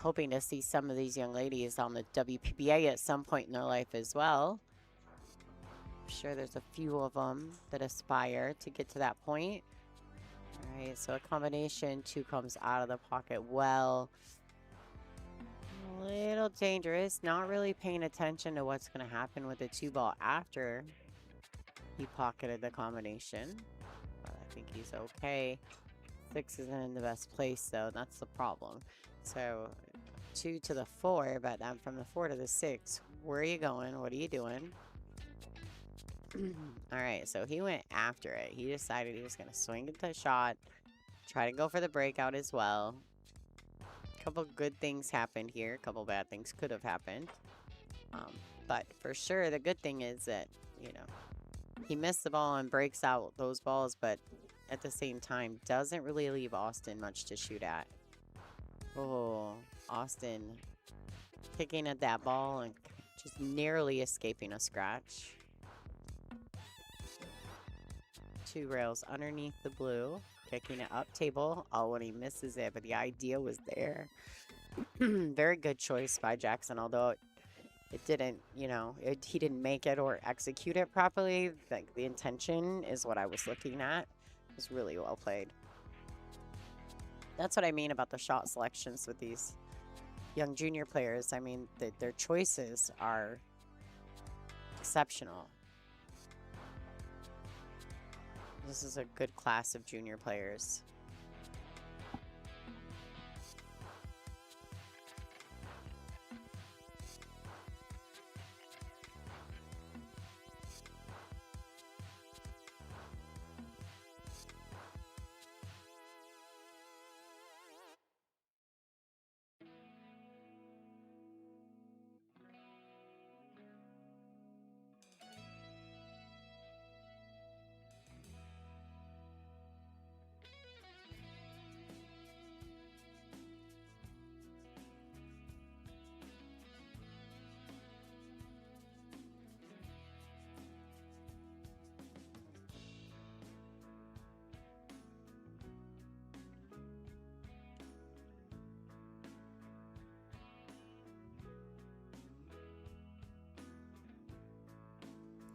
Hoping to see some of these young ladies on the WPBA at some point in their life as well. I'm sure there's a few of them that aspire to get to that point. All right, so a combination 2 comes out of the pocket well. A little dangerous, not really paying attention to what's going to happen with the 2 ball after he pocketed the combination. But I think he's okay. 6 isn't in the best place, though. That's the problem. So 2 to the 4, but then from the 4 to the 6, where are you going? What are you doing? All right, so he went after it. He decided he was going to swing at the shot, try to go for the breakout as well. A couple good things happened here. A couple bad things could have happened. But for sure, the good thing is that, you know, he missed the ball and breaks out those balls, but at the same time, doesn't really leave Austin much to shoot at. Oh, Austin kicking at that ball and just narrowly escaping a scratch. 2 rails underneath the blue, kicking it up table. Oh, when he misses it, but the idea was there. Very good choice by Jackson, although it didn't, you know, he didn't make it or execute it properly. Like, the intention is what I was looking at. It was really well played. That's what I mean about the shot selections with these young junior players. I mean, their choices are exceptional. This is a good class of junior players.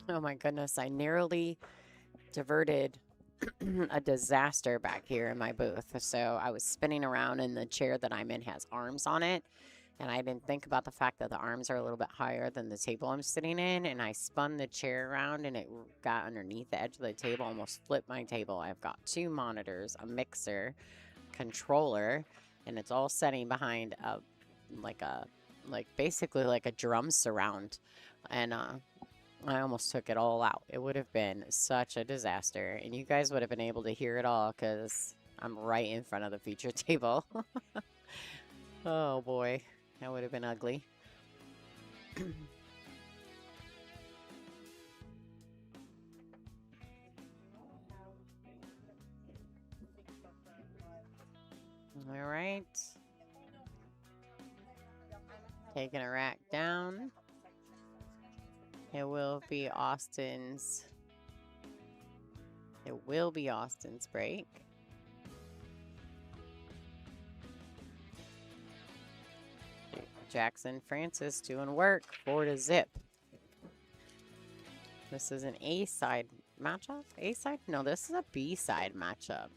Oh my goodness, I narrowly diverted a disaster back here in my booth. So I was spinning around and the chair that I'm in has arms on it. And I didn't think about the fact that the arms are a little bit higher than the table I'm sitting in. And I spun the chair around and it got underneath the edge of the table, almost flipped my table. I've got 2 monitors, a mixer, controller, and it's all setting behind basically like a drum surround. And I almost took it all out. It would have been such a disaster. And you guys would have been able to hear it all because I'm right in front of the feature table. Oh boy, that would have been ugly. All right. Taking a rack down. It will be Austin's break. Jackson Francis doing work. 4-0. This is an A-side matchup? A-side? No, this is a B-side matchup.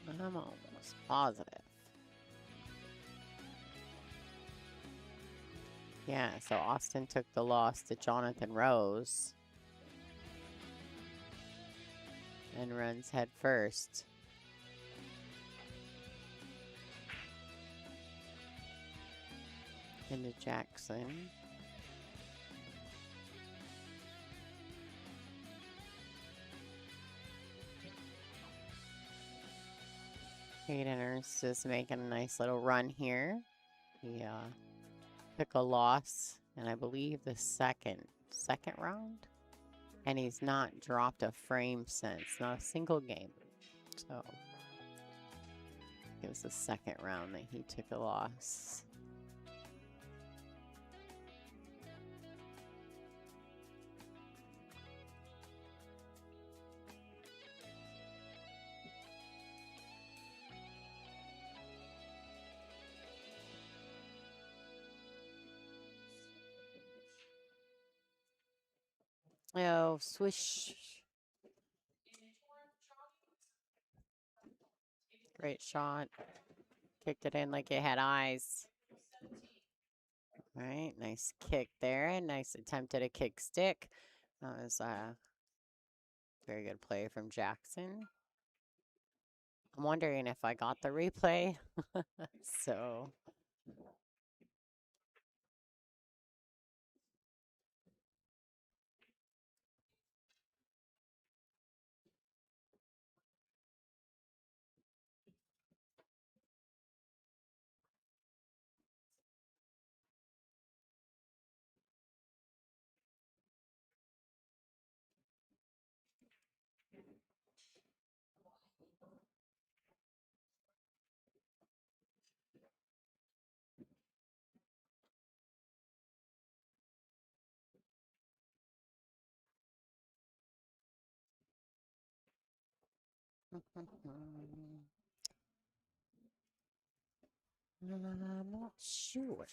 I'm almost positive. Yeah, so Austin took the loss to Jonathan Rose. And runs head first. Into Jackson. Hayden Ernst is making a nice little run here. He took a loss, and I believe the second round. And he's not dropped a frame since, not a single game. So It was the second round that he took a loss. Oh, swish. Great shot. Kicked it in like it had eyes. All right, nice kick there. Nice attempt at a kick stick. That was a very good play from Jackson. I'm wondering if I got the replay. So I'm not sure.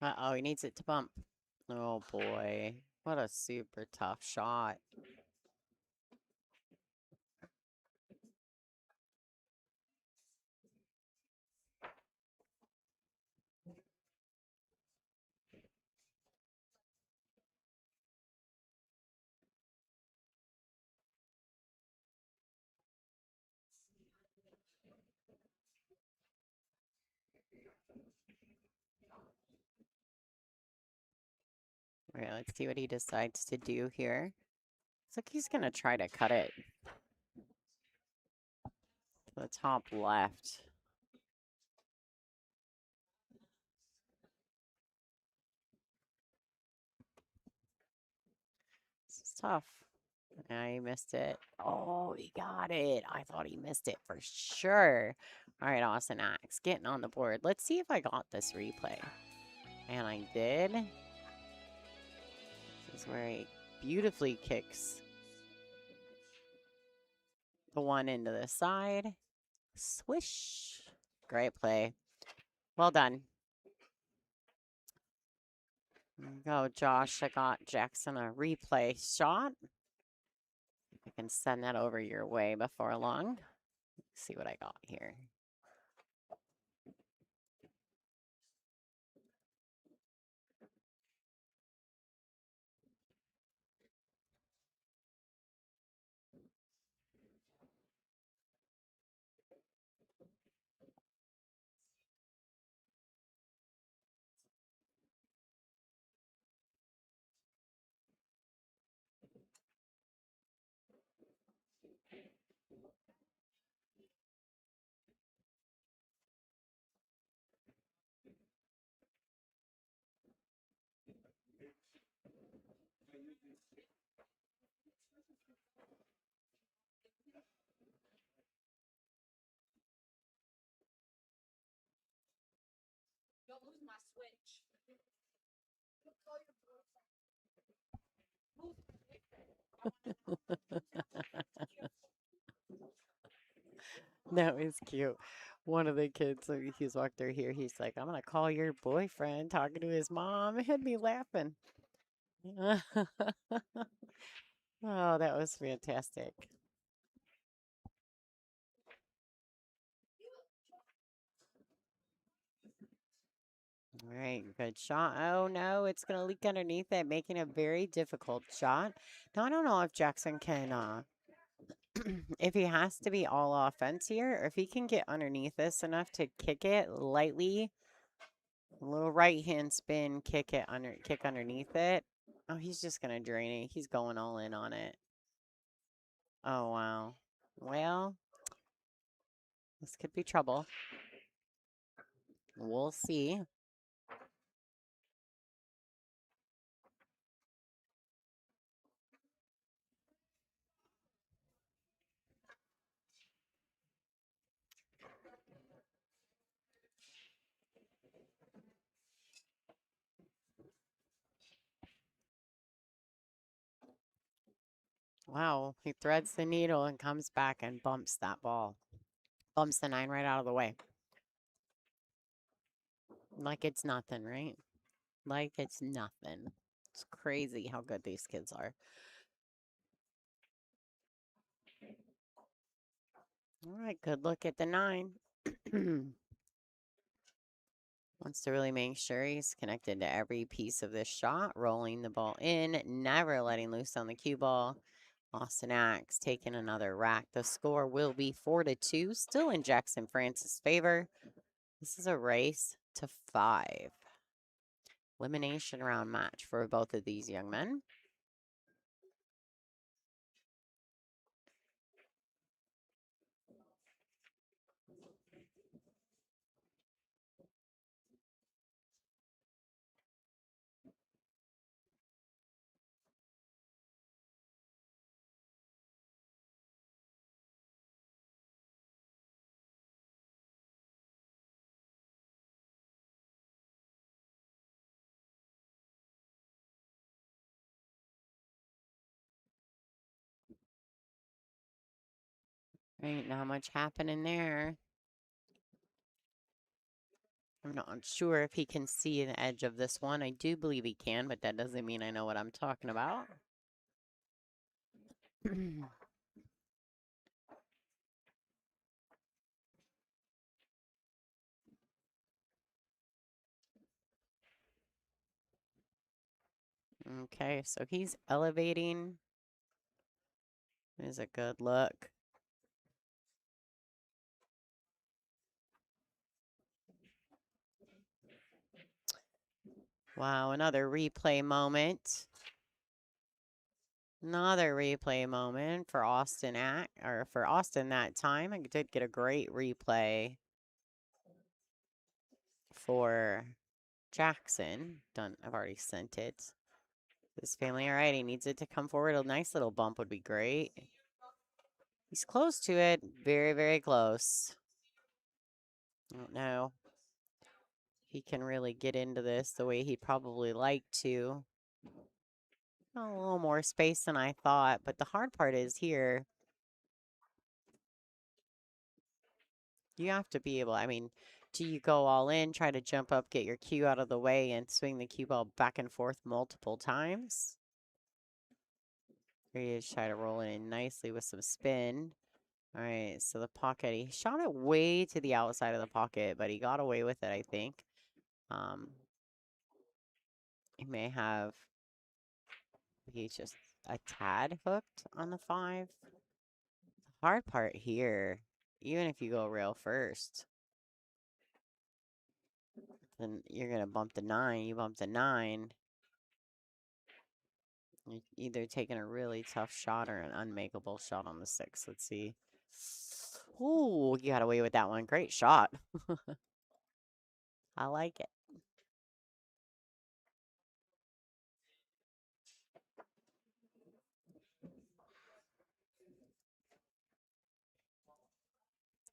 Uh-oh, he needs it to bump. Oh boy, what a super tough shot. All right, let's see what he decides to do here. Looks like he's gonna try to cut it to the top left. This is tough. Yeah, he missed it. Oh, he got it. I thought he missed it for sure. All right, Austin Axe getting on the board. Let's see if I got this replay. And I did. This is where he beautifully kicks the one into the side. Swish. Great play. Well done. There you go, Josh. I got Jackson a replay shot. I can send that over your way before long. Let's see what I got here. Don't lose my switch. That was cute. One of the kids, so he's walked through here. He's like, "I'm gonna call your boyfriend," talking to his mom. It had me laughing. Oh, that was fantastic. All right, good shot. Oh no, it's gonna leak underneath it, making a very difficult shot. Now I don't know if Jackson can if he has to be all offense here, or if he can get underneath this enough to kick it lightly. A little right hand spin, kick underneath it. Oh, he's just gonna drain it. He's going all in on it. Oh wow. Well, this could be trouble. We'll see. Wow, he threads the needle and comes back and bumps that ball. Bumps the 9 right out of the way. Like it's nothing, right? Like it's nothing. It's crazy how good these kids are. All right, good look at the 9. Wants to really make sure he's connected to every piece of this shot, rolling the ball in, never letting loose on the cue ball. Austin Axe taking another rack. The score will be 4-2, still in Jackson Francis' favor. This is a race to 5. Elimination round match for both of these young men. Ain't not much happening there. I'm not sure if he can see the edge of this one. I do believe he can, but that doesn't mean I know what I'm talking about. Okay, so he's elevating. Is a good look. Wow, another replay moment. Another replay moment for Austin that time. I did get a great replay for Jackson. Done. I've already sent it. This family, all right, he needs it to come forward. A nice little bump would be great. He's close to it. Very, very close. I don't know. He can really get into this the way he'd probably like to. A little more space than I thought, but the hard part is here. You have to be able, I mean, do you go all in, try to jump up, get your cue out of the way, and swing the cue ball back and forth multiple times? Or you just try to roll it in nicely with some spin. All right, so the pocket, he shot it way to the outside of the pocket, but he got away with it, I think. He may have, he's just a tad hooked on the 5. The hard part here, even if you go rail first, then you're going to bump the 9. You bump the 9. You're either taking a really tough shot or an unmakeable shot on the 6. Let's see. Ooh, you got away with that one. Great shot. I like it.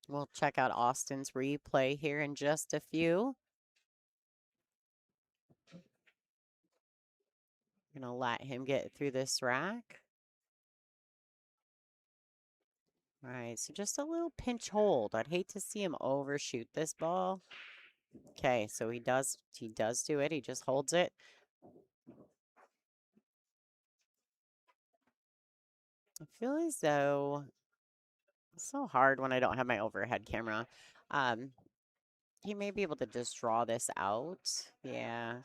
We'll check out Austin's replay here in just a few. Gonna let him get through this rack. All right, so just a little pinch hold. I'd hate to see him overshoot this ball. Okay, so he does do it. He just holds it. I feel as though it's so hard when I don't have my overhead camera. He may be able to just draw this out. Yeah.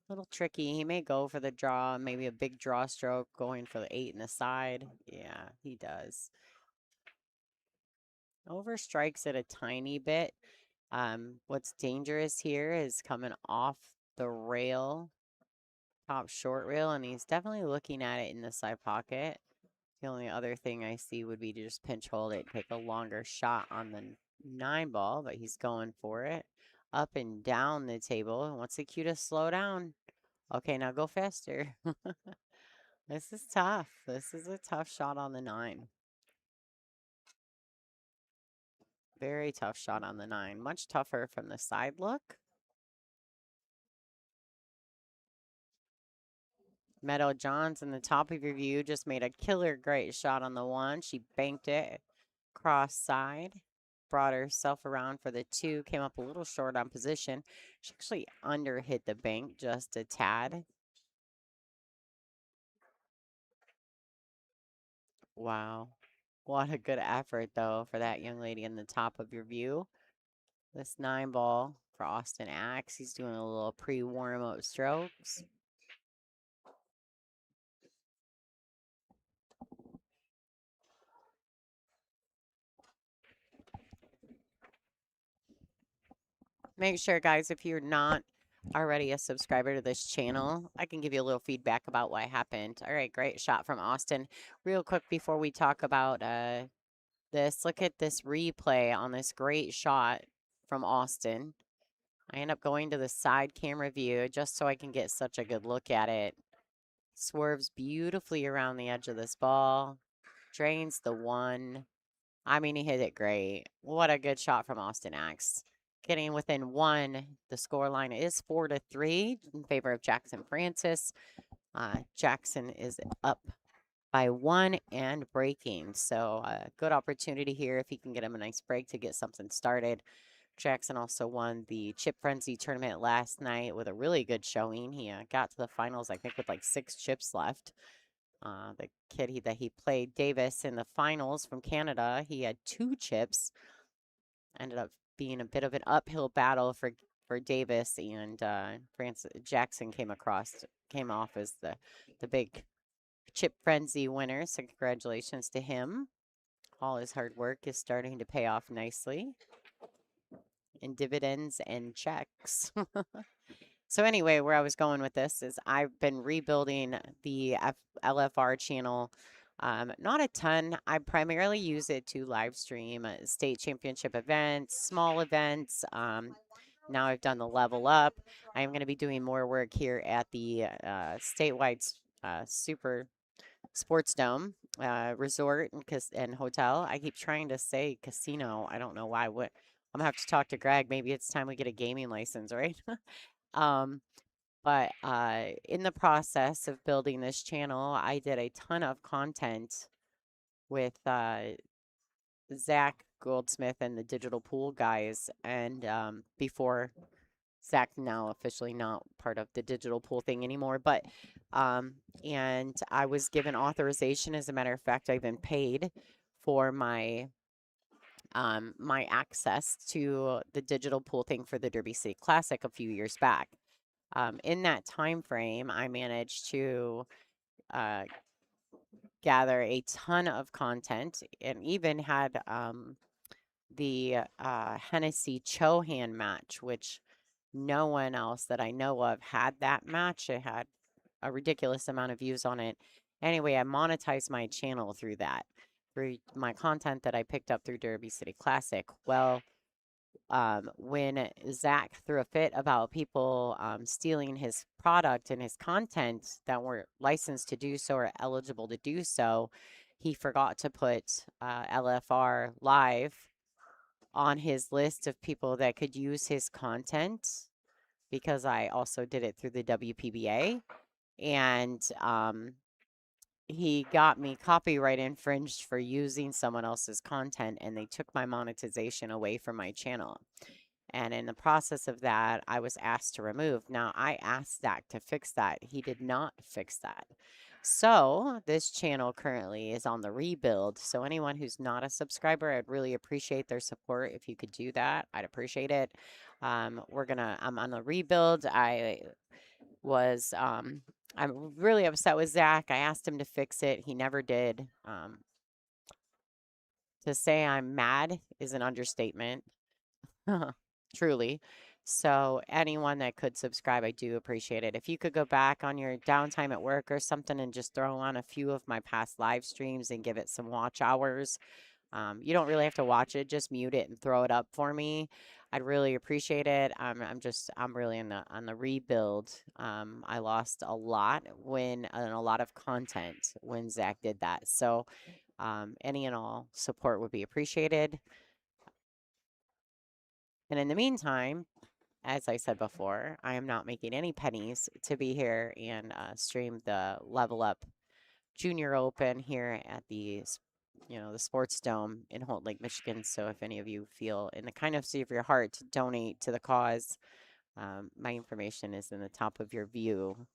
A little tricky. He may go for the draw, maybe a big draw stroke, going for the 8 in the side. Yeah, he does. Overstrikes it a tiny bit. What's dangerous here is coming off the rail, top short rail, and he's definitely looking at it in the side pocket. The only other thing I see would be to just pinch hold it, take a longer shot on the 9 ball, but he's going for it. Up and down the table, and wants the cue to slow down. Okay, now go faster. This is tough. This is a tough shot on the 9. Very tough shot on the 9. Much tougher from the side look. Meadow Johns in the top of your view just made a killer great shot on the 1. She banked it cross side. Brought herself around for the 2. Came up a little short on position. She actually under hit the bank just a tad. Wow. What a good effort, though, for that young lady in the top of your view. This 9 ball for Austin Axe. He's doing a little pre-warm-up strokes. Make sure, guys, if you're not already a subscriber to this channel, I can give you a little feedback about what happened. All right, great shot from Austin. Real quick before we talk about this, look at this replay on this great shot from Austin. I end up going to the side camera view just so I can get such a good look at it. Swerves beautifully around the edge of this ball. Drains the 1. I mean, he hit it great. What a good shot from Austin Axe. Getting within 1. The score line is 4-3 in favor of Jackson Francis. Jackson is up by 1 and breaking. So good opportunity here if he can get him a nice break to get something started. Jackson also won the Chip Frenzy tournament last night with a really good showing. He got to the finals, I think, with like 6 chips left. The kid that he played, Davis, in the finals from Canada, he had 2 chips. Ended up being a bit of an uphill battle for Davis, and Jackson came off as the big Chip Frenzy winner. So congratulations to him. All his hard work is starting to pay off nicely in dividends and checks. So anyway, where I was going with this is I've been rebuilding the LFR channel. Not a ton. I primarily use it to live stream state championship events, small events. Now I've done the level up. I'm going to be doing more work here at the statewide Super Sportsdome resort and hotel. I keep trying to say casino. I don't know why. I'm going to have to talk to Greg. Maybe it's time we get a gaming license, right? But in the process of building this channel, I did a ton of content with Zach Goldsmith and the Digital Pool guys. And before Zach, now officially not part of the Digital Pool thing anymore. But and I was given authorization. As a matter of fact, I've been paid for my my access to the Digital Pool thing for the Derby City Classic a few years back. In that time frame, I managed to gather a ton of content and even had the Hennessy Chohan match, which no one else that I know of had that match. It had a ridiculous amount of views on it. Anyway, I monetized my channel through that, through my content that I picked up through Derby City Classic. Well, when Zach threw a fit about people stealing his product and his content that were licensed to do so or eligible to do so, he forgot to put LFR live on his list of people that could use his content because I also did it through the WPBA. And he got me copyright infringed for using someone else's content, and they took my monetization away from my channel. And in the process of that, I was asked to remove. Now, I asked Zach to fix that. He did not fix that. So this channel currently is on the rebuild. So anyone who's not a subscriber, I'd really appreciate their support. If you could do that, I'd appreciate it. I'm on the rebuild. I'm really upset with Zach. I asked him to fix it. He never did. To say I'm mad is an understatement. Truly. So anyone that could subscribe, I do appreciate it. If you could go back on your downtime at work or something and just throw on a few of my past live streams and give it some watch hours. You don't really have to watch it, just mute it and throw it up for me. I'd really appreciate it. I'm really on the rebuild. I lost a lot and a lot of content when Zach did that. So any and all support would be appreciated. And in the meantime, as I said before, I am not making any pennies to be here and stream the Level Up Junior Open here at the Sportsdome in Houghton Lake, Michigan. So if any of you feel in the kindness of your heart to donate to the cause, my information is in the top of your view.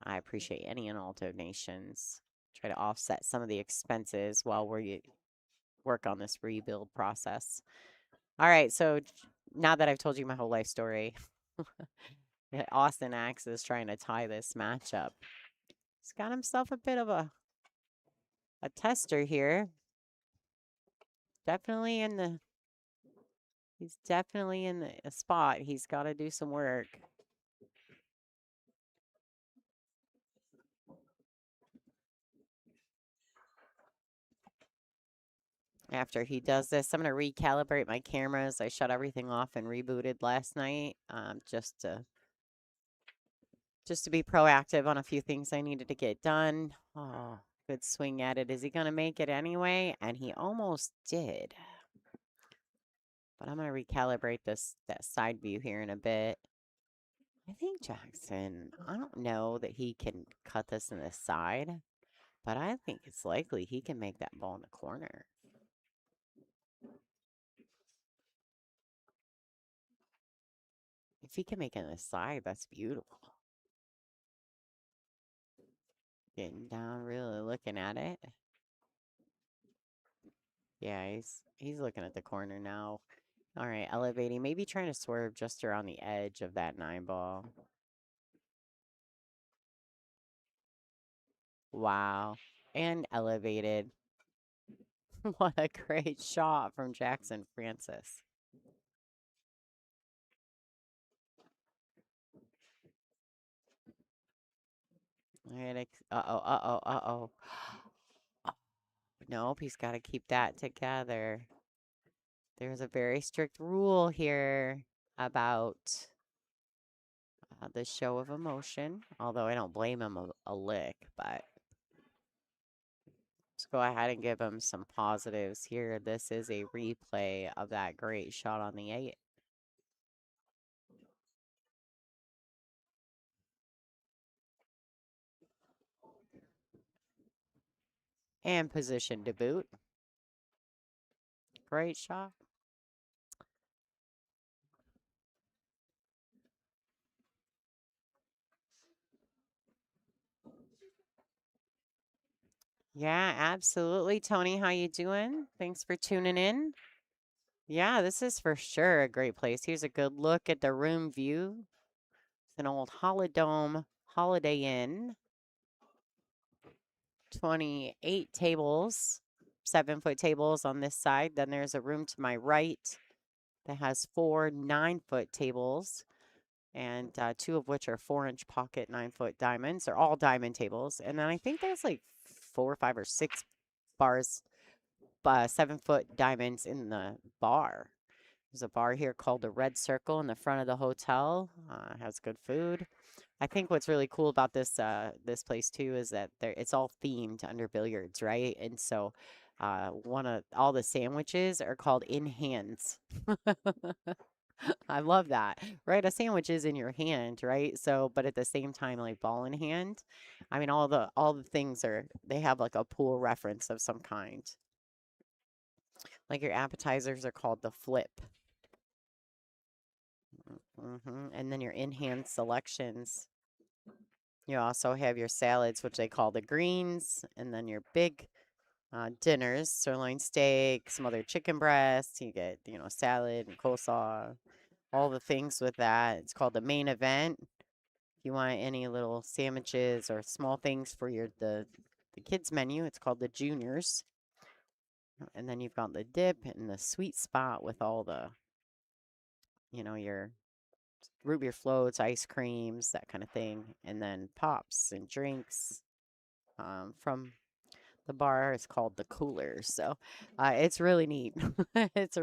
I appreciate any and all donations. Try to offset some of the expenses while we work on this rebuild process. All right, so now that I've told you my whole life story, Austin Axe is trying to tie this match up. He's got himself a bit of a tester here. He's definitely in the spot. He's got to do some work. After he does this, I'm going to recalibrate my cameras. I shut everything off and rebooted last night just to be proactive on a few things I needed to get done. Oh, good swing at it. Is he going to make it anyway? And he almost did. But I'm going to recalibrate that side view here in a bit. I think Jackson, I don't know that he can cut this in the side, but I think it's likely he can make that ball in the corner. If he can make it in the side, that's beautiful. Getting down, really looking at it. Yeah, he's looking at the corner now. All right, elevating, maybe trying to swerve just around the edge of that 9 ball. Wow, and elevated. What a great shot from Jackson Francis. All right, uh-oh. Nope, he's got to keep that together. There's a very strict rule here about the show of emotion, although I don't blame him a lick, but let's go ahead and give him some positives here. This is a replay of that great shot on the 8. And position to boot. Great shot. Yeah, absolutely. Tony, how you doing? Thanks for tuning in. Yeah, this is for sure a great place. Here's a good look at the room view. It's an old Holidome Holiday Inn. 28 tables, 7-foot tables on this side. Then there's a room to my right that has 4 9-foot tables, and 2 of which are 4-inch pocket 9-foot diamonds. They're all diamond tables. And then I think there's like 4 or 5 or 6 bars, 7-foot diamonds in the bar. There's a bar here called the Red Circle in the front of the hotel. Has good food. I think what's really cool about this this place too is that it's all themed under billiards, right? And so one of all the sandwiches are called in hands. I love that, right? A sandwich is in your hand, right? So, but at the same time, like ball in hand. I mean, all the things they have like a pool reference of some kind. Like your appetizers are called the flip. And then your in-hand selections. You also have your salads, which they call the greens, and then your big dinners, sirloin steak, some other chicken breasts. You get, salad and coleslaw, all the things with that. It's called the main event. If you want any little sandwiches or small things for the kids menu, it's called the juniors. And then you've got the dip and the sweet spot with all the, your root beer floats, ice creams, that kind of thing. And then pops and drinks from the bar is called the Cooler. So it's really neat. It's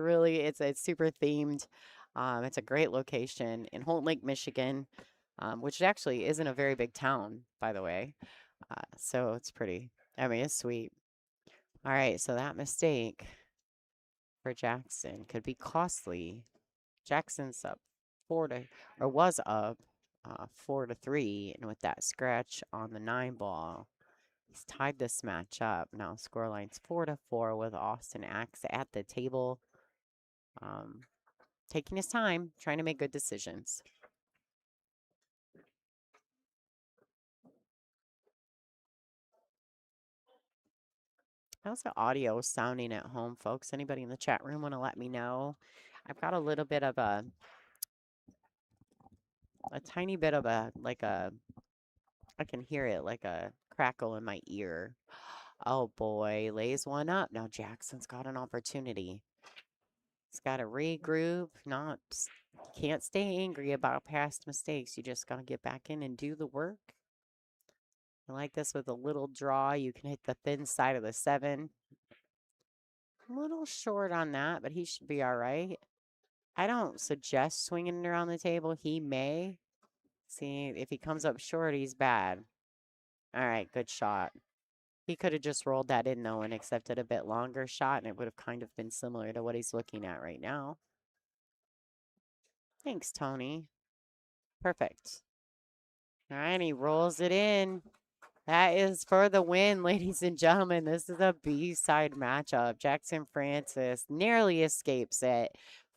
super themed. It's a great location in Houghton Lake, Michigan, which actually isn't a very big town, by the way. So it's it's sweet. All right, so that mistake for Jackson could be costly. Jackson's up was up 4-3, and with that scratch on the 9 ball, he's tied this match up. Now scoreline's 4-4 with Austin Axe at the table, taking his time, trying to make good decisions. How's the audio sounding at home, folks? Anybody in the chat room want to let me know? I've got a little bit of a tiny bit of I can hear it like a crackle in my ear. Oh boy, lays one up. Now Jackson's got an opportunity. He's got to regroup, can't stay angry about past mistakes. You just got to get back in and do the work. I like this with a little draw. You can hit the thin side of the 7. A little short on that, but he should be all right. I don't suggest swinging it around the table. He may. See, if he comes up short, he's bad. All right, good shot. He could have just rolled that in, though, and accepted a bit longer shot, and it would have kind of been similar to what he's looking at right now. Thanks, Tony. Perfect. All right, he rolls it in. That is for the win, ladies and gentlemen. This is a B-side matchup. Jackson Francis nearly escapes it.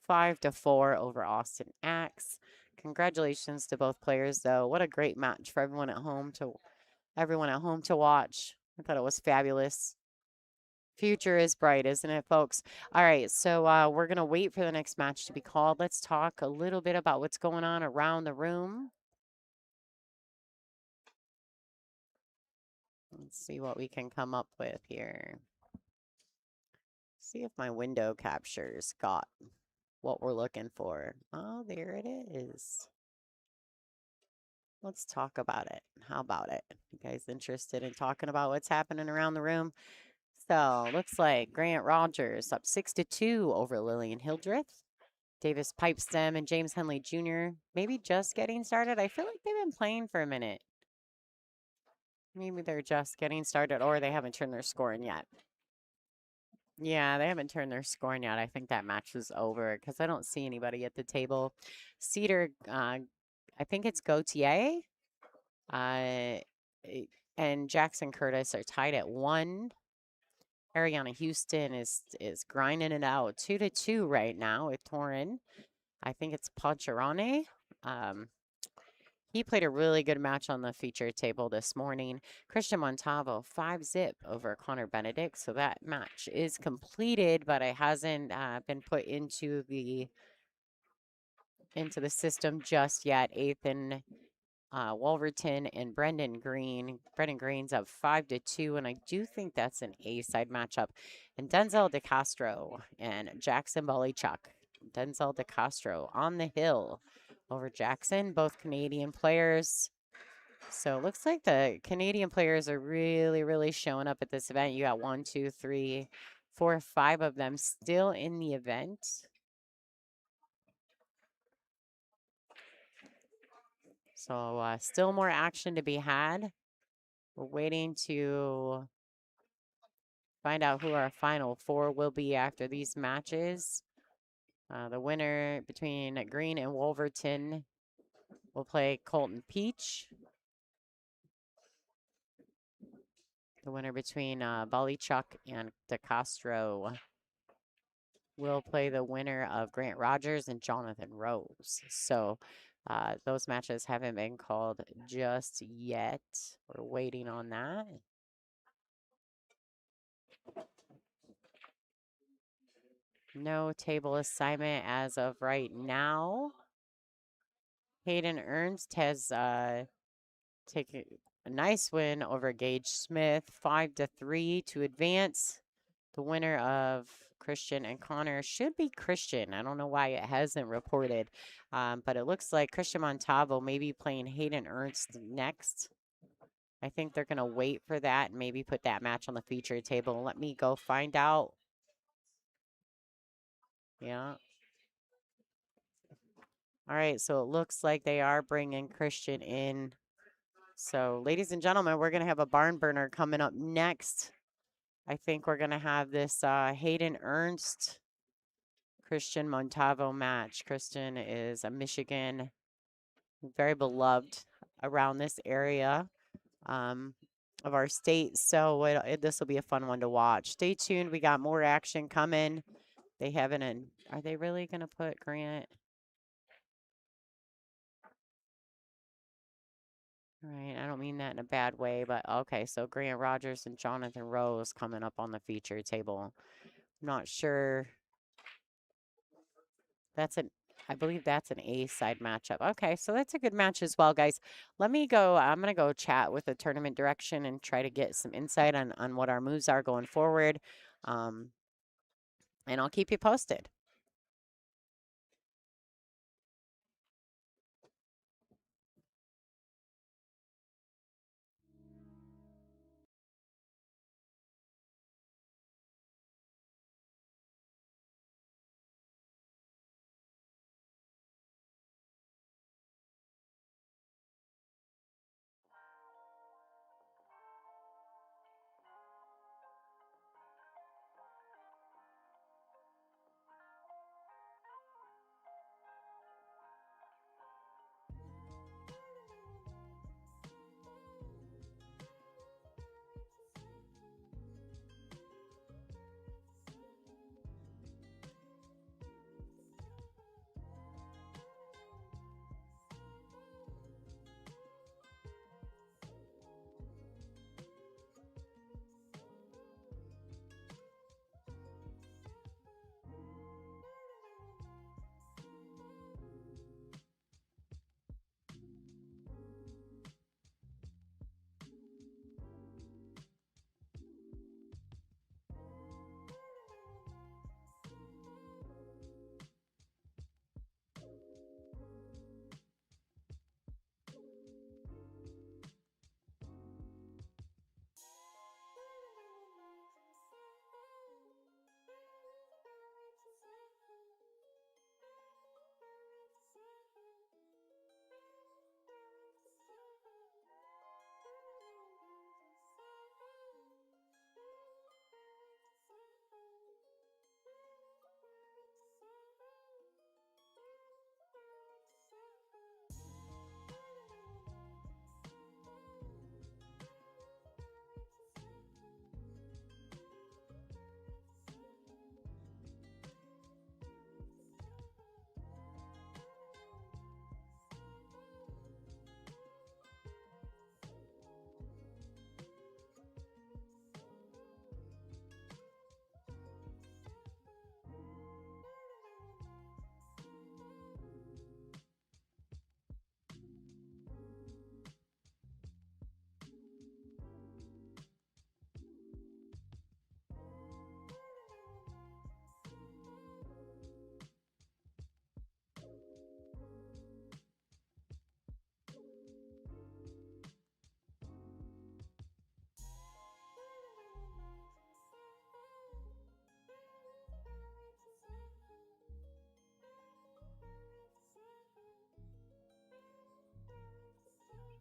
5-4 over Austin Axe. Congratulations to both players, though. What a great match for everyone at home to watch. I thought it was fabulous. Future is bright, isn't it, folks? All right, so we're going to wait for the next match to be called. Let's talk a little bit about what's going on around the room. Let's see what we can come up with here. See if my window captures got what we're looking for. Oh, there it is. Let's talk about it. How about it? You guys interested in talking about what's happening around the room? So, looks like Grant Rogers up 6-2 over Lillian Hildreth. Davis Pipestem and James Henley Jr. maybe just getting started. I feel like they've been playing for a minute. Maybe they're just getting started, or they haven't turned their score in yet. Yeah, they haven't turned their score in yet. I think that match was over because I don't see anybody at the table. Cedar, I think it's Gautier, and Jackson Curtis are tied at 1. Ariana Houston is grinding it out 2-2 right now with Torin. I think it's Pacharane. He played a really good match on the feature table this morning. Christian Montavo 5-zip over Connor Benedict. So that match is completed, but it hasn't been put into the system just yet. Ethan Wolverton and Brendan Green. Brendan Green's up 5-2, and I do think that's an A-side matchup. And Denzel DeCastro and Jackson Bolichuk. Denzel DeCastro on the hill over Jackson, both Canadian players. So it looks like the Canadian players are really, really showing up at this event. You got 1, 2, 3, 4, 5 of them still in the event. So still more action to be had. We're waiting to find out who our final four will be after these matches. The winner between Green and Wolverton will play Colton Peach. The winner between Balichuk and DeCastro will play the winner of Grant Rogers and Jonathan Rose. So those matches haven't been called just yet. We're waiting on that. No table assignment as of right now. Hayden Ernst has taken a nice win over Gage Smith, 5-3 to advance. The winner of Christian and Connor should be Christian. I don't know why it hasn't reported, but it looks like Christian Montalvo may be playing Hayden Ernst next. I think they're going to wait for that and maybe put that match on the feature table. Let me go find out. Yeah. All right, so it looks like they are bringing Christian in. So, ladies and gentlemen, we're going to have a barn burner coming up next. I think we're going to have this Hayden Ernst, Christian Montalvo match. Christian is a Michigan, very beloved around this area of our state. So this will be a fun one to watch. Stay tuned. We got more action coming. They haven't, are they really going to put Grant? All right, I don't mean that in a bad way, but okay, so Grant Rogers and Jonathan Rose coming up on the feature table. I'm not sure. I believe that's an A side matchup. Okay, so that's a good match as well, guys. Let me go. I'm going to go chat with the tournament direction and try to get some insight on what our moves are going forward. And I'll keep you posted.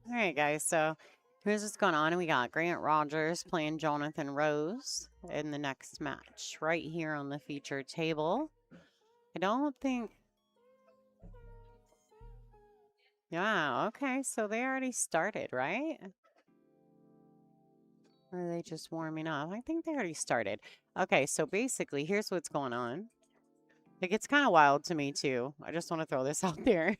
All right, guys. So Here's what's going on. We got Grant Rogers playing Jonathan Rose in the next match right here on the feature table. I don't think... Yeah, okay. So they already started, right? Or are they just warming up? I think they already started. Okay, so basically, here's what's going on. Like, it's kind of wild to me, too. I just want to throw this out there.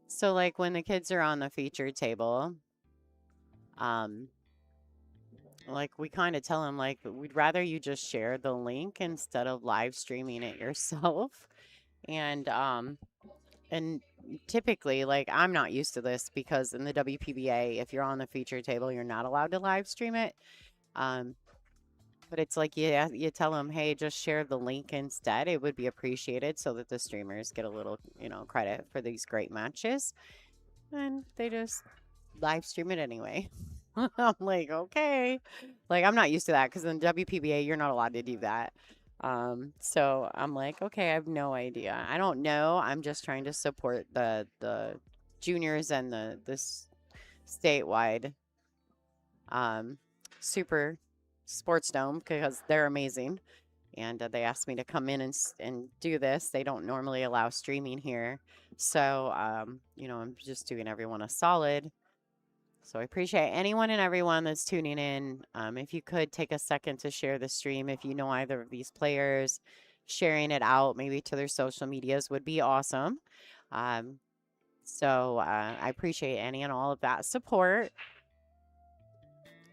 So, like, when the kids are on the feature table, like, we kind of tell them, like, we'd rather you just share the link instead of live streaming it yourself. And typically, like, I'm not used to this because in the WPBA, if you're on the feature table, you're not allowed to live stream it. But it's like, you tell them, hey, just share the link instead. It would be appreciated so that the streamers get a little, credit for these great matches. And they just live stream it anyway. I'm like, okay. Like, I'm not used to that because in WPBA, you're not allowed to do that. So I'm like, okay, I have no idea. I don't know. I'm just trying to support the juniors and this statewide super Sportsdome because they're amazing. And they asked me to come in and do this. They don't normally allow streaming here. So, I'm just doing everyone a solid. So I appreciate anyone and everyone that's tuning in. If you could take a second to share the stream, if you know either of these players, sharing it out maybe to their social medias would be awesome. So I appreciate any and all of that support.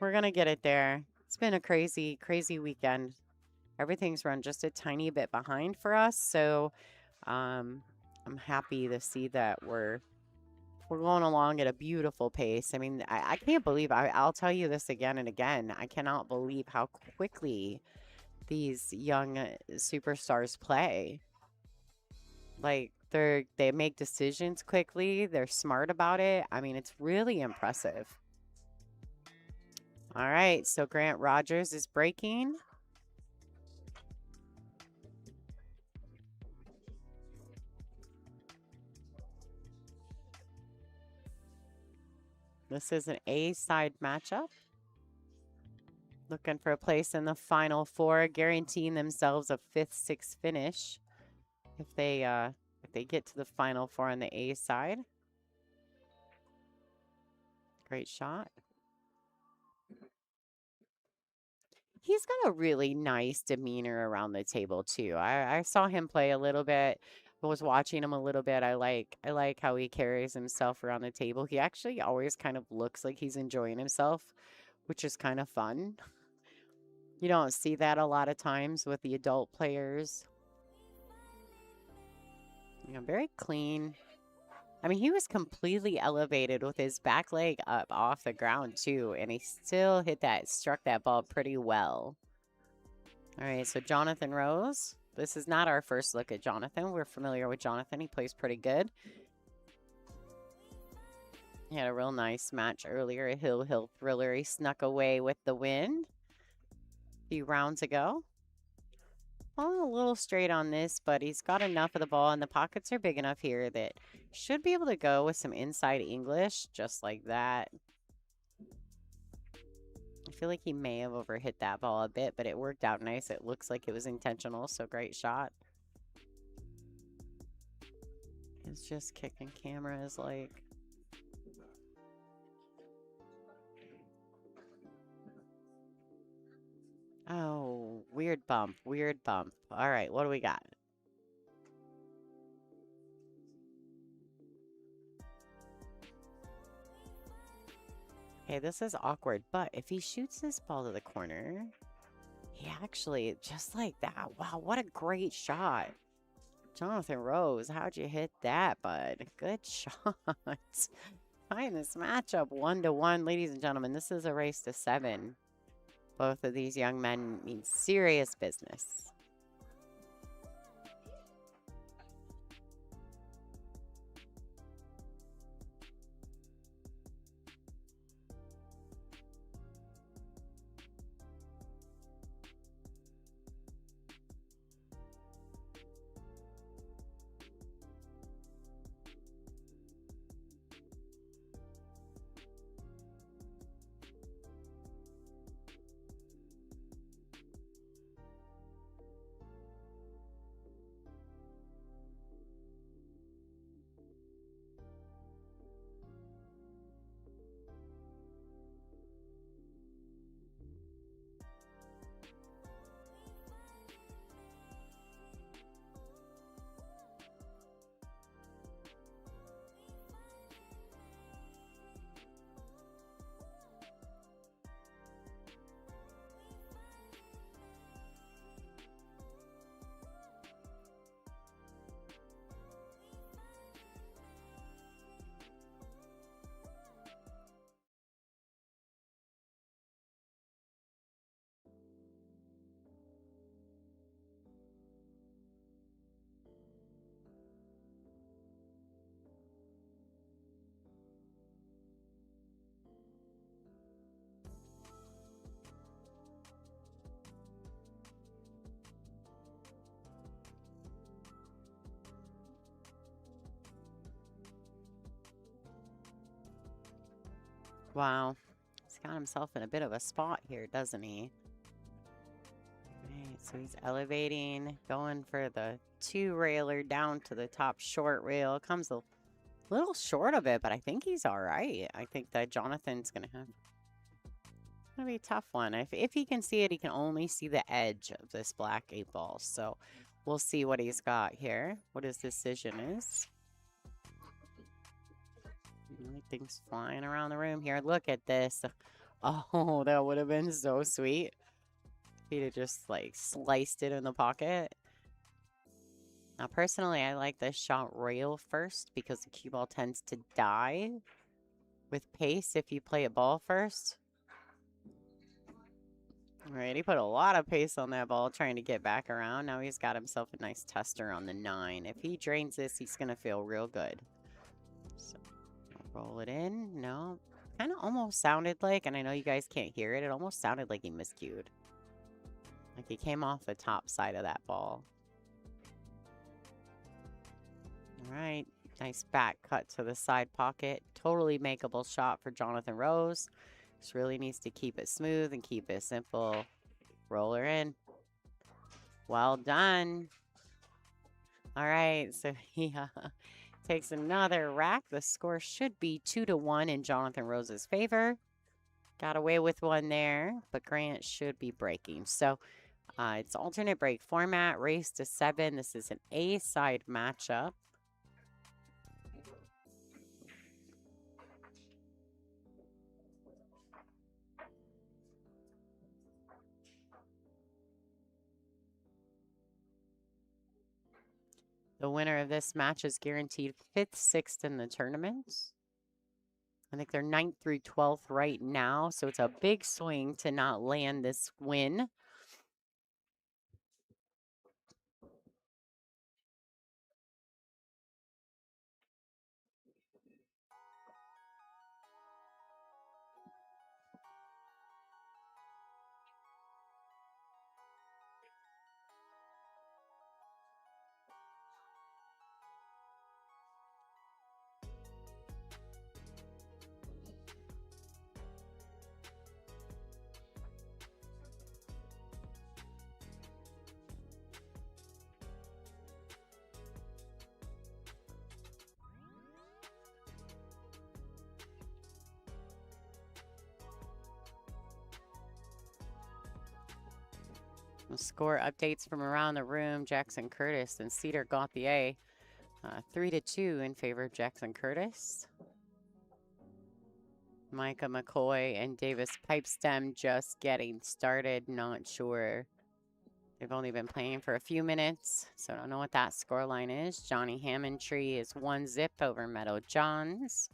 We're going to get it there. It's been a crazy, crazy weekend. Everything's run just a tiny bit behind for us. So I'm happy to see that we're going along at a beautiful pace. I mean, I can't believe, I'll tell you this again and again, I cannot believe how quickly these young superstars play. Like, they make decisions quickly. They're smart about it. I mean, it's really impressive. All right, so Grant Rogers is breaking. This is an A-side matchup. Looking for a place in the Final Four, guaranteeing themselves a 5th, 6th finish if they get to the Final Four on the A side. Great shot. He's got a really nice demeanor around the table too. I saw him play a little bit. I was watching him a little bit. I like how he carries himself around the table. He actually always kind of looks like he's enjoying himself, which is kind of fun. You don't see that a lot of times with the adult players. Very clean. I mean, he was completely elevated with his back leg up off the ground too, and he still struck that ball pretty well. All right, so Jonathan Rose. This is not our first look at Jonathan. We're familiar with Jonathan. He plays pretty good. He had a real nice match earlier, a Hill Thriller. He snuck away with the win a few rounds ago. Falling a little straight on this, but he's got enough of the ball, and the pockets are big enough here that should be able to go with some inside English, just like that. I feel like he may have overhit that ball a bit, but it worked out nice. It looks like it was intentional, so great shot. It's just kicking cameras like... Oh, weird bump, weird bump. All right, what do we got? Okay, this is awkward, but if he shoots this ball to the corner, he actually, just like that. Wow, what a great shot. Jonathan Rose, how'd you hit that, bud? Good shot. Tying this matchup 1-1. Ladies and gentlemen, this is a race to 7. Both of these young men mean serious business. Wow. He's got himself in a bit of a spot here, doesn't he? Right, so he's elevating, going for the 2-railer down to the top short rail. Comes a little short of it, but I think he's all right. I think that Jonathan's going to have gonna be a tough one. If he can see it, he can only see the edge of this black 8 ball. So we'll see what he's got here, what his decision is. Things flying around the room here. Look at this. Oh, that would have been so sweet. If he'd have just like sliced it in the pocket. Now, personally, I like this shot rail first because the cue ball tends to die with pace if you play it ball first. All right, he put a lot of pace on that ball trying to get back around. Now he's got himself a nice tester on the 9. If he drains this, he's going to feel real good. So, roll it in. No, kind of almost sounded like, and I know you guys can't hear it, it almost sounded like he miscued. Like he came off the top side of that ball. All right, nice back cut to the side pocket. Totally makeable shot for Jonathan Rose. Just really needs to keep it smooth and keep it simple. Roller in. Well done. All right, so he takes another rack. The score should be 2-1 in Jonathan Rose's favor. Got away with one there, but Grant should be breaking. So it's alternate break format, race to 7. This is an A-side matchup. The winner of this match is guaranteed 5th, 6th in the tournament. I think they're 9th through 12th right now, so it's a big swing to not land this win. Score updates from around the room. Jackson Curtis and Cedar Gauthier 3-2 in favor of Jackson Curtis. Micah McCoy and Davis Pipestem just getting started. Not sure. They've only been playing for a few minutes, so I don't know what that score line is. Johnny Hammondtree is 1-0 over Meadow Johns.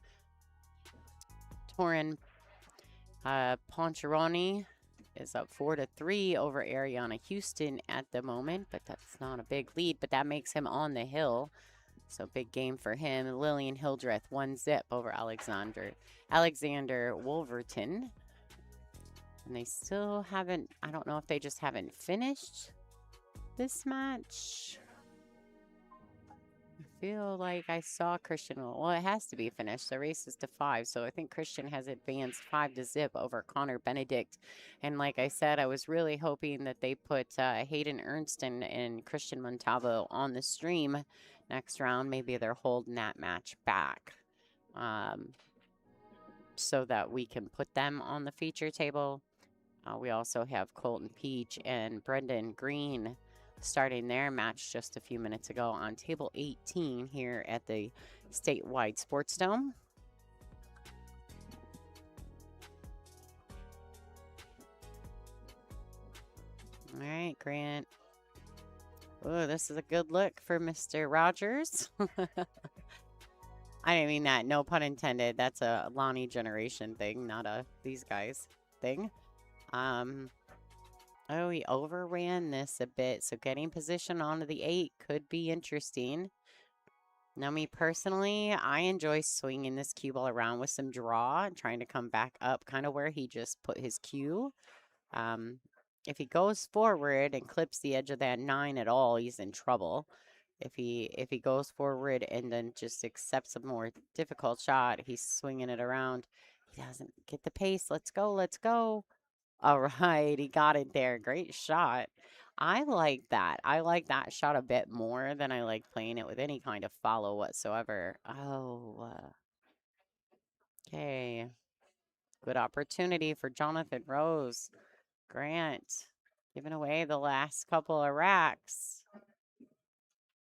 Torin Poncheroni is up 4-3 over Ariana Houston at the moment, but that's not a big lead, but that makes him on the hill. So big game for him. Lillian Hildreth 1-0 over Alexander Wolverton. And they still haven't, I don't know if they just haven't finished this match. I feel like I saw Christian, well, it has to be finished. The race is to 5, so I think Christian has advanced 5-0 over Connor Benedict. And like I said, I was really hoping that they put Hayden Ernst and Christian Montalvo on the stream next round. Maybe they're holding that match back so that we can put them on the feature table. We also have Colton Peach and Brendan Green starting their match just a few minutes ago on table 18 here at the Statewide Sportsdome. All right, Grant. Oh, this is a good look for Mr. Rogers. I didn't mean that. No pun intended. That's a Lonnie generation thing, not a these guys thing. Oh, he overran this a bit, so getting position onto the 8 could be interesting. Now, me personally, I enjoy swinging this cue ball around with some draw and trying to come back up kind of where he just put his cue. If he goes forward and clips the edge of that 9 at all, he's in trouble. If he goes forward and then just accepts a more difficult shot, he's swinging it around. He doesn't get the pace. Let's go. Let's go. All right. He got it there. Great shot. I like that. I like that shot a bit more than I like playing it with any kind of follow whatsoever. Oh, okay. Good opportunity for Jonathan Rose. Grant giving away the last couple of racks.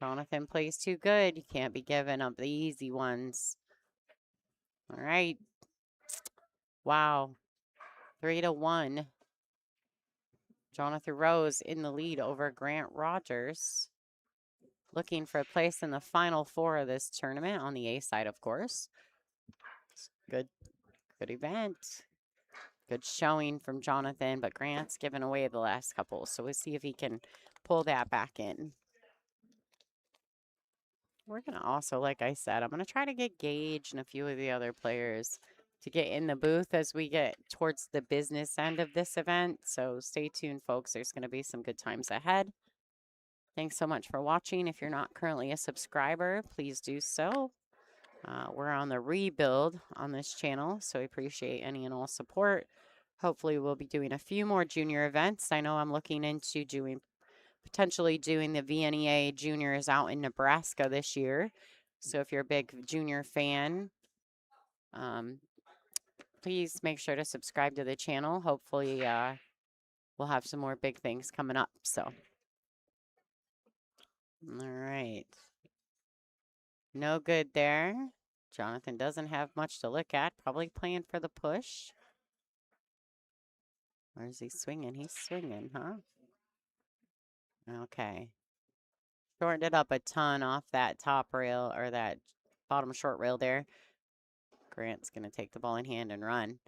Jonathan plays too good. You can't be giving up the easy ones. All right. Wow. 3-1. Jonathan Rose in the lead over Grant Rogers. Looking for a place in the final four of this tournament on the A side, of course. Good event. Good showing from Jonathan, but Grant's given away the last couple. So we'll see if he can pull that back in. We're going to also, like I said, I'm going to try to get Gage and a few of the other players to get in the booth as we get towards the business end of this event. So stay tuned, folks. There's going to be some good times ahead. Thanks so much for watching. If you're not currently a subscriber, please do so. We're on the rebuild on this channel, so I appreciate any and all support. Hopefully we'll be doing a few more junior events. I know I'm looking into potentially doing the VNEA juniors out in Nebraska this year. So if you're a big junior fan, please make sure to subscribe to the channel. Hopefully we'll have some more big things coming up. So, all right. No good there. Jonathan doesn't have much to look at. Probably playing for the push. Where's he swinging? He's swinging, huh? Okay. Shortened it up a ton off that top rail or that bottom short rail there. Grant's going to take the ball in hand and run.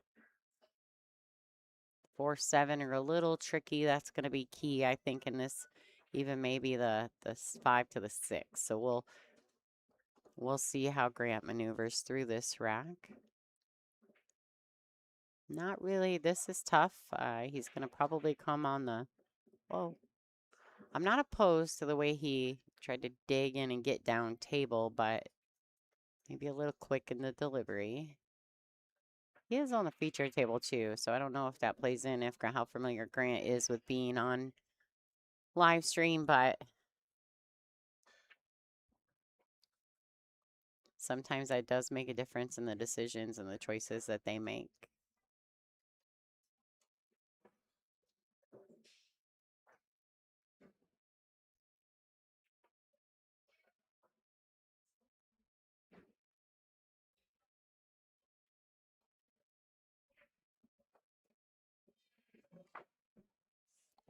4-7 are a little tricky. That's going to be key, I think, in this, even maybe the 5 to the 6. So we'll see how Grant maneuvers through this rack. Not really. This is tough. He's going to probably come on the... Whoa. I'm not opposed to the way he tried to dig in and get down table, but maybe a little quick in the delivery. He is on the feature table too, so I don't know if that plays in, if how familiar Grant is with being on live stream, but sometimes that does make a difference in the decisions and the choices that they make.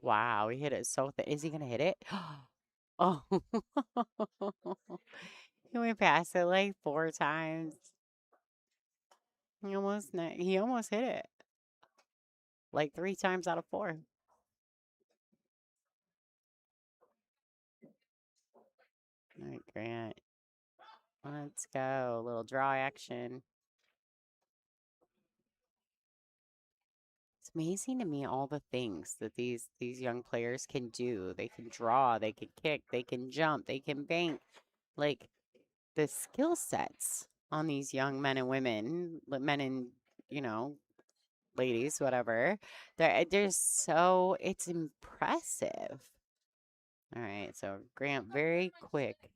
Wow, he hit it so thick. Is he going to hit it? Oh, he went past it like 4 times. He almost hit it. Like 3 times out of 4. All right, Grant. Let's go. A little draw action. It's amazing to me all the things that these young players can do. They can draw, they can kick, they can jump, they can bank. Like the skill sets on these young men and women, men and, you know, ladies, whatever. It's impressive. All right, so Grant very quick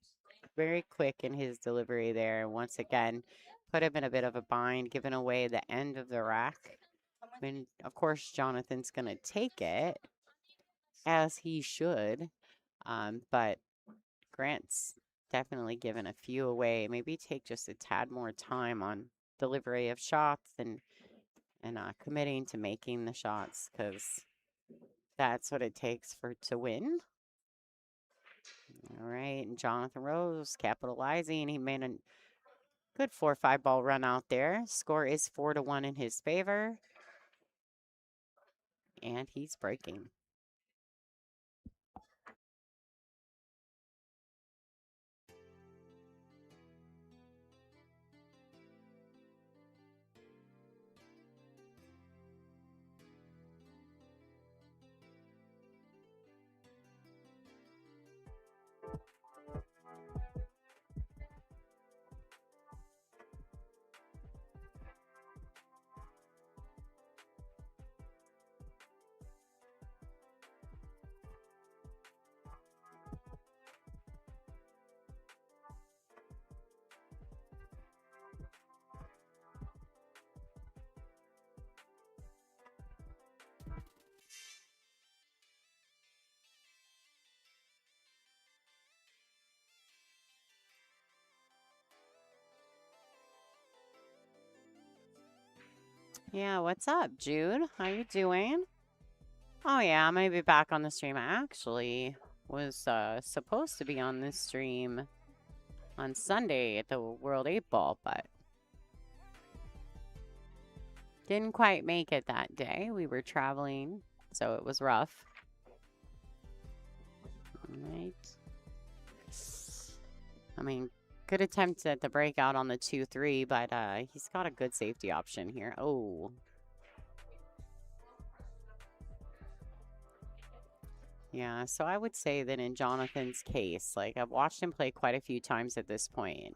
in his delivery there. Once again, put him in a bit of a bind, giving away the end of the rack. I mean, of course, Jonathan's going to take it, as he should, but Grant's definitely given a few away. Maybe take just a tad more time on delivery of shots and committing to making the shots, because that's what it takes to win. All right, and Jonathan Rose capitalizing. He made a good 4 or 5 ball run out there. Score is 4-1 in his favor. And he's breaking. Yeah, what's up, Jude? How you doing? Oh yeah, I'm gonna be back on the stream. I actually was supposed to be on this stream on Sunday at the World 8 Ball, but didn't quite make it that day. We were traveling, so it was rough. Alright. I mean, good attempt at the breakout on the 2-3, but he's got a good safety option here. Oh. Yeah, so I would say that in Jonathan's case, like I've watched him play quite a few times at this point.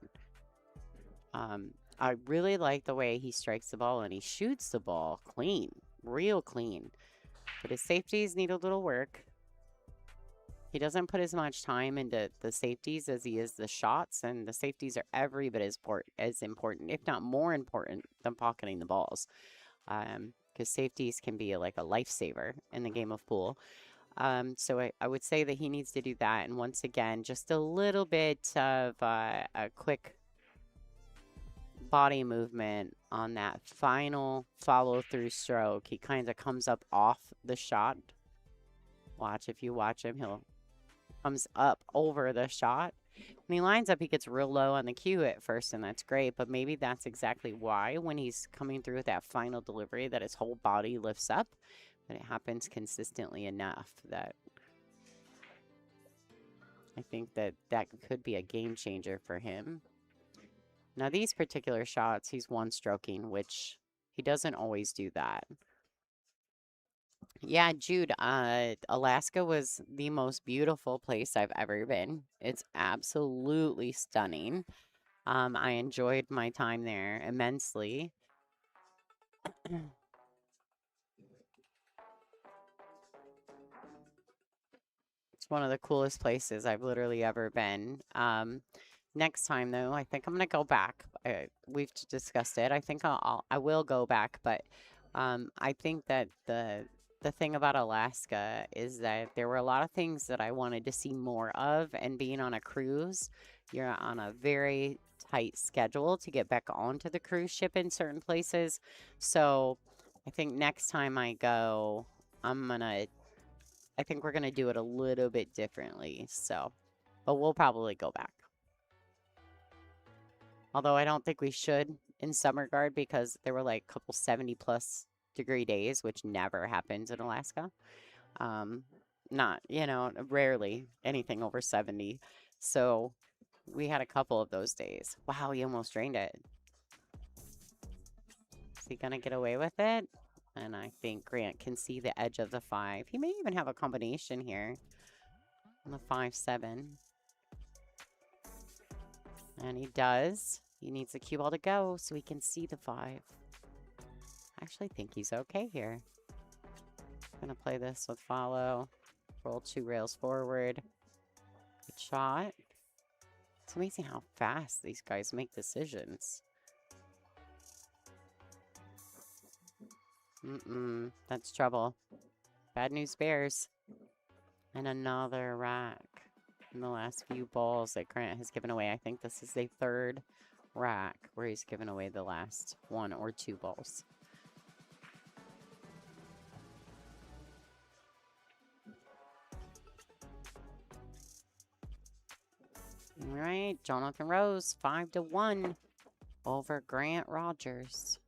I really like the way he strikes the ball and he shoots the ball clean, real clean. But his safeties need a little work. He doesn't put as much time into the safeties as he is the shots, and the safeties are every bit as important, if not more important, than pocketing the balls. Because safeties can be like a lifesaver in the game of pool. So I would say that he needs to do that. And once again, just a little bit of a quick body movement on that final follow-through stroke. He kind of comes up off the shot. Watch, if you watch him, he'll comes up over the shot. When he lines up, he gets real low on the cue at first, and that's great. But maybe that's exactly why when he's coming through with that final delivery that his whole body lifts up. But it happens consistently enough that I think that that could be a game changer for him. Now, these particular shots, he's one-stroking, which he doesn't always do that. Yeah, Jude, Alaska was the most beautiful place I've ever been. It's absolutely stunning. I enjoyed my time there immensely. It's one of the coolest places I've literally ever been. Next time, though, I think I'm gonna go back. We've discussed it. I think I will go back, but I think that the thing about Alaska is that there were a lot of things that I wanted to see more of, and being on a cruise, you're on a very tight schedule to get back onto the cruise ship in certain places. So I think next time I go, I think we're gonna do it a little bit differently. So, but we'll probably go back. Although I don't think we should in some regard because there were like a couple 70+ degree days, which never happens in Alaska. Not, you know, rarely anything over 70. So we had a couple of those days. Wow, he almost drained it. Is he gonna get away with it? And I think Grant can see the edge of the 5. He may even have a combination here on the 5-7. And he does. He needs the cue ball to go so he can see the 5. I actually think he's okay here. Gonna play this with follow. Roll 2 rails forward. Good shot. It's amazing how fast these guys make decisions. That's trouble. Bad news bears. And another rack in the last few balls that Grant has given away. I think this is the 3rd rack where he's given away the last 1 or 2 balls. All right, Jonathan Rose, 5-1 over Grant Rogers.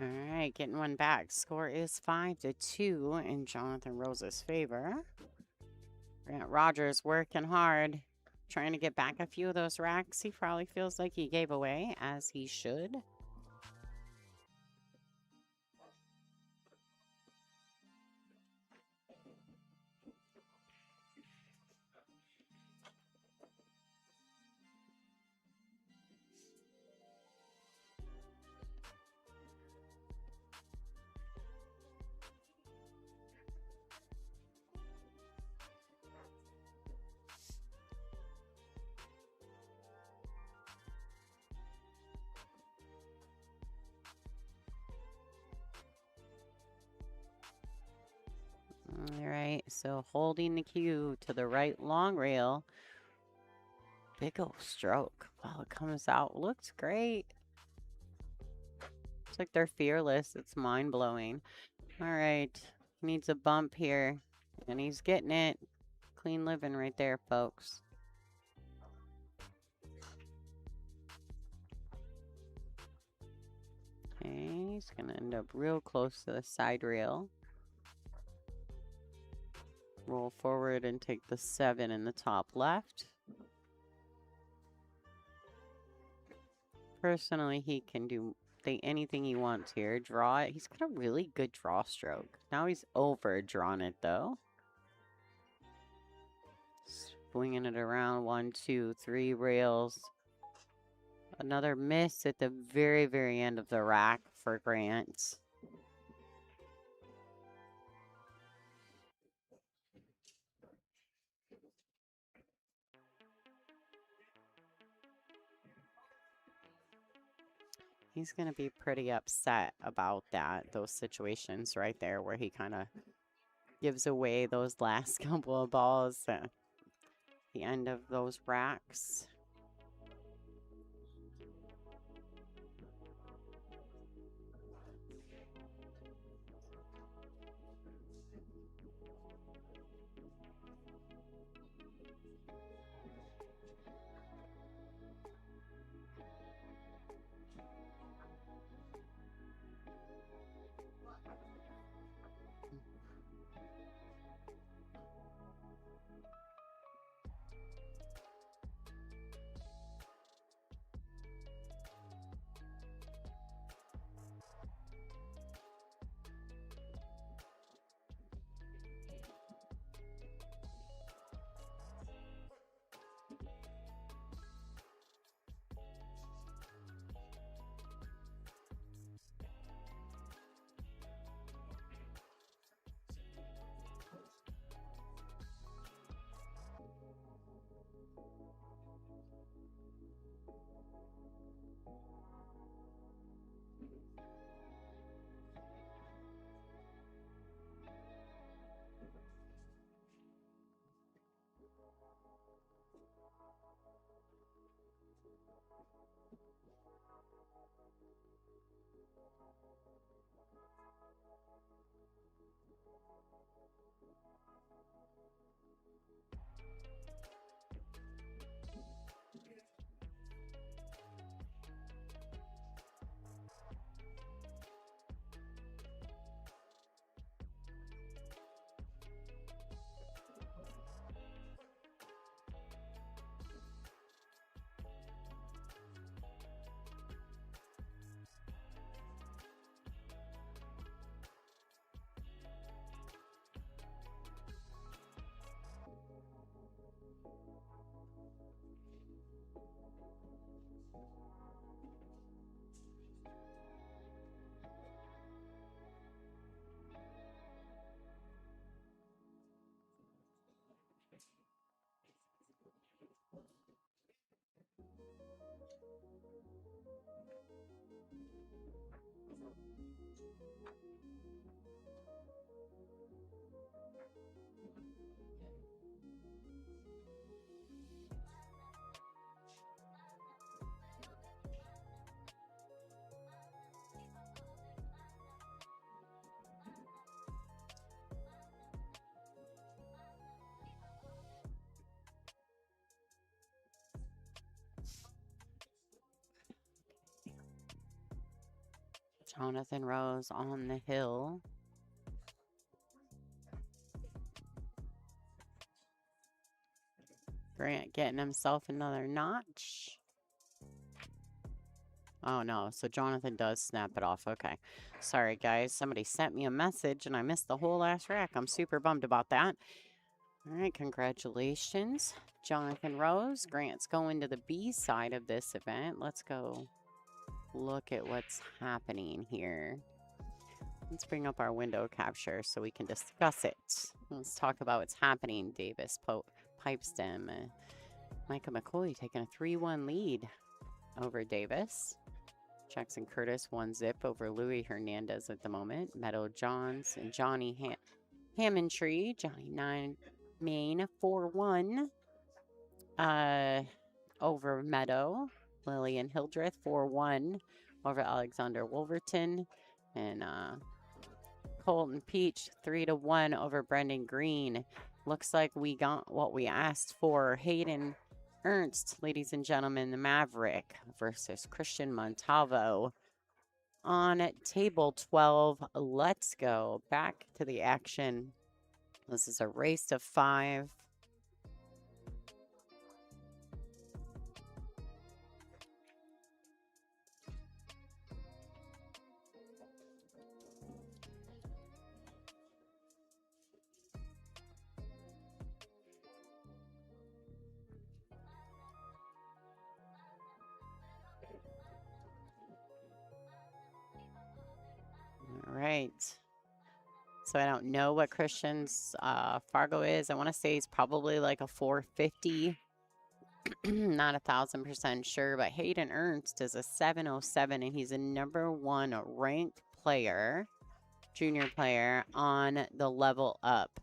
All right, getting one back. Score is 5-2 in Jonathan Rose's favor. Grant Rogers working hard, trying to get back a few of those racks. He probably feels like he gave away, as he should. All right, so holding the cue to the right long rail. Big ol' stroke. Wow, it comes out. Looks great. It's like they're fearless. It's mind-blowing. All right, needs a bump here, and he's getting it. Clean living right there, folks. Okay, he's going to end up real close to the side rail. Roll forward and take the 7 in the top left. Personally, he can do anything he wants here. Draw it. He's got a really good draw stroke. Now he's overdrawn it, though. Swinging it around. 1, 2, 3 rails. Another miss at the very, very end of the rack for Grant. He's going to be pretty upset about that, those situations right there where he kind of gives away those last couple of balls at the end of those racks. Jonathan Rose on the hill. Grant getting himself another notch. Oh no, so Jonathan does snap it off. Okay. Sorry guys, somebody sent me a message and I missed the whole last rack. I'm super bummed about that. All right, congratulations, Jonathan Rose. Grant's going to the B side of this event. Let's go look at what's happening here. Let's bring up our window capture so we can discuss it. Let's talk about what's happening. Davis, Pipestem, Micah McCoy taking a 3-1 lead over Davis. Jackson Curtis 1-zip over Louis Hernandez at the moment. Meadow Johns and Johnny Hammondtree. Johnny 9 Main 4-1 over Meadow. Lillian Hildreth 4-1 over Alexander Wolverton. And Colton Peach 3-1 over Brendan Green. Looks like we got what we asked for. Hayden Ernst, ladies and gentlemen, the Maverick versus Christian Montalvo on table 12. Let's go back to the action. This is a race to 5. All right. So I don't know what Christian's Fargo is. I want to say he's probably like a 450. Not 1,000% sure, but Hayden Ernst is a 707, and he's a #1 ranked player, junior player on the Level Up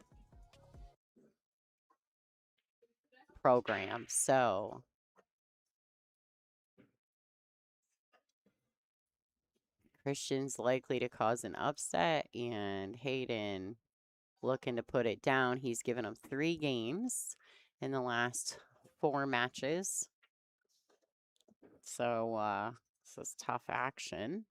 program. So Christian's likely to cause an upset, and Hayden looking to put it down. He's given him 3 games in the last 4 matches. So this is tough action.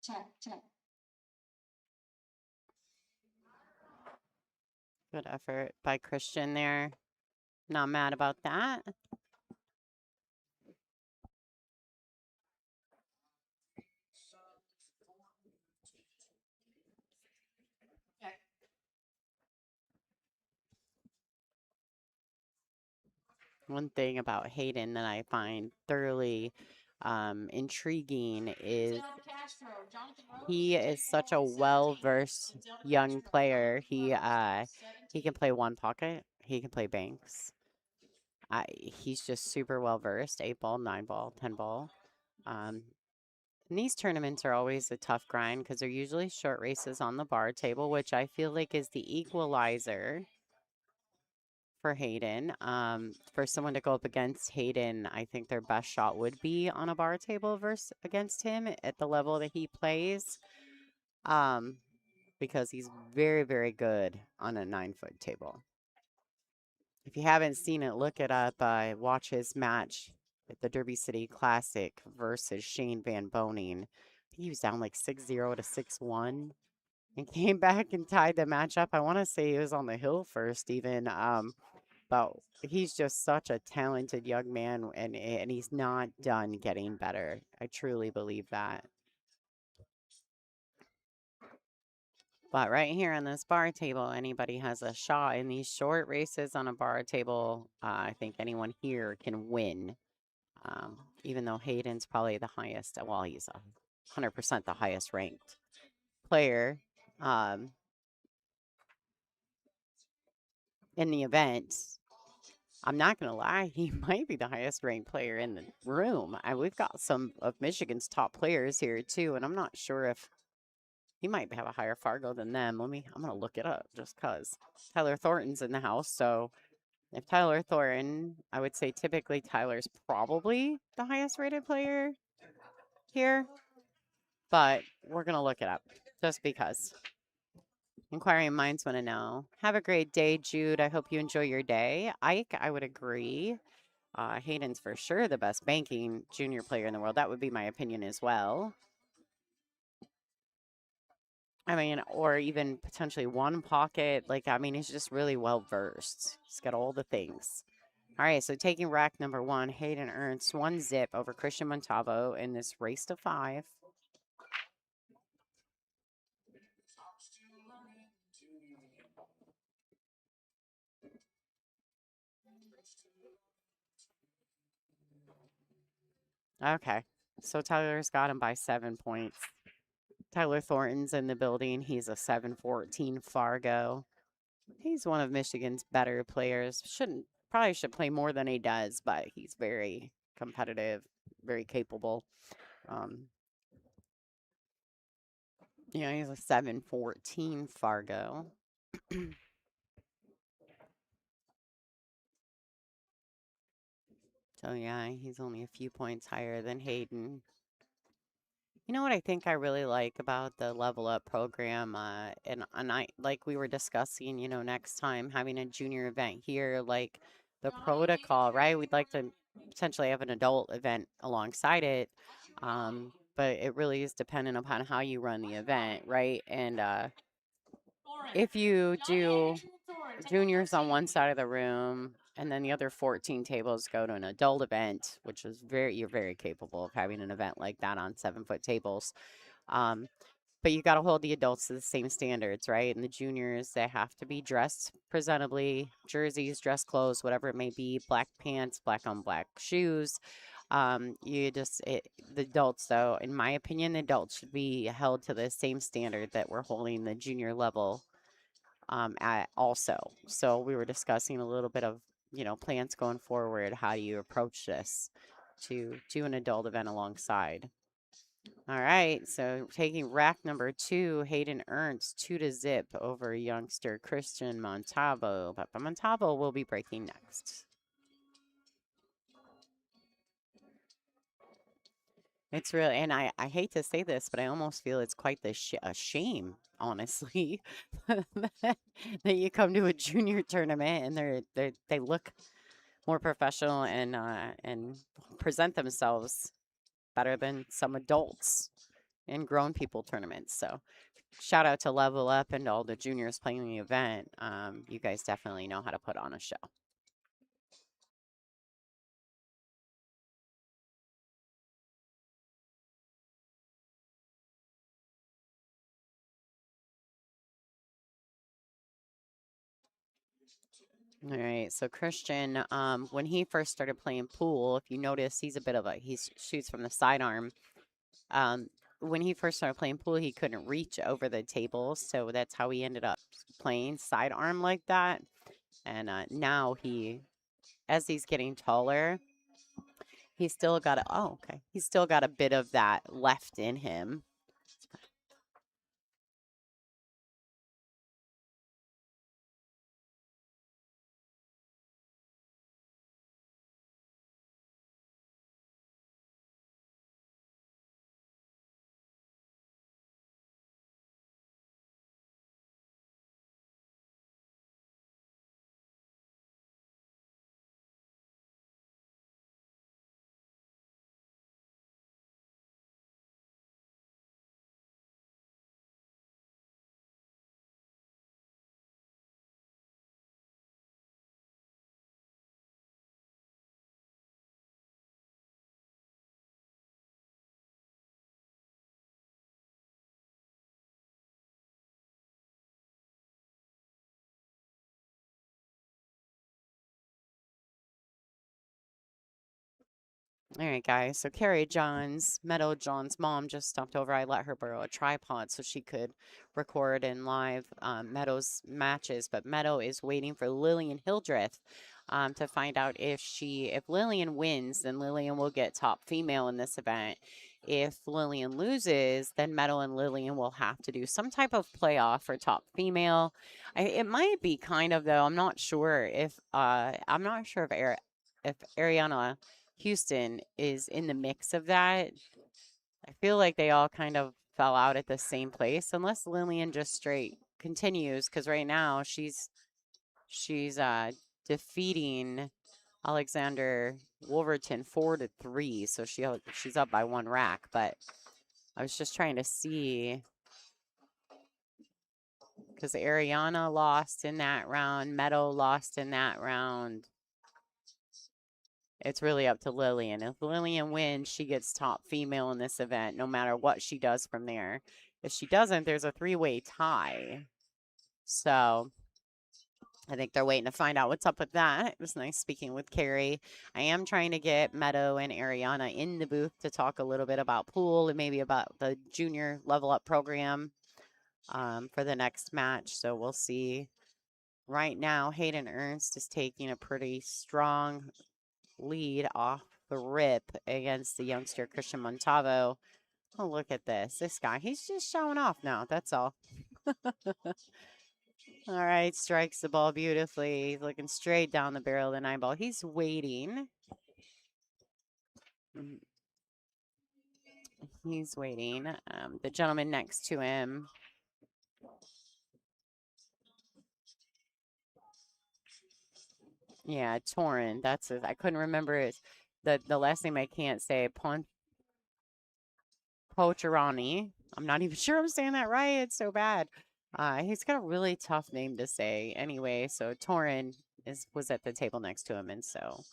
Check. Good effort by Christian there. Not mad about that. One thing about Hayden that I find thoroughly intriguing is he is such a well-versed young player. He can play one pocket. He can play banks. He's just super well-versed. 8-ball, 9-ball, 10-ball. And these tournaments are always a tough grind because they're usually short races on the bar table, which I feel like is the equalizer for Hayden. For someone to go up against Hayden, I think their best shot would be on a bar table versus against him at the level that he plays. Because he's very, very good on a 9-foot table. If you haven't seen it, look it up. Watch his match at the Derby City Classic versus Shane Van Boning. I think he was down like 6-0 to 6-1 and came back and tied the match up. I want to say he was on the hill first even. But he's just such a talented young man, and he's not done getting better. I truly believe that. But right here on this bar table, anybody has a shot. In these short races on a bar table, I think anyone here can win. Even though Hayden's probably the highest, well, he's 100% the highest ranked player in the event. I'm not going to lie, he might be the highest ranked player in the room. We've got some of Michigan's top players here too, and I'm not sure if He might have a higher Fargo than them. I'm gonna look it up just cause. Tyler Thornton's in the house, so if Tyler Thornton, I would say typically Tyler's probably the highest rated player here, but we're gonna look it up just because. Inquiring minds want to know. Have a great day, Jude. I hope you enjoy your day. Ike, I would agree. Hayden's for sure the best banking junior player in the world. That would be my opinion as well. I mean, or even potentially one pocket. Like, I mean, he's just really well versed. He's got all the things. All right, so taking rack number 1, Hayden Ernst, 1 zip over Christian Montalvo in this race to 5. Okay, so Tyler's got him by 7 points. Tyler Thornton's in the building. He's a 7-14 Fargo. He's one of Michigan's better players. Probably should play more than he does, but he's very competitive, very capable. You know, he's a 7-14 Fargo. So yeah, he's only a few points higher than Hayden. You know what I think I really like about the Level Up program, and I like we were discussing, you know, next time having a junior event here, like the protocol, right? We'd like to potentially have an adult event alongside it, but it really is dependent upon how you run the event, right? And if you do juniors on one side of the room and then the other 14 tables go to an adult event, which is you're very capable of having an event like that on 7-foot tables. But you got to hold the adults to the same standards, right? And the juniors, they have to be dressed presentably, jerseys, dress clothes, whatever it may be, black pants, black on black shoes. The adults, though, in my opinion, the adults should be held to the same standard that we're holding the junior level at also. So we were discussing a little bit of, you know, plans going forward. How do you approach this to do an adult event alongside? All right, so taking rack number 2, Hayden Ernst, 2-0 over youngster Christian Montalvo. But Montalvo will be breaking next. It's really, and I hate to say this, but I almost feel it's quite a shame, honestly, that you come to a junior tournament and they look more professional and present themselves better than some adults in grown people tournaments. So shout out to Level Up and all the juniors playing the event. You guys definitely know how to put on a show. All right, so Christian, when he first started playing pool, if you notice, he shoots from the sidearm. When he first started playing pool, he couldn't reach over the table, so that's how he ended up playing sidearm like that. And now as he's getting taller, he's still got he's still got a bit of that left in him. All right, guys. So Carrie Meadow John's mom just stopped over. I let her borrow a tripod so she could record in live Meadow's matches. But Meadow is waiting for Lillian Hildreth to find out if Lillian wins, then Lillian will get top female in this event. if Lillian loses, then Meadow and Lillian will have to do some type of playoff for top female. It might be kind of, though. I'm not sure if if Ariana Houston is in the mix of that. I feel like they all kind of fell out at the same place, unless Lillian just straight continues, because right now she's defeating Alexander Wolverton 4-3, so she's up by 1 rack. But I was just trying to see, because Ariana lost in that round, Meadow lost in that round. It's really up to Lillian. If Lillian wins, she gets top female in this event, no matter what she does from there. If she doesn't, there's a 3-way tie. So I think they're waiting to find out what's up with that. It was nice speaking with Carrie. I am trying to get Meadow and Ariana in the booth to talk a little bit about pool and maybe about the junior level up program for the next match. So we'll see. Right now, Hayden Ernst is taking a pretty strong lead off the rip against the youngster Christian Montavo. Oh, look at this. This guy, he's just showing off now. That's all. All right, strikes the ball beautifully. He's looking straight down the barrel of the 9-ball. He's waiting. He's waiting. The gentleman next to him. Yeah, Torin. That's his. I couldn't remember his the last name I can't say. Pocherani. I'm not even sure I'm saying that right. It's so bad. He's got a really tough name to say anyway. So Torin was at the table next to him, and so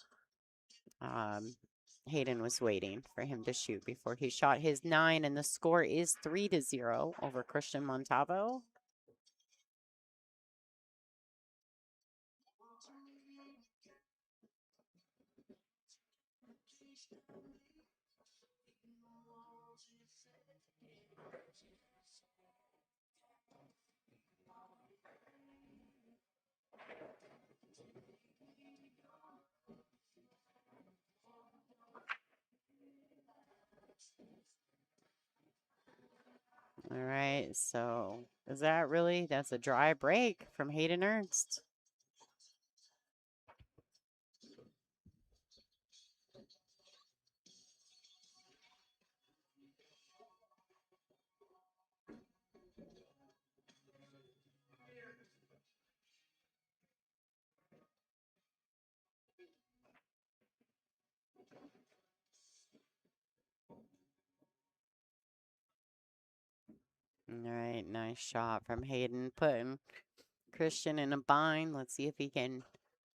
Hayden was waiting for him to shoot before he shot his 9, and the score is 3-0 over Christian Montavo. All right, so is that really? That's a dry break from Hayden Ernst. All right, nice shot from Hayden, putting Christian in a bind. Let's see if he can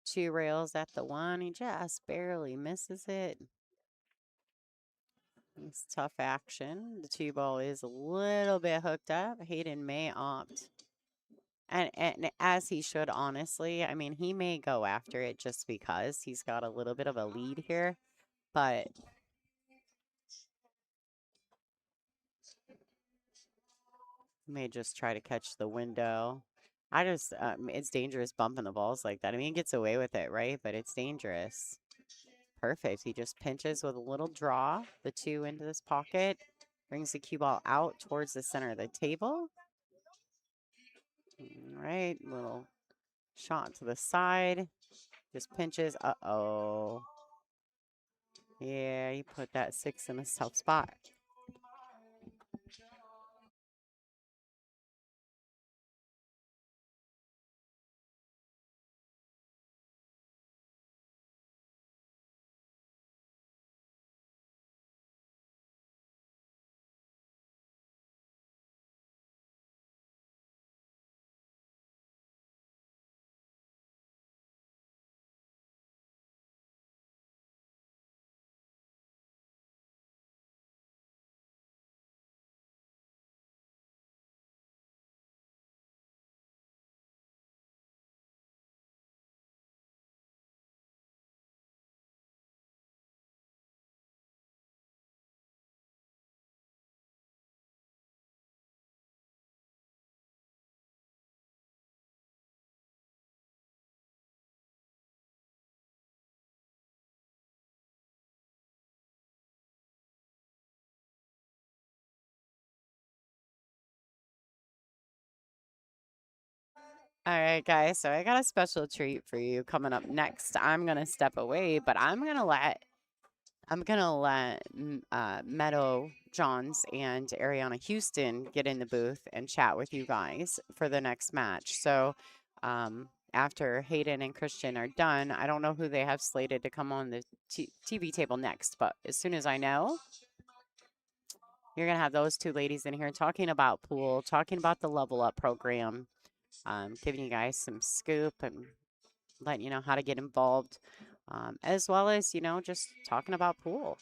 2 rails at the 1. He just barely misses it. It's tough action. The 2-ball is a little bit hooked up. Hayden may opt, and as he should, honestly. I mean, he may go after it just because he's got a little bit of a lead here, but may just try to catch the window. It's dangerous bumping the balls like that. I mean, he gets away with it, right? But it's dangerous. Perfect. He just pinches with a little draw, the 2 into this pocket, brings the cue ball out towards the center of the table. All right, little shot to the side. Just pinches. Uh-oh. Yeah, he put that 6 in a tough spot. All right, guys. So I got a special treat for you coming up next. I'm gonna step away, but I'm gonna let Meadow Johns and Ariana Houston get in the booth and chat with you guys for the next match. So after Hayden and Christian are done, I don't know who they have slated to come on the TV table next, but as soon as I know, you're gonna have those two ladies in here talking about pool, talking about the Level Up program, giving you guys some scoop and letting you know how to get involved, as well as, just talking about pool.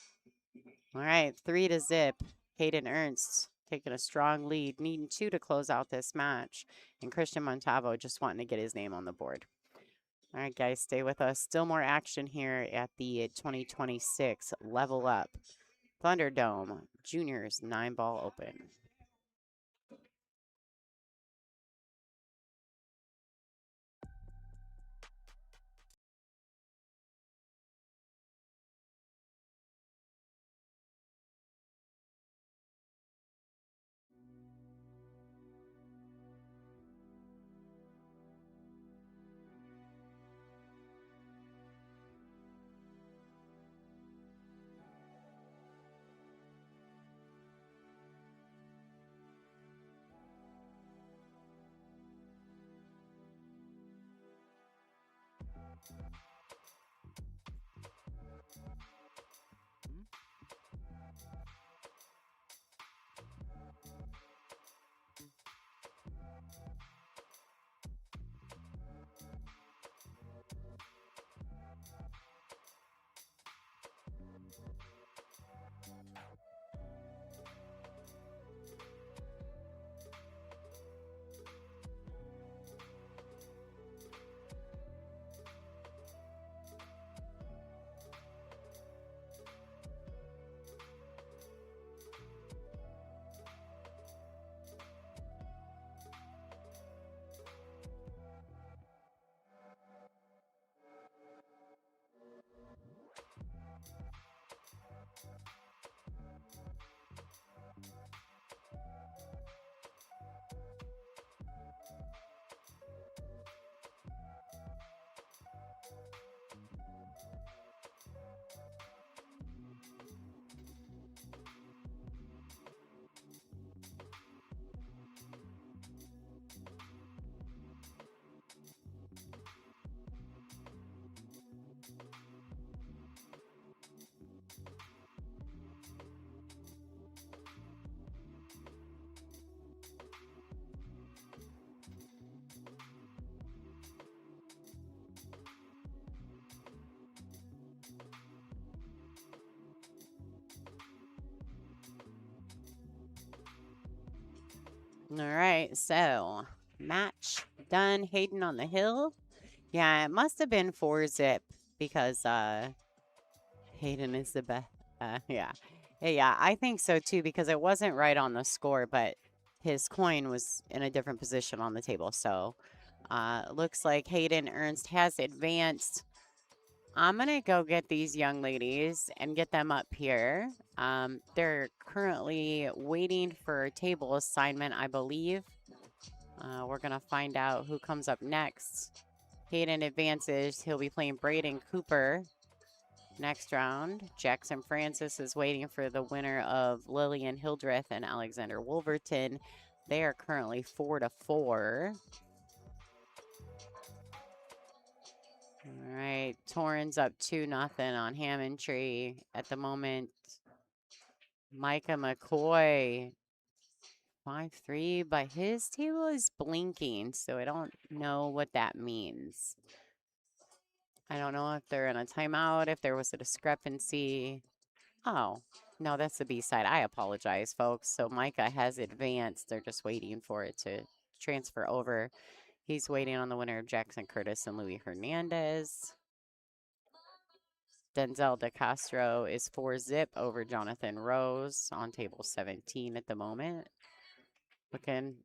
All right, 3-0. Hayden Ernst taking a strong lead, needing 2 to close out this match. And Christian Montavo just wanting to get his name on the board. All right, guys, stay with us. Still more action here at the 2026 Level Up Thunderdome Juniors 9-ball Open. All right, so match done. Hayden on the hill. Yeah, it must have been 4-0 because Hayden is the best. Yeah. Yeah, I think so too because it wasn't right on the score, but his coin was in a different position on the table. So looks like Hayden Ernst has advanced. I'm going to go get these young ladies and get them up here. They're currently waiting for a table assignment, I believe. We're going to find out who comes up next. Hayden advances. He'll be playing Braden Cooper next round. Jackson Francis is waiting for the winner of Lillian Hildreth and Alexander Wolverton. They are currently 4-4. All right, Torrens up 2-0 on Hammond Tree at the moment. Micah McCoy 5-3, but his table is blinking, so I don't know what that means. I don't know if they're in a timeout, if there was a discrepancy. Oh, no, that's the B side. I apologize, folks. So Micah has advanced. They're just waiting for it to transfer over. He's waiting on the winner of Jackson Curtis and Louis Hernandez. Denzel DeCastro is 4-0 over Jonathan Rose on table 17 at the moment. Looking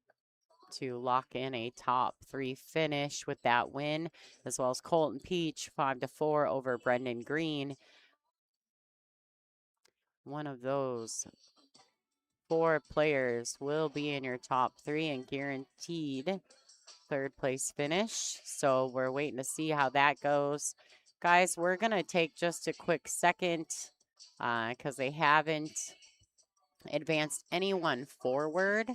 to lock in a top 3 finish with that win, as well as Colton Peach 5-4 over Brendan Green. One of those 4 players will be in your top 3 and guaranteed third place finish. So we're waiting to see how that goes. Guys, we're going to take just a quick second because they haven't advanced anyone forward.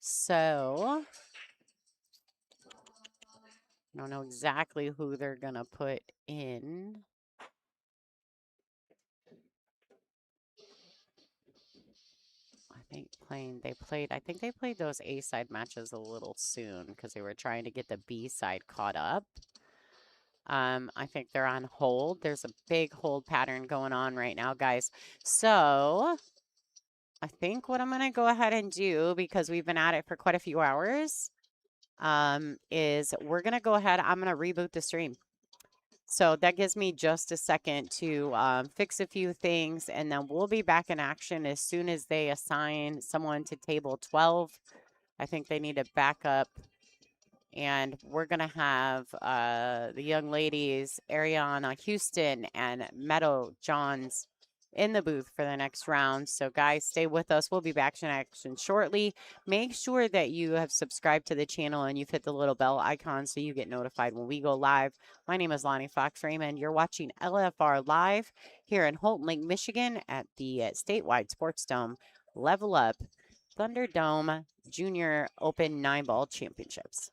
So I don't know exactly who they're going to put in. I think they played those A-side matches a little soon because they were trying to get the B-side caught up. I think they're on hold. There's a big hold pattern going on right now, guys. So I think what I'm going to go ahead and do, because we've been at it for quite a few hours, is we're going to go ahead. I'm going to reboot the stream. So that gives me just a second to fix a few things, and then we'll be back in action as soon as they assign someone to table 12. I think they need to back up, and we're going to have the young ladies, Ariana Houston and Meadow Johns, in the booth for the next round. So guys, stay with us. We'll be back in action shortly. Make sure that you have subscribed to the channel and you've hit the little bell icon so you get notified when we go live. My name is Lonnie Fox Raymond. You're watching LFR Live here in Houghton Lake, Michigan at the Statewide Sportsdome Level Up Thunderdome Junior Open 9-Ball Championships.